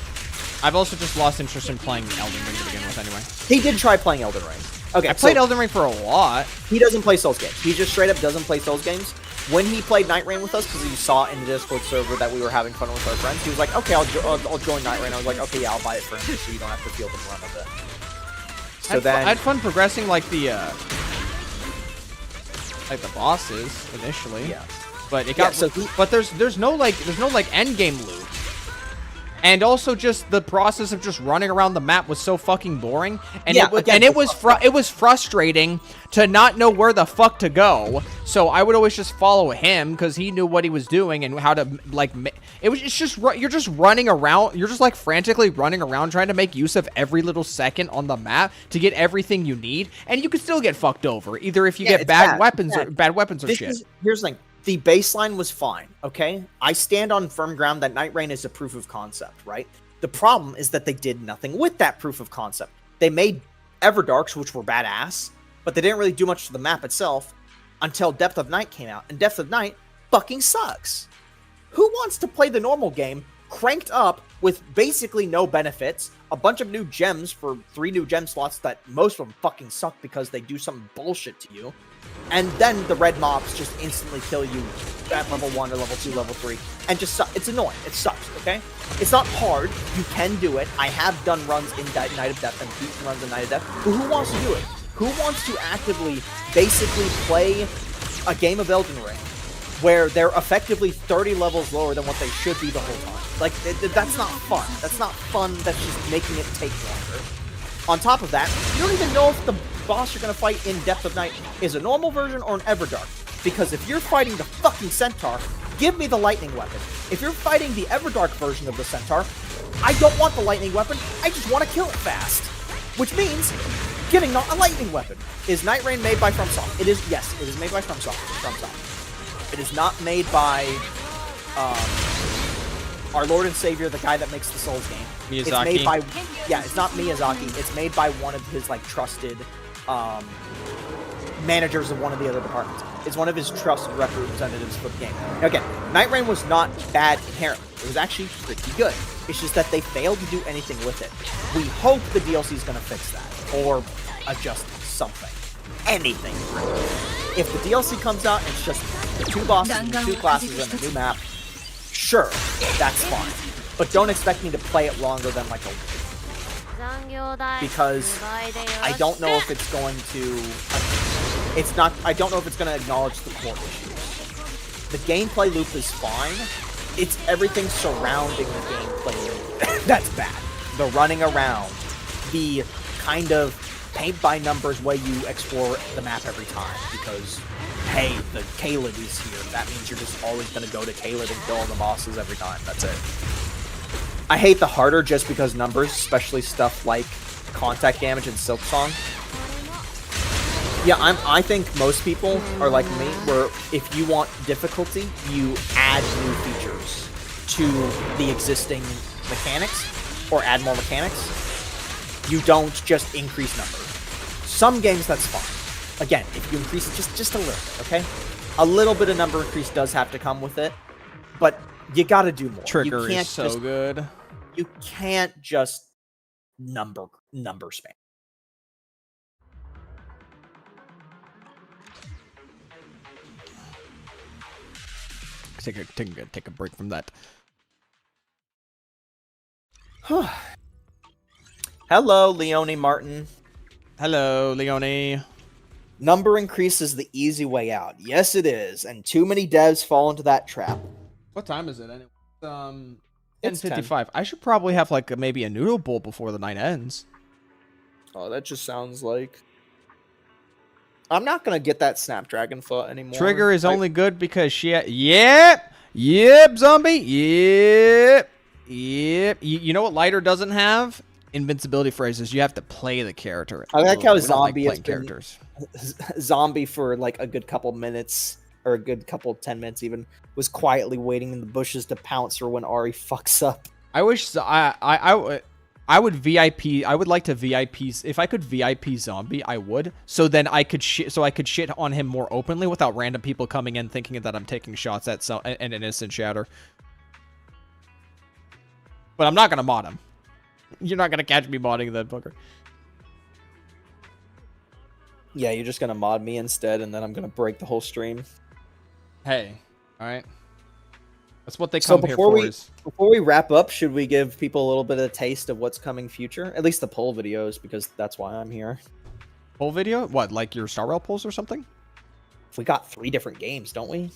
I've also just lost interest in playing Elden Ring to begin with, anyway. He did try playing Elden Ring. Okay, I played Elden Ring for a lot. He doesn't play Souls games. He just straight up doesn't play Souls games. When he played Night Rain with us, because he saw in the Discord server that we were having fun with our friends, he was like, okay, I'll join Night Rain. I was like, okay, yeah, I'll buy it for him so you don't have to feel the brunt of it. So I had fun progressing like the bosses initially. Yeah. But it got but there's no endgame loop. And also, just the process of just running around the map was so fucking boring, and it was frustrating to not know where the fuck to go. So I would always just follow him because he knew what he was doing and how to you're just running around. You're just like frantically running around trying to make use of every little second on the map to get everything you need, and you can still get fucked over either if you get bad weapons or shit. Here's the thing. The baseline was fine, okay? I stand on firm ground that Night Rain is a proof of concept, right? The problem is that they did nothing with that proof of concept. They made Everdarks, which were badass, but they didn't really do much to the map itself until Depth of Night came out, and Depth of Night fucking sucks. Who wants to play the normal game, cranked up, with basically no benefits, a bunch of new gems for 3 new gem slots that most of them fucking suck because they do some bullshit to you, and then the red mobs just instantly kill you at level 1 or level 2, level 3, and just it's annoying. It sucks, okay? It's not hard. You can do it. I have done runs in Night of Death and beaten runs in Night of Death, but who wants to do it? Who wants to actively, basically play a game of Elden Ring where they're effectively 30 levels lower than what they should be the whole time. Like, that's not fun. That's not fun. That's just making it take longer. On top of that, you don't even know if the boss you're going to fight in Depth of Night is a normal version or an Everdark. Because if you're fighting the fucking Centaur, give me the lightning weapon. If you're fighting the Everdark version of the Centaur, I don't want the lightning weapon, I just want to kill it fast. Which means, getting not a lightning weapon. Is Night Rain made by FromSoft? It is, yes, it is made by FromSoft. It is not made by our Lord and Savior, the guy that makes the Souls game. Miyazaki. It's made by, yeah, it's not Miyazaki. It's made by one of his like trusted managers of one of the other departments. It's one of his trusted representatives for the game. Again, Night Rain was not bad inherently. It was actually pretty good. It's just that they failed to do anything with it. We hope the DLC is going to fix that or adjust something, anything. If the DLC comes out and it's just the 2 bosses, and 2 classes, and a new map, sure, that's fine. But don't expect me to play it longer than like a week. Because I don't know if it's going to... I don't know if it's going to acknowledge the core issues. The gameplay loop is fine. It's everything surrounding the gameplay loop that's bad. The running around, the kind of paint-by-numbers way you explore the map every time. Because, hey, the Caelid is here. That means you're just always going to go to Caelid and kill all the bosses every time. That's it. I hate the harder just because numbers, especially stuff like contact damage and Silksong. Yeah, I think most people are like me, where if you want difficulty, you add new features to the existing mechanics, or add more mechanics. You don't just increase number. Some games, that's fine. Again, if you increase it just a little bit, okay? A little bit of number increase does have to come with it, but you gotta do more. Trigger is so good. You can't just number spam. Take a break from that. Hello, Leone Martin. Hello, Leone. Number increase is the easy way out. Yes, it is, and too many devs fall into that trap. What time is it anyway? It's 10:55. I should probably have like maybe a noodle bowl before the night ends. Oh, that just sounds like... I'm not gonna get that Snapdragon foot anymore. Trigger is only good because she... Yep, zombie. Yep. You know what Lighter doesn't have? Invincibility phrases. You have to play the character. I like how We don't Zombie like has playing been characters. Zombie for like a good couple minutes, or a good couple 10 minutes even, was quietly waiting in the bushes to pounce her when Ari fucks up. I wish I would VIP. I would like to VIP. If I could VIP Zombie, I would. So then I could shit on him more openly without random people coming in thinking that I'm taking shots at an innocent shatter. But I'm not gonna mod him. You're not gonna catch me modding that fucker. Yeah, you're just gonna mod me instead, and then I'm gonna break the whole stream. Hey, all right. That's what they come here for. Before we wrap up, should we give people a little bit of a taste of what's coming future? At least the poll videos, because that's why I'm here. Poll video? What, like your Star Rail polls or something? We got 3 different games, don't we?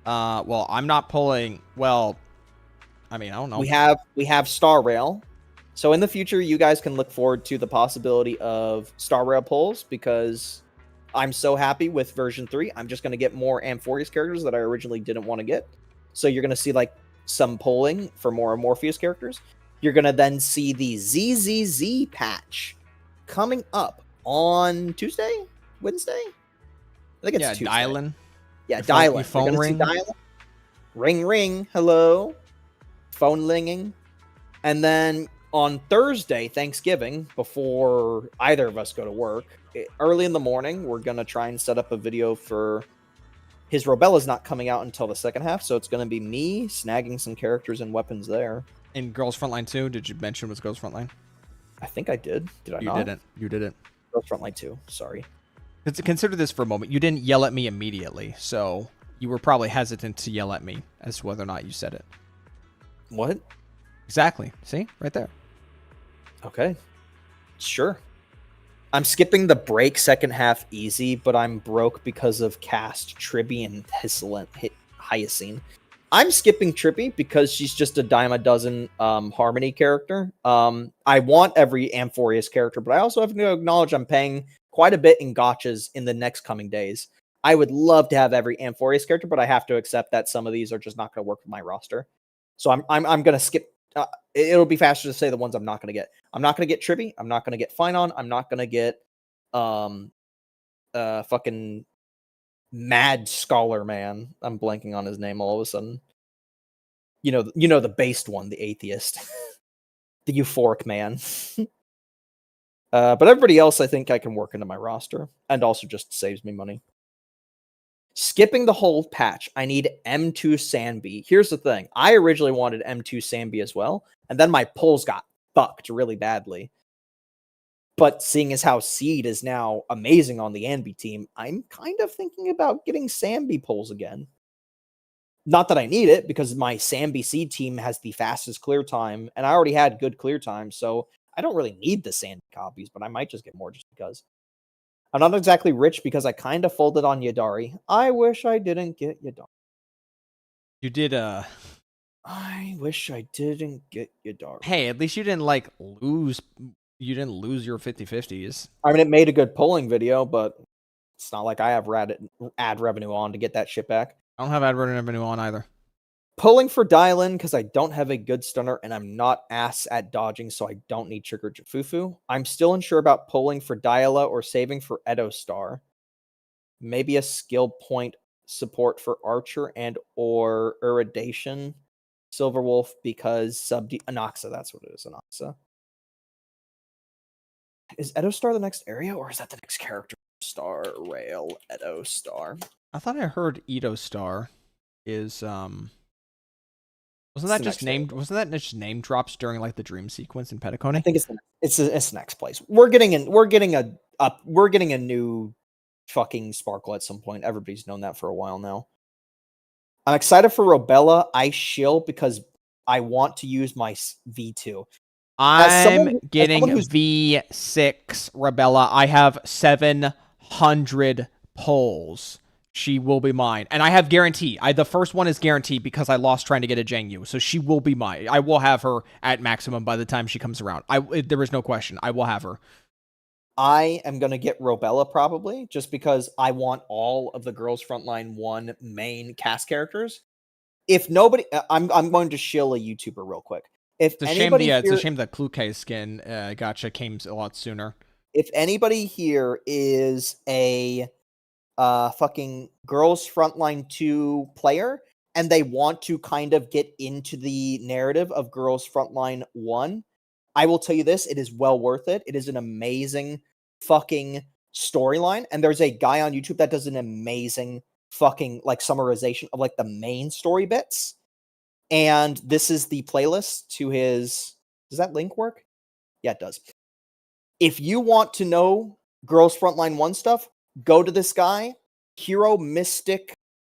Well, I'm not polling. Well, I mean, I don't know. We have Star Rail. So in the future, you guys can look forward to the possibility of Star Rail polls, because I'm so happy with version 3. I'm just going to get more Amphorius characters that I originally didn't want to get. So you're going to see like some polling for more Morpheus characters. You're going to then see the ZZZ patch coming up on Tuesday? Wednesday? I think it's Tuesday. Dylan. Yeah, Dylan. Phone ring. Dylan. Ring, ring. Hello. Phone linging. And then on Thursday, Thanksgiving, before either of us go to work, early in the morning, we're going to try and set up a video for... His Robella's not coming out until the second half, so it's going to be me snagging some characters and weapons there. In Girls Frontline 2, did you mention was Girls Frontline? I think I did. Did I not? You didn't. Girls Frontline 2, sorry. Consider this for a moment. You didn't yell at me immediately, so you were probably hesitant to yell at me as to whether or not you said it. What? Exactly. See? Right there. Okay. Sure. I'm skipping the break second half easy, but I'm broke because of cast Tribby and Hyacine. I'm skipping Trippy because she's just a dime a dozen Harmony character. I want every Amphorius character, but I also have to acknowledge I'm paying quite a bit in gachas in the next coming days. I would love to have every Amphorius character, but I have to accept that some of these are just not going to work with my roster. So I'm going to skip. It'll be faster to say the ones I'm not going to get. I'm not going to get Trippy. I'm not going to get Finon. I'm not going to get fucking Mad Scholar Man. I'm blanking on his name all of a sudden. You know the based one, the atheist, the euphoric man. But everybody else, I think I can work into my roster, and also just saves me money. Skipping the whole patch, I need M2 Sanbi. Here's the thing: I originally wanted M2 Sanbi as well, and then my pulls got fucked really badly. But seeing as how Seed is now amazing on the Anbi team, I'm kind of thinking about getting Sanbi pulls again. Not that I need it, because my Sanbi Seed team has the fastest clear time, and I already had good clear time, so I don't really need the Sanbi copies, but I might just get more just because. I'm not exactly rich because I kind of folded on Yadari. I wish I didn't get Yadari. You did, I wish I didn't get Yadari. Hey, at least you didn't, like, lose... You didn't lose your 50-50s. I mean, it made a good polling video, but it's not like I have ad revenue on to get that shit back. I don't have ad revenue on either. Pulling for Dialin because I don't have a good stunner and I'm not ass at dodging, so I don't need Trigger Jafufu. I'm still unsure about pulling for Diala or saving for Edo Star. Maybe a skill point support for Archer and or Iridation Silverwolf because Anaxa, that's what it is, Anaxa. Is Edo Star the next area or is that the next character? Star Rail Edo Star. I thought I heard Edo Star is wasn't that just named? Wasn't that just name drops during like the dream sequence in Petacone? I think it's next place. We're getting a new fucking Sparkle at some point. Everybody's known that for a while now. I'm excited for Robella. I shill because I want to use my V2. I'm getting V6 Rebella. I have 700 polls. She will be mine. And I have guarantee. The first one is guaranteed because I lost trying to get a Zhang Yu. So she will be mine. I will have her at maximum by the time she comes around. There is no question. I will have her. I am going to get Robella probably just because I want all of the Girls Frontline 1 main cast characters. If nobody... I'm going to shill a YouTuber real quick. If it's a shame that Kluke skin Gacha came a lot sooner. If anybody here is a fucking Girls Frontline 2 player and they want to kind of get into the narrative of Girls Frontline 1, I will tell you this, it is well worth it. It is an amazing fucking storyline, and there's a guy on YouTube that does an amazing fucking like summarization of like the main story bits. And this is the playlist to his... Does that link work? Yeah, it does. If you want to know Girls Frontline 1 stuff, go to this guy, Hero Mystic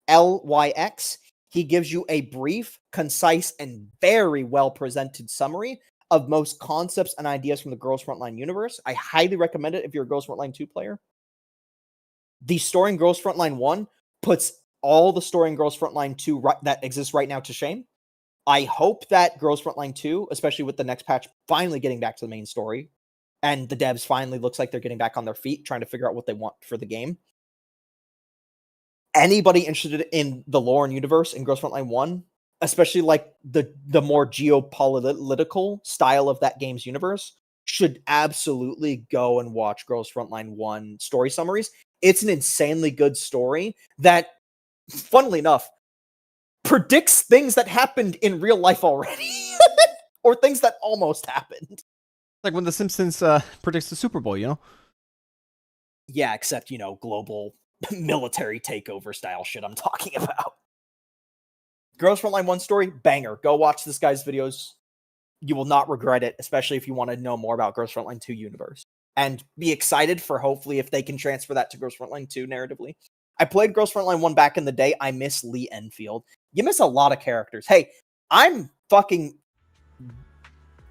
LYX. He gives you a brief, concise, and very well-presented summary of most concepts and ideas from the Girls Frontline universe. I highly recommend it if you're a Girls Frontline 2 player. The story in Girls Frontline 1 puts all the story in Girls Frontline 2 that exists right now to shame. I hope that Girls Frontline 2, especially with the next patch, finally getting back to the main story, and the devs finally looks like they're getting back on their feet, trying to figure out what they want for the game. Anybody interested in the lore and universe in Girls Frontline 1, especially like the more geopolitical style of that game's universe, should absolutely go and watch Girls Frontline 1 story summaries. It's an insanely good story that, funnily enough, predicts things that happened in real life already. Or things that almost happened. Like when The Simpsons predicts the Super Bowl, you know? Yeah, except, global military takeover style shit I'm talking about. Girls Frontline 1 story, banger. Go watch this guy's videos. You will not regret it, especially if you want to know more about Girls Frontline 2 universe. And be excited for hopefully if they can transfer that to Girls Frontline 2 narratively. I played Girls Frontline 1 back in the day. I miss Lee Enfield. You miss a lot of characters. Hey, I'm fucking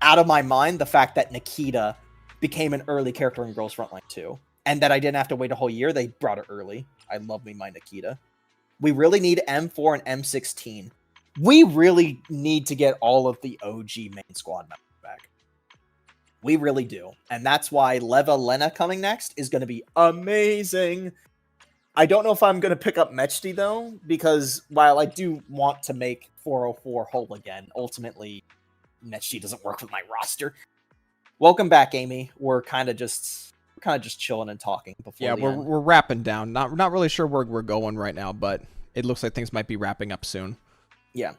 out of my mind the fact that Nikita became an early character in Girls Frontline 2. And that I didn't have to wait a whole year. They brought it early. I love me my Nikita. We really need M4 and M16. We really need to get all of the OG main squad members back. We really do. And that's why Leva Lena coming next is going to be amazing. I don't know if I'm going to pick up Mechty, though, because while I do want to make 404 whole again, ultimately, Mechty doesn't work with my roster. Welcome back, Amy. We're kind of just chilling and talking before Yeah, the end. we're wrapping down. Not really sure where we're going right now, but it looks like things might be wrapping up soon. Yeah.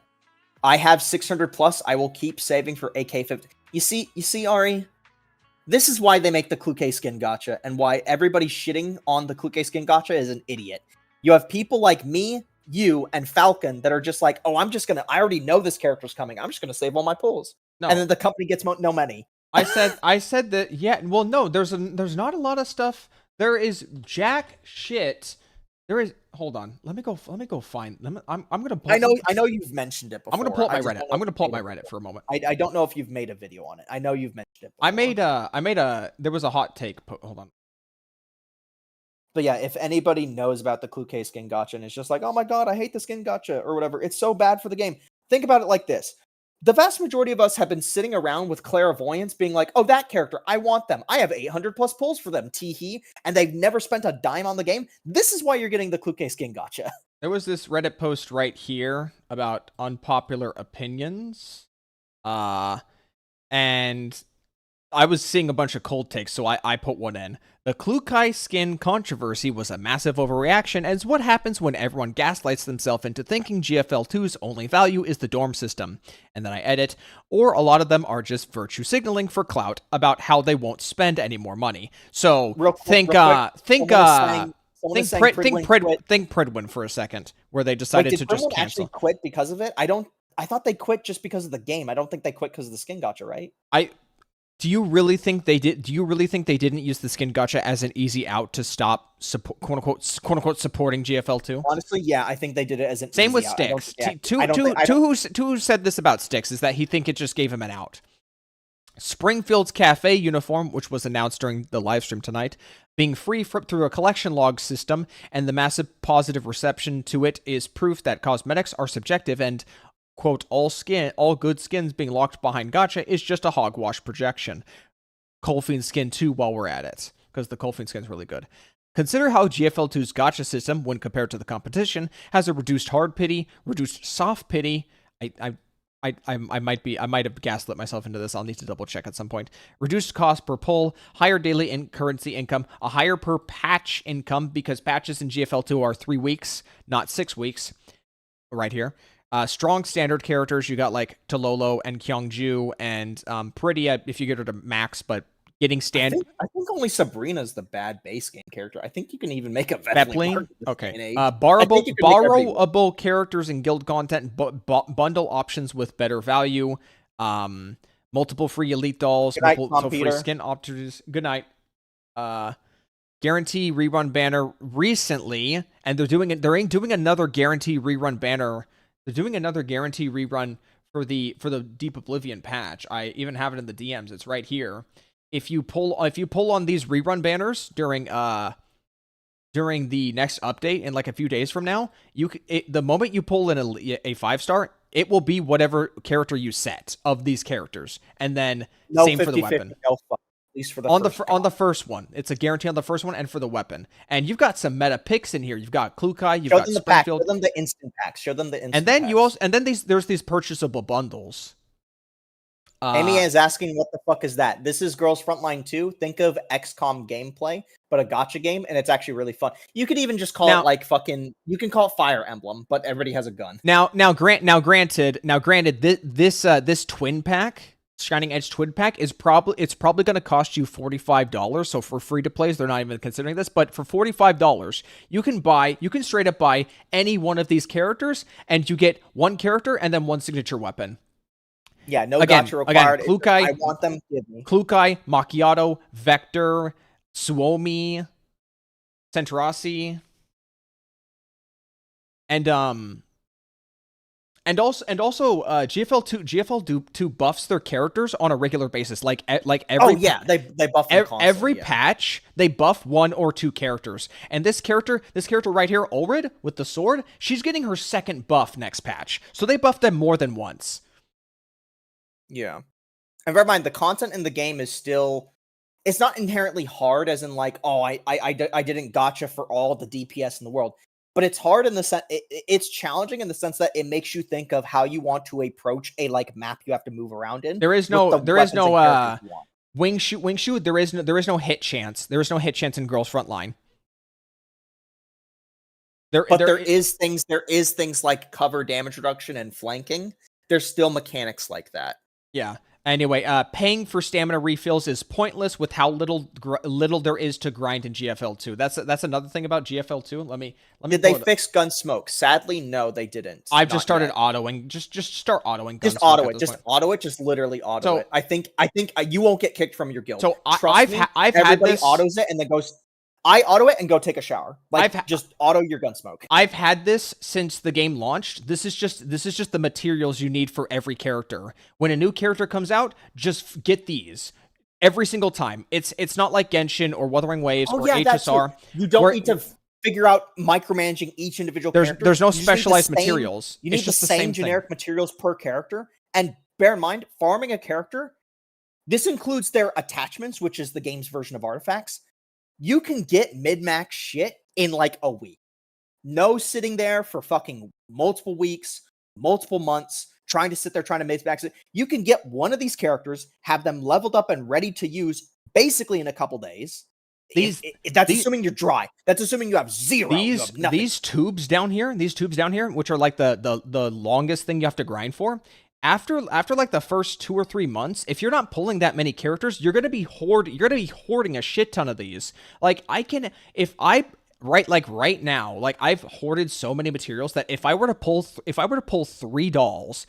I have 600 plus. I will keep saving for AK-50. You see, Ari? This is why they make the Kluke skin gacha, and why everybody shitting on the Kluke skin gacha is an idiot. You have people like me, you, and Falcon that are just like, oh, I already know this character's coming. I'm just gonna save all my pulls. No. And then the company gets no money. I said that, yeah, well, no, there's not a lot of stuff. There is jack shit. There is, hold on. Let me go find, I'm gonna pull. I know you've mentioned it before. I'm gonna pull up my Reddit. I'm gonna pull up my Reddit for a moment. I don't know if you've made a video on it. I know you've mentioned it before. I made a, there was a hot take, hold on. But yeah, if anybody knows about the Kluke skin gacha and it's just like, oh my god, I hate the skin gacha or whatever, it's so bad for the game. Think about it like this. The vast majority of us have been sitting around with clairvoyance being like, oh, that character, I want them. I have 800 plus pulls for them, teehee, and they've never spent a dime on the game. This is why you're getting the Kluke skin gacha. There was this Reddit post right here about unpopular opinions. And I was seeing a bunch of cold takes, so I put one in. The Klukai skin controversy was a massive overreaction, as what happens when everyone gaslights themselves into thinking GFL2's only value is the dorm system. And then I edit, or a lot of them are just virtue signaling for clout about how they won't spend any more money. So think Pridwin for a second, where they decided to just cancel. Actually quit because of it? I thought they quit just because of the game. I don't think they quit because of the skin gacha, right? Do you really think they did? Do you really think they didn't use the skin gacha as an easy out to stop quote unquote supporting GFL2? Honestly, yeah, I think they did it as an same easy with out. Styx. Who said this about Styx is that he think it just gave him an out. Springfield's cafe uniform, which was announced during the live stream tonight, being free through a collection log system, and the massive positive reception to it is proof that cosmetics are subjective and, quote, all good skins being locked behind gacha is just a hogwash projection. Coalfiend skin 2 while we're at it, because the Coalfiend skin is really good. Consider how GFL2's gacha system, when compared to the competition, has a reduced hard pity, reduced soft pity. I might have gaslit myself into this. I'll need to double check at some point. Reduced cost per pull, higher daily currency income, a higher per patch income, because patches in GFL2 are 3 weeks, not 6 weeks. Right here. Strong standard characters, you got like Tololo and Kyungju and Peridia if you get her to max, but getting standard. I think only Sabrina's the bad base game character. I think you can even make a Vepling. Okay. Borrowable characters and guild content, bundle options with better value, multiple free elite dolls, multiple free skin options. Good night. Guarantee rerun banner recently, and they're doing another guarantee rerun banner. They're doing another guarantee rerun for the Deep Oblivion patch. I even have it in the DMs. It's right here. If you pull on these rerun banners during the next update in like a few days from now, the moment you pull in a 5-star, it will be whatever character you set of these characters, and then same for the weapon. No fun. At least for the on the first one, it's a guarantee on the first one and for the weapon. And you've got some meta picks in here. You've got Klukai, you've got Springfield. Show them the instant packs. There's these purchasable bundles. Amy is asking, what the fuck is that? This is Girls Frontline 2. Think of XCOM gameplay, but a gacha game, and it's actually really fun. You could even just call it like you can call it Fire Emblem, but everybody has a gun. Granted, this twin pack, Shining Edge Twin Pack, is probably going to cost you $45. So for free to plays, they're not even considering this. But for $45, you can straight up buy any one of these characters, and you get one character and then one signature weapon. Yeah, no gacha required. Klukai, I want them. Give me Klukai, Macchiato, Vector, Suomi, Centrasi, and And also, GFL2 buffs their characters on a regular basis. Like every they buff them constantly. every patch they buff 1 or 2 characters. And this character right here, Ulrid with the sword, she's getting her second buff next patch. So they buffed them more than once. Yeah. And bear in mind, the content in the game is still, it's not inherently hard as in like, oh, I didn't gacha for all the DPS in the world. But it's hard in the sense, it's challenging in the sense that it makes you think of how you want to approach a like map you have to move around in. There is no wing shoot. There is no hit chance. There is no hit chance in Girls Frontline. There is things like cover damage reduction and flanking. There's still mechanics like that. Yeah. Anyway, paying for stamina refills is pointless with how little there is to grind in GFL2. That's another thing about GFL2. Let me. Did they fix gun smoke? Sadly, no, they didn't. I've just started autoing. Just start autoing. Just auto it. Just auto it. Just literally auto it. I think you won't get kicked from your guild. So I've had this. Autos it and then goes. I auto it and go take a shower. Just auto your gun smoke. I've had this since the game launched. This is just the materials you need for every character. When a new character comes out, just get these every single time. It's not like Genshin or Wuthering Waves or HSR. You don't need to figure out micromanaging each individual character. There's no specialized materials. You need the same generic materials per character. And bear in mind, farming a character, this includes their attachments, which is the game's version of artifacts. You can get mid-max shit in like a week. No sitting there for fucking multiple weeks, multiple months, trying to mid-max it. You can get one of these characters, have them leveled up and ready to use basically in a couple days. That's assuming you're dry. That's assuming you have zero. These tubes down here, which are like the longest thing you have to grind for. After like the first 2 or 3 months, if you're not pulling that many characters, you're gonna be hoarding a shit ton of these. Like right now, like I've hoarded so many materials that if I were to pull 3 dolls,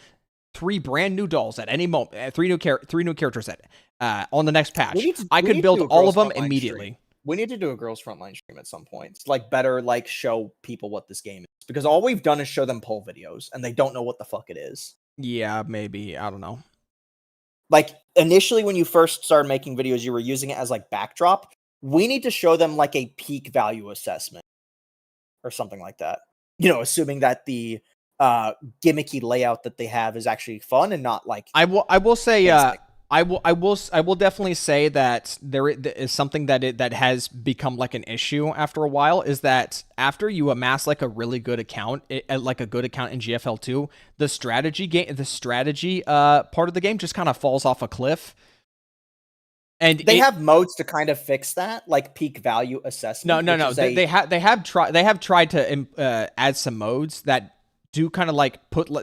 3 brand new dolls at any moment, 3 new characters on the next patch, I could build all of them immediately. We need to do a Girls Frontline stream at some point. It's like better like show people what this game is, because all we've done is show them pull videos and they don't know what the fuck it is. Yeah, maybe. I don't know. Like, initially when you first started making videos, you were using it as, like, backdrop. We need to show them, like, a peak value assessment. Or something like that. You know, assuming that the gimmicky layout that they have is actually fun and not, like... I will say... I will definitely say that there is something that has become like an issue after a while, is that after you amass like a really good account, like a good account in GFL2, the strategy part of the game just kind of falls off a cliff. And they have modes to kind of fix that, like peak value assessment. No. They have tried to add some modes that do kind of like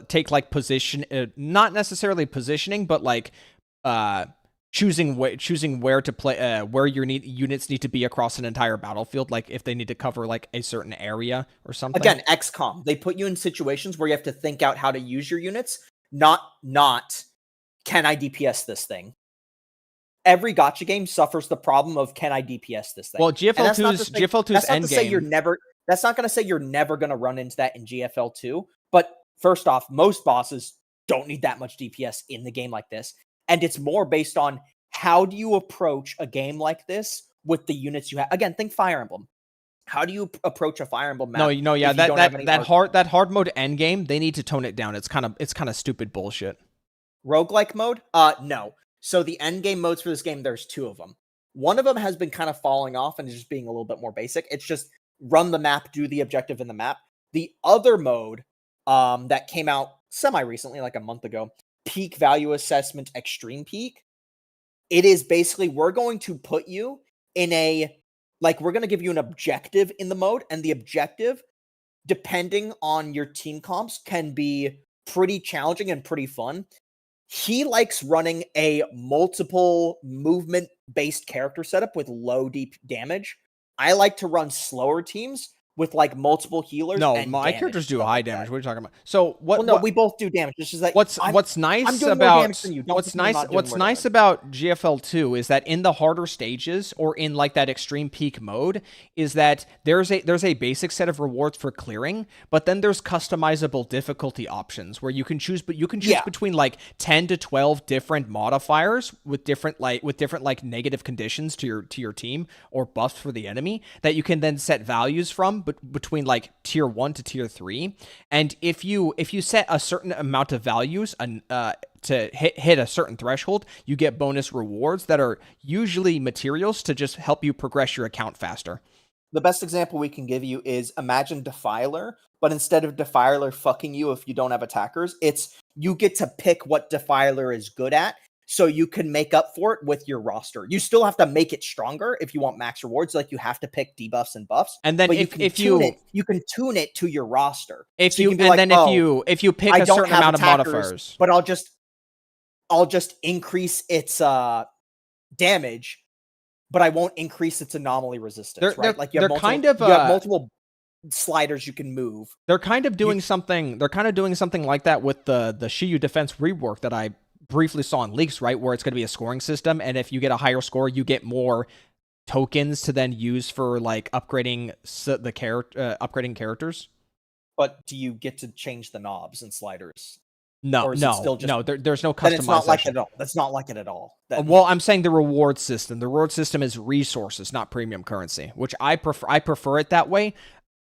take like position, not necessarily positioning, but like choosing where to play, where your units need to be across an entire battlefield, like if they need to cover like a certain area or something. Again, XCOM, they put you in situations where you have to think out how to use your units, not can I DPS this thing. Every gacha game suffers the problem of can I DPS this thing. Well, GFL2's Endgame. That's not going to say you're never going to run into that in GFL2. But first off, most bosses don't need that much DPS in the game like this. And it's more based on how do you approach a game like this with the units you have. Again, think Fire Emblem. How do you approach a Fire Emblem map? That hard mode Endgame, they need to tone it down. It's kind of stupid bullshit. Roguelike mode? No. So the Endgame modes for this game, there's 2 of them. One of them has been kind of falling off and just being a little bit more basic. It's just run the map, do the objective in the map. The other mode that came out semi-recently, like a month ago, Peak Value Assessment Extreme Peak. It is basically, we're going to put you in we're going to give you an objective in the mode, and the objective, depending on your team comps, can be pretty challenging and pretty fun. He likes running a multiple movement-based character setup with low deep damage. I like to run slower teams with like multiple healers. No, and my damage characters and do stuff high like damage. that. What are you talking about? So what? Well, no, we both do damage. It's just that What's I'm nice doing more damage about than you. Don't what's think I'm nice not doing what's more nice damage. about GFL2 is that in the harder stages or in like that extreme peak mode is that there's a basic set of rewards for clearing, but then there's customizable difficulty options where you can choose between like 10 to 12 different modifiers with different like negative conditions to your team or buffs for the enemy that you can then set values from between like tier 1 to tier 3. And if you set a certain amount of values to hit a certain threshold, you get bonus rewards that are usually materials to just help you progress your account faster. The best example we can give you is imagine Defiler, but instead of Defiler fucking you if you don't have attackers, it's you get to pick what Defiler is good at, so you can make up for it with your roster. You still have to make it stronger if you want max rewards, like you have to pick debuffs and buffs. And then but if you can tune it to your roster. If So you can be and like, then if you pick I a don't certain have amount of attackers, modifiers, but I'll just increase its damage, but I won't increase its anomaly resistance, right? Like you have multiple sliders you can move. They're kind of doing something like that with the Shiyu defense rework that I briefly saw in leaks, right? Where it's going to be a scoring system, and if you get a higher score, you get more tokens to then use for like upgrading upgrading characters. But do you get to change the knobs and sliders? No. There's no customization. It's not like it at all. That's not like it at all. Well, I'm saying the reward system. The reward system is resources, not premium currency, which I prefer. I prefer it that way.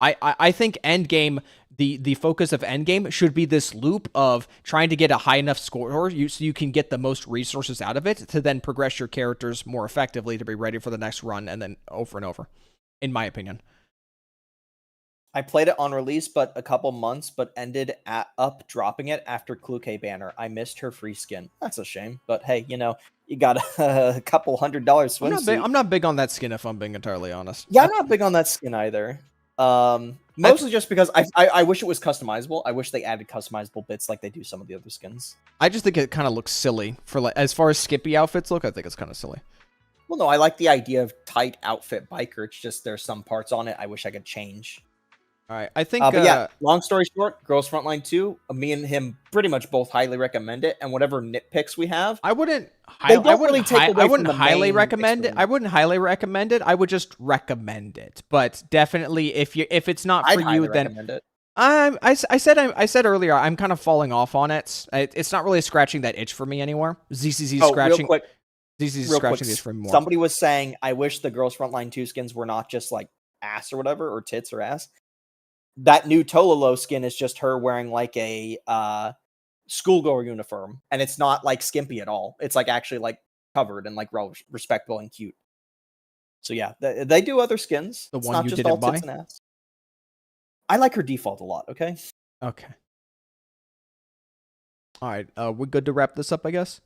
I think Endgame, the focus of Endgame should be this loop of trying to get a high enough score so you can get the most resources out of it to then progress your characters more effectively to be ready for the next run and then over and over, in my opinion. I played it on release, but a couple months, but ended up dropping it after Kluke banner. I missed her free skin. That's a shame, but hey, you got a couple $100 swimsuit. I'm not big on that skin, if I'm being entirely honest. Yeah, I'm not big on that skin either. Mostly just because I wish it was customizable. I wish they added customizable bits like they do some of the other skins. I just think it kind of looks silly for like as far as Skippy outfits look. I think it's kind of silly. Well, no, I like the idea of tight outfit biker. It's just there's some parts on it I wish I could change. All right, I think. But yeah, long story short, Girls Frontline 2, me and him pretty much both highly recommend it. And whatever nitpicks we have, I wouldn't highly recommend it. I wouldn't highly recommend it. I would just recommend it. But definitely, if it's not for you, then I said earlier I'm kind of falling off on it. It's not really scratching that itch for me anymore. ZCZ scratching. ZCZ scratching this for me more. Somebody was saying, I wish the Girls Frontline 2 skins were not just like ass or whatever, or tits or ass. That new Tololo skin is just her wearing like a schoolgirl uniform, and it's not like skimpy at all. It's like actually like covered and like respectable and cute. So yeah, they do other skins. The it's one not you just didn't all buy? tits and ass. I like her default a lot. Okay. Okay. All right. We're good to wrap this up, I guess.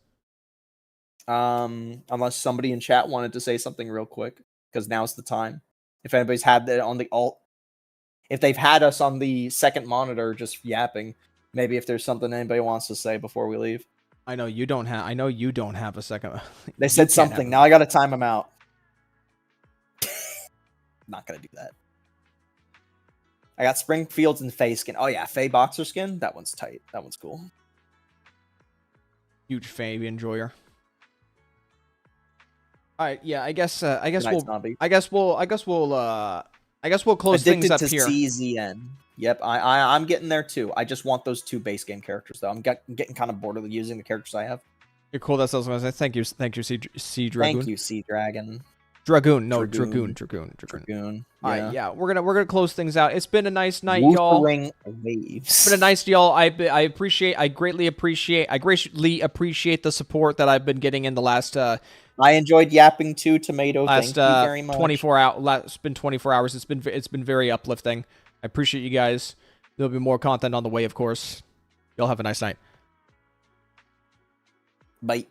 Unless somebody in chat wanted to say something real quick, because now's the time. If anybody's had that on the alt. If they've had us on the second monitor just yapping, maybe if there's something anybody wants to say before we leave. I know you don't have a second. They said something. Now I got to time them out. Not going to do that. I got Springfields and Faye skin. Oh yeah, Faye boxer skin. That one's tight. That one's cool. Huge Faye enjoyer. All right, yeah, I guess we'll close things up here. CZN. Yep, I'm getting there too. I just want those 2 base game characters though. I'm getting kind of bored of using the characters I have. You're cool. That's what I was gonna say. Thank you, Sea Dragoon. Thank you, Sea Dragon. Dragoon. All right, yeah, we're gonna close things out. It's been a nice night, y'all. Waves. It's been a nice, y'all. I greatly appreciate the support that I've been getting in the last. I enjoyed yapping too, Tomato. Thank you very much. 24 hours. It's been 24 hours. It's been very uplifting. I appreciate you guys. There'll be more content on the way, of course. Y'all have a nice night. Bye.